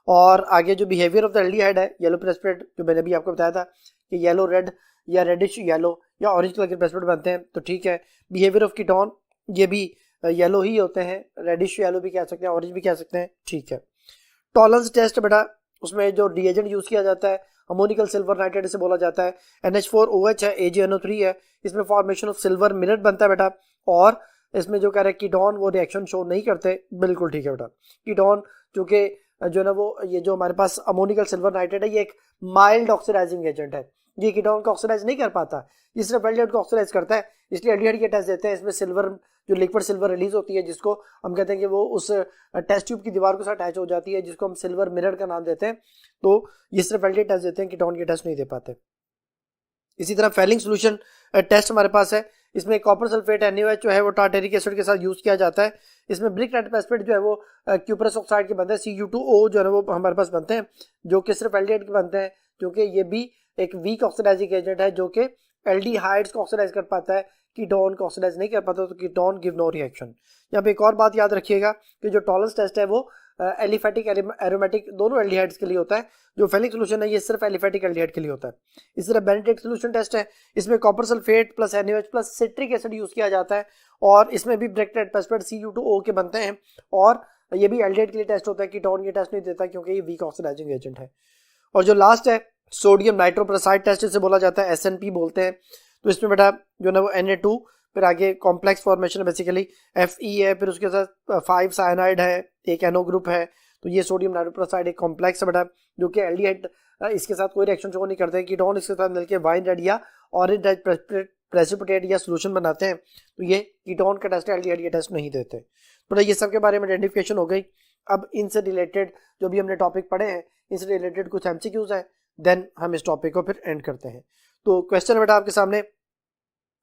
और आगे जो बिहेवियर ऑफ द एल्डिहाइड है, येलो प्रेसिपिटेट जो मैंने भी आपको बताया था कि येलो रेड या रेडिश येलो या ऑरेंज कलर के प्रेसिपिटेट बनते हैं, तो ठीक है। बिहेवियर ऑफ कीटोन, ये भी येलो ही होते हैं, रेडिश येलो भी कह सकते हैं, ऑरेंज भी कह सकते हैं, ठीक है। टॉलरेंस टेस्ट बेटा, उसमें जो रिएजेंट यूज किया जाता है अमोनिकल सिल्वर नाइट्रेट इसे बोला जाता है। NH4OH है, AgNO3 है, इसमें फॉर्मेशन ऑफ सिल्वर मिनट बनता है बेटा। और इसमें जो कह रहे हैं कीटोन वो रिएक्शन शो नहीं करते, बिल्कुल ठीक है बेटा। कीटोन जो कि जो ना वो ये जो हमारे पास अमोनिकल सिल्वर नाइट्रेट है, ये एक माइल्ड ऑक्सीडाइजिंग एजेंट है, ये कीटोन को ऑक्सीडाइज नहीं कर पाता, ये सिर्फ एल्डिहाइड को ऑक्सीडाइज करता है। इसलिए एल्डिहाइड के टेस्ट देते हैं, इसमें सिल्वर जो लिक्विड सिल्वर रिलीज होती है, जिसको हम कहते हैं कि वो उस टेस्ट ट्यूब की दीवार के साथ अटैच हो जाती है, जिसको हम सिल्वर मिरर का नाम देते हैं। तो ये सिर्फ एल्डिहाइड टेस्ट देते हैं, कीटोन के टेस्ट नहीं दे पाते। इसी तरह फेलिंग सोल्यूशन टेस्ट हमारे पास है, इसमें कॉपर सल्फेट NaOH जो है वो टार्टेरिक एसिड के साथ यूज किया जाता है। इसमें ब्रिक रेड प्रेसिपिटेट जो है वो क्यूपरस ऑक्साइड के बनते हैं, Cu2O जो है वो हमारे पास बनते हैं, जो कि सिर्फ एल्डिहाइड के बनते हैं, क्योंकि ये भी एक वीक ऑक्सीडाइजिंग एजेंट है जो कि एल्डिहाइड्स को ऑक्सीडाइज कर पाता है, कीटोन को ऑक्सीडाइज नहीं कर पाता, तो कीटोन गिव नो रिएक्शन। यहाँ पे एक और बात याद रखिएगा कि जो टॉलरेंस टेस्ट है वो एलिफेटिक एरोमेटिक दोनों एल्डिहाइड्स के लिए होता है। जो फेलिक सोल्यूशन है ये सिर्फ एलिफेटिक एल्डिहाइड के लिए होता है। इस तरह बेनेडिक्ट सोल्यूशन टेस्ट है, इसमें copper sulphate plus NaOH plus citric acid use किया जाता है, और इसमें भी ब्रिक रेड प्रेसिपिटेट Cu2O के बनते हैं, और ये भी एल्डिहाइड के लिए टेस्ट होता है, कीटोन ये टेस्ट नहीं देता क्योंकि ये वीक ऑक्सीडाइजिंग एजेंट है। और जो लास्ट है सोडियम नाइट्रोप्रोसाइड टेस्ट, इसे बोला जाता है, SNP बोलते हैं। तो इसमें बेटा जो ना वो Na2, फिर आगे कॉम्प्लेक्स फॉर्मेशन है बेसिकली Fe है, फिर उसके साथ 5 साइनाइड है, एक NO ग्रुप है। तो ये सोडियम नाइट्रोप्रोसाइड एक कॉम्प्लेक्स है बेटा, जो कि एल्डिहाइड इसके साथ कोई रिएक्शन शो नहीं करते, कीटोन इसके साथ मिलकर वाइन रेड या ऑरेंज रेड प्रेसिपिटेट या सोल्यूशन बनाते हैं। तो ये कीटोन का टेस्ट है, एल्डिहाइड ये टेस्ट नहीं देते। तो ये सब के बारे में आइडेंटिफिकेशन हो गई। अब इनसे रिलेटेड जो भी हमने टॉपिक पढ़े हैं इनसे रिलेटेड कुछ एमसीक्यूज हैं, देन हम इस टॉपिक को फिर एंड करते हैं। तो क्वेश्चन है बेटा आपके सामने,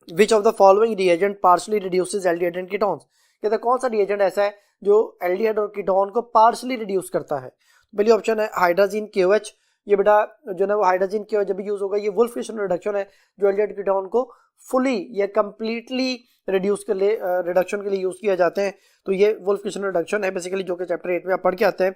विच of the following reagent partially reduces aldehyde and ketones, कहता है कौन सा रिएजेंट ऐसा है जो एल्डिहाइड और कीटोन को पार्शली रिड्यूस करता है। पहली ऑप्शन है हाइड्रोजन KOH, ये बेटा जो ना वो हाइड्रोजन KOH जब भी यूज होगा ये वुल्फ फिशन रिडक्शन है जो एल्डिहाइड कीटोन को फुली या कंप्लीटली रिड्यूस के लिए रिडक्शन के लिए यूज किया जाते हैं। तो ये वुल्फ फिशन रिडक्शन है बेसिकली जो कि चैप्टर 8 में आप पढ़ के आते हैं,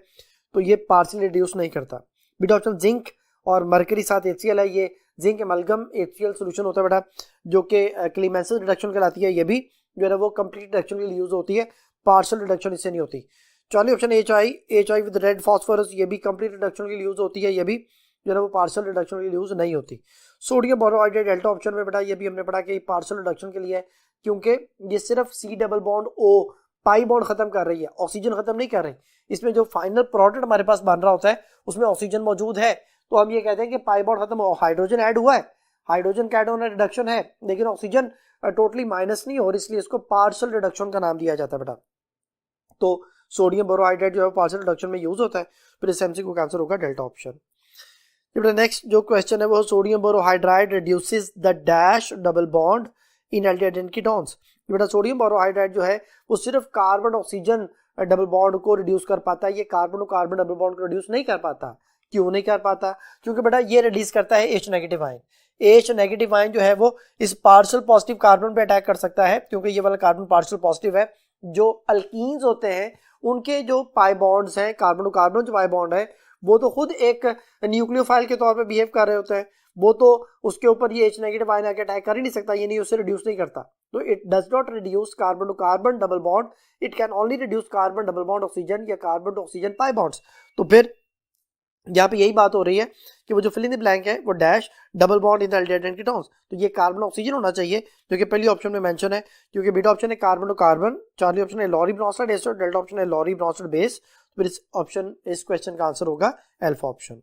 तो ये पार्शली रिड्यूस नहीं करता। बेटा ऑप्शन जिंक और मरकरी साथ HCl है, ये जिंक एमलगम HCl सोल्यूशन होता है बेटा जो कि क्लीमेंसेस रिडक्शन कहलाती है, ये भी जो है ना वो कंप्लीट रिडक्शन के लिए यूज होती है, पार्शियल रिडक्शन इससे नहीं होती। चौथी option HI with red phosphorus, ये भी कंप्लीट रिडक्शन के लिए यूज होती है, ये भी जो है ना वो पार्शियल रिडक्शन के लिए यूज नहीं होती। सोडियम बोरोहाइड्रेट डेल्टा ऑप्शन में बेटा ये भी हमने पढ़ा कि पार्शियल रिडक्शन के लिए है क्योंकि ये सिर्फ C double bond O pi bond खत्म कर रही है, ऑक्सीजन खत्म नहीं कर रही। इसमें जो फाइनल प्रोडक्ट हमारे पास बन रहा होता है उसमें ऑक्सीजन मौजूद है, तो हम ये कहते हैं कि पाई बॉन्ड खत्म हो, हाइड्रोजन ऐड हुआ है, हाइड्रोजन का ऐड होना रिडक्शन है लेकिन ऑक्सीजन टोटली माइनस नहीं हो रही, इसलिए इसको पार्शियल रिडक्शन का नाम दिया जाता है बेटा। तो सोडियम बोरोहाइड्रेट जो है पार्शियल रिडक्शन में यूज होता है, फिर इस एमसीक्यू का आंसर होगा डेल्टा ऑप्शन। नेक्स्ट जो क्वेश्चन है वो sodium borohydride reduces the dash double bond in aldehyde and ketones. बेटा सोडियम बोरोहाइड्राइड जो है वो सिर्फ कार्बन ऑक्सीजन डबल बॉन्ड को रिड्यूस कर पाता है, ये कार्बन और कार्बन डबल बॉन्ड को रिड्यूस नहीं कर पाता। क्यों नहीं कर पाता? क्योंकि बेटा ये रिलीज करता है H negative ion. H negative ion जो है वो इस पार्शियल पॉजिटिव कार्बन पे अटैक कर सकता है क्योंकि ये वाला कार्बन पार्शियल पॉजिटिव है। जो अल्कीन्स होते हैं उनके जो पाई बॉन्ड्स हैं, कार्बन कार्बन जो पाई बॉन्ड है वो तो खुद एक न्यूक्लियोफाइल के तौर पे बिहेव कर रहे होते हैं, वो तो उसके ऊपर ये H नेगेटिव आयन आके अटैक कर ही नहीं सकता, ये नहीं उससे रिड्यूस नहीं करता। तो it does not reduce carbon to carbon double bond, it can only reduce carbon double bond oxygen या carbon to oxygen pi bonds. तो फिर यहाँ पे यही बात हो रही है कि वो जो फिल इन द ब्लैंक है वो dash double bond in the aldehyde and ketones, तो ये कार्बन ऑक्सीजन होना चाहिए जो कि पहली ऑप्शन में मेंशन है क्योंकि बीटा ऑप्शन है carbon to carbon, Charlie option है Lowry Bronsted ester, delta option है लॉरी ब्रॉन्स्टेड बेस। फिर इस ऑप्शन इस क्वेश्चन का आंसर होगा अल्फा ऑप्शन।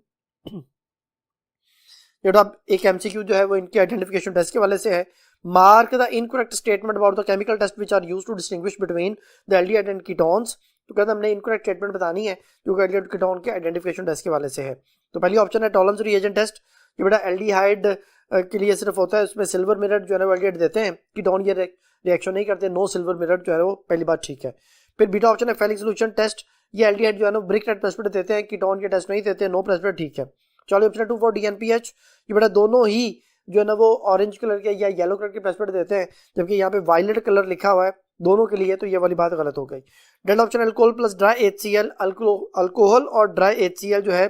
एक एमसीक्यू जो है वो इनके आइडेंटिफिकेशन टेस्ट के वाले से है, mark the incorrect statement about the chemical test which are used to distinguish between the aldehyde and ketones. तो कहते हैं हमने इनकरेक्ट स्टेटमेंट बतानी है जो कि एल्डिहाइड कीटोन के आइडेंटिफिकेशन टेस्ट के वाले से है। तो पहली ऑप्शन है टॉलरेंस रिएजेंट टेस्ट, ये बेटा एल्डिहाइड के लिए सिर्फ होता है, उसमें सिल्वर मिरर जो है वो एल्डिहाइड देते हैं, कीटोन ये रिएक्शन नहीं करते, नो सिल्वर मिरर जो है वो पहली बात ठीक है। फिर बीटा ऑप्शन है फेलिक सॉल्यूशन टेस्ट, ये एल्डिहाइड जो है ना ब्रिक रेड प्रेसिपिटेट देते हैं, कीटोन के टेस्ट नहीं देते, नो प्रेसिपिटेट ठीक है। चलो ऑप्शन 2 फॉर DNPH, ये बेटा दोनों ही जो है ना वो ऑरेंज कलर के या येलो कलर के प्रेसिपिटेट देते हैं जबकि यहाँ पे वायलेट कलर लिखा हुआ है दोनों के लिए, तो ये वाली बात गलत हो गई। Delta option alcohol plus dry HCl, alcohol और ड्राई HCl जो है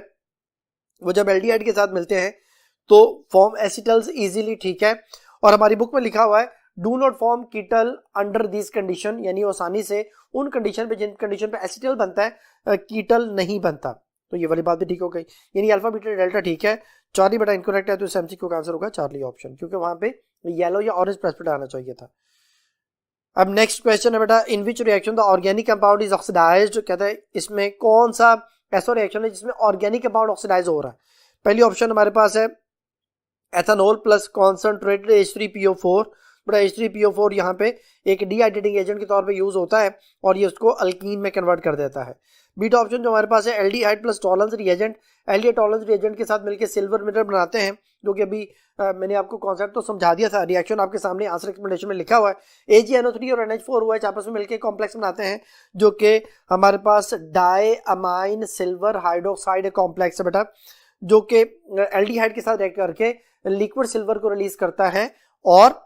वो जब एल्डिहाइड के साथ मिलते हैं तो फॉर्म एसिटल्स इजीली ठीक है, और हमारी बुक में लिखा हुआ है do not form कीटल under this condition, यानी आसानी से उन कंडीशन पे जिन कंडीशन पे एसिटल बनता है कीटल नहीं बनता, तो ये वाली बात भी ठीक हो गई, यानी अल्फा बीटा डेल्टा ठीक है। चार्ली बेटा इनकरेक्ट है, तो इस एमसीक्यू का आंसर होगा चार्ली ऑप्शन क्योंकि वहां पे येलो या ऑरेंज प्रेसिपिटेट आना चाहिए था। अब नेक्स्ट क्वेश्चन है बेटा in which reaction the organic compound is oxidised, कहता है इसमें कौन सा ऐसा रिएक्शन है जिसमें ऑर्गेनिक कंपाउंड ऑक्सीडाइज हो रहा है। पहली ऑप्शन हमारे पास है एथेनॉल प्लस कॉन्सेंट्रेटेड H3PO4, बड़ा H3PO4 यहाँ पे एक डीहाइड्रेटिंग एजेंट के तौर पे यूज होता है और ये उसको अल्कीन में कन्वर्ट कर देता है। बीटा ऑप्शन जो हमारे पास है aldehyde plus tolerance reagent, aldehyde tolerance reagent के साथ मिलकर सिल्वर मिरर बनाते हैं जो कि अभी मैंने आपको कॉन्सेप्ट तो समझा दिया था, रिएक्शन आपके सामने आंसर एक्सप्लेनेशन में लिखा हुआ है। AgNO3 और NH4 हुआ है आपस में मिलकर कॉम्प्लेक्स बनाते हैं जो कि हमारे पास diammine silver hydroxide complex है बेटा, जो कि एल्डिहाइड के साथ रिएक्ट करके लिक्विड सिल्वर को रिलीज करता है और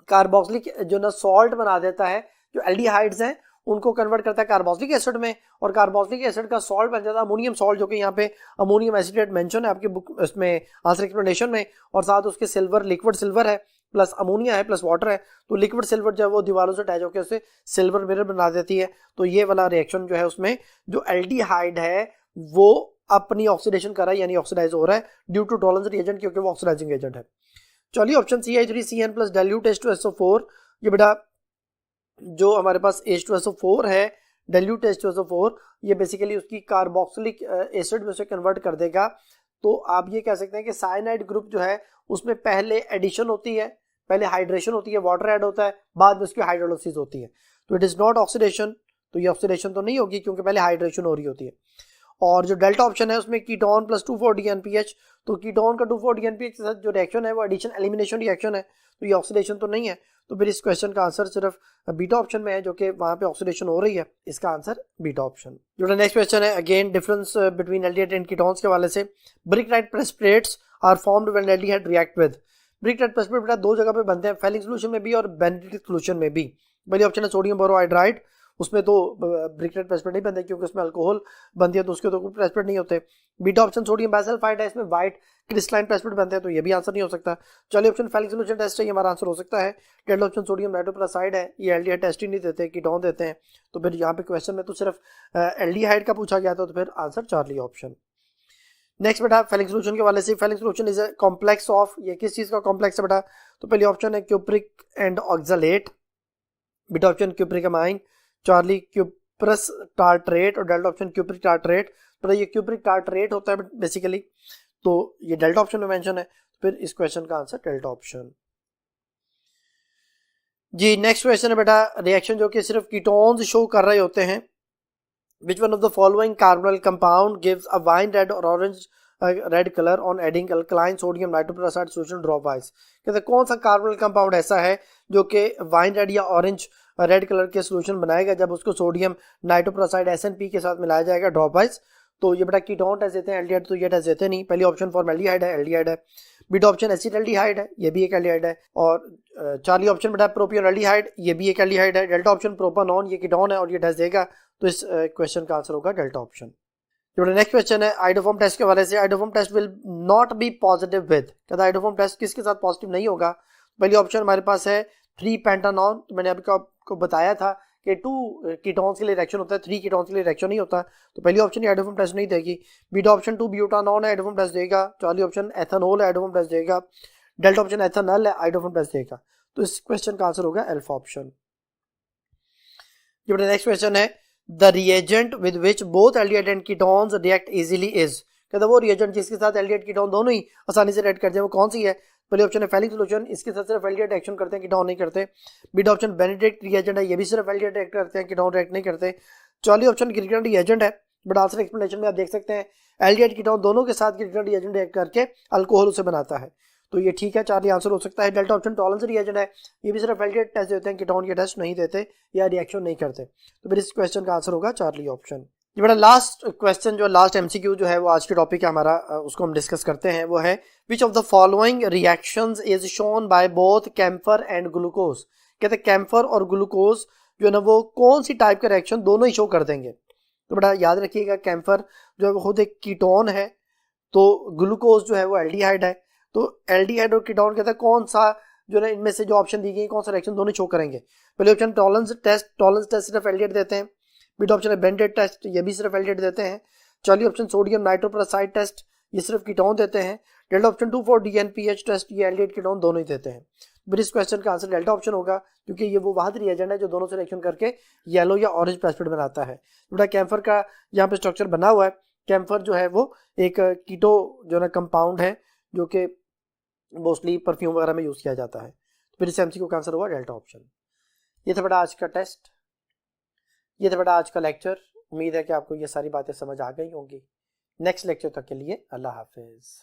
कार्बोक्सिलिक जो ना सॉल्ट बना देता है, जो एल्डिहाइड्स हैं उनको कन्वर्ट करता है कार्बोक्सिलिक एसिड में और कार्बोक्सिलिक एसिड का सॉल्ट बन जाता है अमोनियम सॉल्ट, जो कि यहाँ पे अमोनियम एसिटेट मेंशन है आपकी बुक इसमें आंसर एक्सप्लेनेशन में, और साथ उसके सिल्वर लिक्विड सिल्वर है प्लस अमोनिया है प्लस वाटर है, तो लिक्विड सिल्वर जो है वो दीवारों से अटैच होकर उसे सिल्वर मिरर बना देती है। तो ये वाला रिएक्शन जो है उसमें जो एल्डिहाइड है वो अपनी ऑक्सीडेशन कर रहा है यानी ऑक्सीडाइज हो रहा है ड्यू टू टॉलरेंस रिएजेंट क्योंकि वो ऑक्सीडाइजिंग एजेंट है। चलिए option CH3CN plus dilute H2SO4, ये बेटा जो हमारे पास H2SO4 है डाइल्यूट H2SO4 ये बेसिकली उसकी कार्बोक्सिलिक एसिड में से कन्वर्ट कर देगा। तो आप ये कह सकते हैं कि साइनाइड ग्रुप जो है उसमें पहले एडिशन होती है, पहले हाइड्रेशन होती है, वाटर ऐड होता है, बाद में उसकी हाइड्रोलिसिस होती है, तो इट इज नॉट ऑक्सीडेशन, तो ये ऑक्सीडेशन तो नहीं होगी क्योंकि पहले हाइड्रेशन हो रही होती है। और जो डेल्टा ऑप्शन है उसमें कीटोन प्लस 2,4-DNPH, तो कीटोन का 2,4-DNPH के साथ जो रिएक्शन है वो एडिशन एलिमिनेशन रिएक्शन है, तो ये ऑक्सीडेशन तो नहीं है। तो फिर इस क्वेश्चन का आंसर सिर्फ बीटा ऑप्शन में है, जो कि वहाँ पे ऑक्सीडेशन हो रही है, इसका आंसर बीटा ऑप्शन। जो नेक्स्ट क्वेश्चन है, again difference between aldehyde and ketones के हवाले से। Brick tight precipitates are formed when aldehyde react with. Brick tight precipitate बेटा दो जगह पे बनते हैं, फेलिंग सोल्यूशन में भी और बेनेडिक्ट सोल्यूशन में भी। पहली ऑप्शन है सोडियम बोरोहाइड्राइड, उसमें तो ब्रिक-टाइट प्रेसिपिटेट नहीं बनते क्योंकि उसमें अल्कोहल बनती है, तो उसके तो कोई प्रेसिपिटेट नहीं होते। बीटा ऑप्शन सोडियम बाइसल्फाइड है, इसमें व्हाइट क्रिस्टलाइन प्रेसिपिटेट बनते हैं, तो ये भी आंसर नहीं हो सकता। चलिए ऑप्शन फेलिंग सोल्यूशन टेस्ट है, ये हमारा आंसर हो सकता है। डेल्टा ऑप्शन सोडियम नाइट्रोपेरासाइड है, ये एल्डिहाइड टेस्ट ही नहीं देते, कीटोन देते हैं, तो फिर यहाँ पे क्वेश्चन में तो सिर्फ एल्डिहाइड का पूछा गया था, तो फिर आंसर चार्ली ऑप्शन। नेक्स्ट बेटा फेलिंग सोल्यूशन के वाले से, Fehling solution is a complex of, ये किस चीज का कॉम्प्लेक्स है बेटा, तो पहली ऑप्शन है cupric and oxalate, beta option cupric amine, Charlie cuprous tartrate, और डेल्टा ऑप्शन क्यूप्रिक टार्ट्रेट। तो ये क्यूप्रिक टार्ट्रेट होता है बेसिकली, तो ये डेल्टा ऑप्शन में मेंशन है, फिर इस क्वेश्चन का आंसर डेल्टा ऑप्शन। जी नेक्स्ट क्वेश्चन है बेटा, रिएक्शन जो कि सिर्फ कीटोन्स शो कर रहे होते हैं। Which one of the following carbonyl compound gives a wine red or orange red color on adding alkaline sodium nitroprusside solution dropwise? कहते कौन सा कार्बोनिल कंपाउंड ऐसा है जो कि वाइन रेड या ऑरेंज रेड कलर के सोल्यूशन बनाएगा जब उसको सोडियम नाइट्रोप्रोसाइड SNP के साथ मिलाया जाएगा ड्रॉपवाइज। तो ये बेटा कीटोन टेस्ट देते हैं, एल्डिहाइड तो ये टेस्ट देते नहीं। पहली ऑप्शन फॉर्मेल्डिहाइड है, एल्डिहाइड है। बीटा ऑप्शन एसिटाल्डिहाइड है, ये भी एक एल्डिहाइड है। और चार्ली ऑप्शन बेटा प्रोपियोनल्डिहाइड, ये भी एक एल्डिहाइड है। डेल्टा ऑप्शन प्रोपानॉन, ये कीटोन है और ये टेस्ट देगा, तो इस क्वेश्चन का आंसर होगा डेल्टा ऑप्शन। जो नेक्स्ट क्वेश्चन है आइडोफॉर्म टेस्ट के हवाले से, iodoform test will not be positive with, कहता है आइडोफॉर्म टेस्ट किसके साथ पॉजिटिव नहीं होगा। पहली ऑप्शन हमारे पास है 3 पेंटानॉन, तो मैंने अभी आपको बताया था कि 2 कीटोन्स के लिए रिएक्शन होता है, 3 कीटोन्स के लिए रिएक्शन नहीं होता, तो पहली ऑप्शन ही आइडोफॉर्म टेस्ट नहीं देगी। बीटा ऑप्शन 2 ब्यूटानॉन है, आइडोफॉर्म टेस्ट देगा। चार्ली ऑप्शन एथेनॉल है, आइडोफॉर्म टेस्ट देगा। डेल्टा ऑप्शन एथेनॉल है, आइडोफॉर्म टेस्ट देगा, तो इस क्वेश्चन का आंसर होगा अल्फा ऑप्शन। जो नेक्स्ट क्वेश्चन है, the reagent with which both aldehyde and ketones react easily is, कहता वो रिएजेंट जिसके साथ एल्डिहाइड कीटोन दोनों ही आसानी से रिएक्ट करते हैं वो कौन सी है। पहले ऑप्शन है फेलिंग सोल्यूशन, इसके साथ सिर्फ एल्डिहाइड रिएक्शन करते हैं, कीटोन नहीं करते। बीटा ऑप्शन बेनेडिक्ट रिएजेंट है, ये भी सिर्फ एल्डिहाइड रिएक्ट करते हैं, कीटोन रिएक्ट नहीं करते। चार्ली ऑप्शन क्रिटिकल रिएजेंट है, बट आंसर एक्सप्लेनेशन में आप देख सकते हैं एल्डिहाइड कीटोन दोनों के साथ क्रिटिकल रिएजेंट रिएक्ट करके अल्कोहल उसे बनाता है, तो ये ठीक है, चार्ली आंसर हो सकता है। डेल्टा ऑप्शन टॉलरेंस रिएजेंट है, ये भी सिर्फ एल्डिहाइड टेस्ट देते हैं, कीटोन के टेस्ट नहीं देते या रिएक्शन नहीं करते, तो फिर इस क्वेश्चन का आंसर होगा चार्ली ऑप्शन। ये बड़ा लास्ट क्वेश्चन, जो लास्ट MCQ जो है वो आज के टॉपिक है हमारा, उसको हम डिस्कस करते हैं। वो है which of the following reactions is shown by both camphor and glucose, कहते हैं कैम्फर और ग्लूकोज जो है ना वो कौन सी टाइप का रिएक्शन दोनों ही शो कर देंगे। तो बड़ा याद रखिएगा कैम्फर जो है वो खुद एक कीटोन है, तो ग्लूकोज जो है वो एल्डिहाइड है, तो एल्डिहाइड और कीटोन कहता है कौन सा जो है इनमें से जो ऑप्शन दी गई कौन सा रिएक्शन दोनों शो करेंगे। पहले ऑप्शन टॉलरेंस टेस्ट सिर्फ एल्डिहाइड देते हैं। बीटा ऑप्शन है बेनेडिक्ट टेस्ट, ये भी सिर्फ एल्डिहाइड देते हैं। चार्ली ऑप्शन सोडियम नाइट्रोपेरासाइड टेस्ट, ये सिर्फ कीटोन देते हैं। डेल्टा ऑप्शन 2,4-DNPH टेस्ट, ये एल्डिहाइड कीटोन दोनों ही देते हैं। फिर इस क्वेश्चन का आंसर डेल्टा ऑप्शन होगा, क्योंकि ये वो वाहद रिएजेंट है जो दोनों से रिएक्शन करके येलो या ऑरेंज प्रेसिपिटेट बनाता है। बेटा कैम्फर का यहाँ पे स्ट्रक्चर बना हुआ है, कैम्फर जो है वो एक कीटो जो है कंपाउंड है जो कि मोस्टली परफ्यूम वगैरह में यूज किया जाता है, तो फिर इस MCQ का आंसर होगा डेल्टा ऑप्शन। ये था बेटा आज का टेस्ट, ये था बेटा आज का लेक्चर। उम्मीद है कि आपको ये सारी बातें समझ आ गई होंगी। नेक्स्ट लेक्चर तक के लिए अल्लाह हाफिज।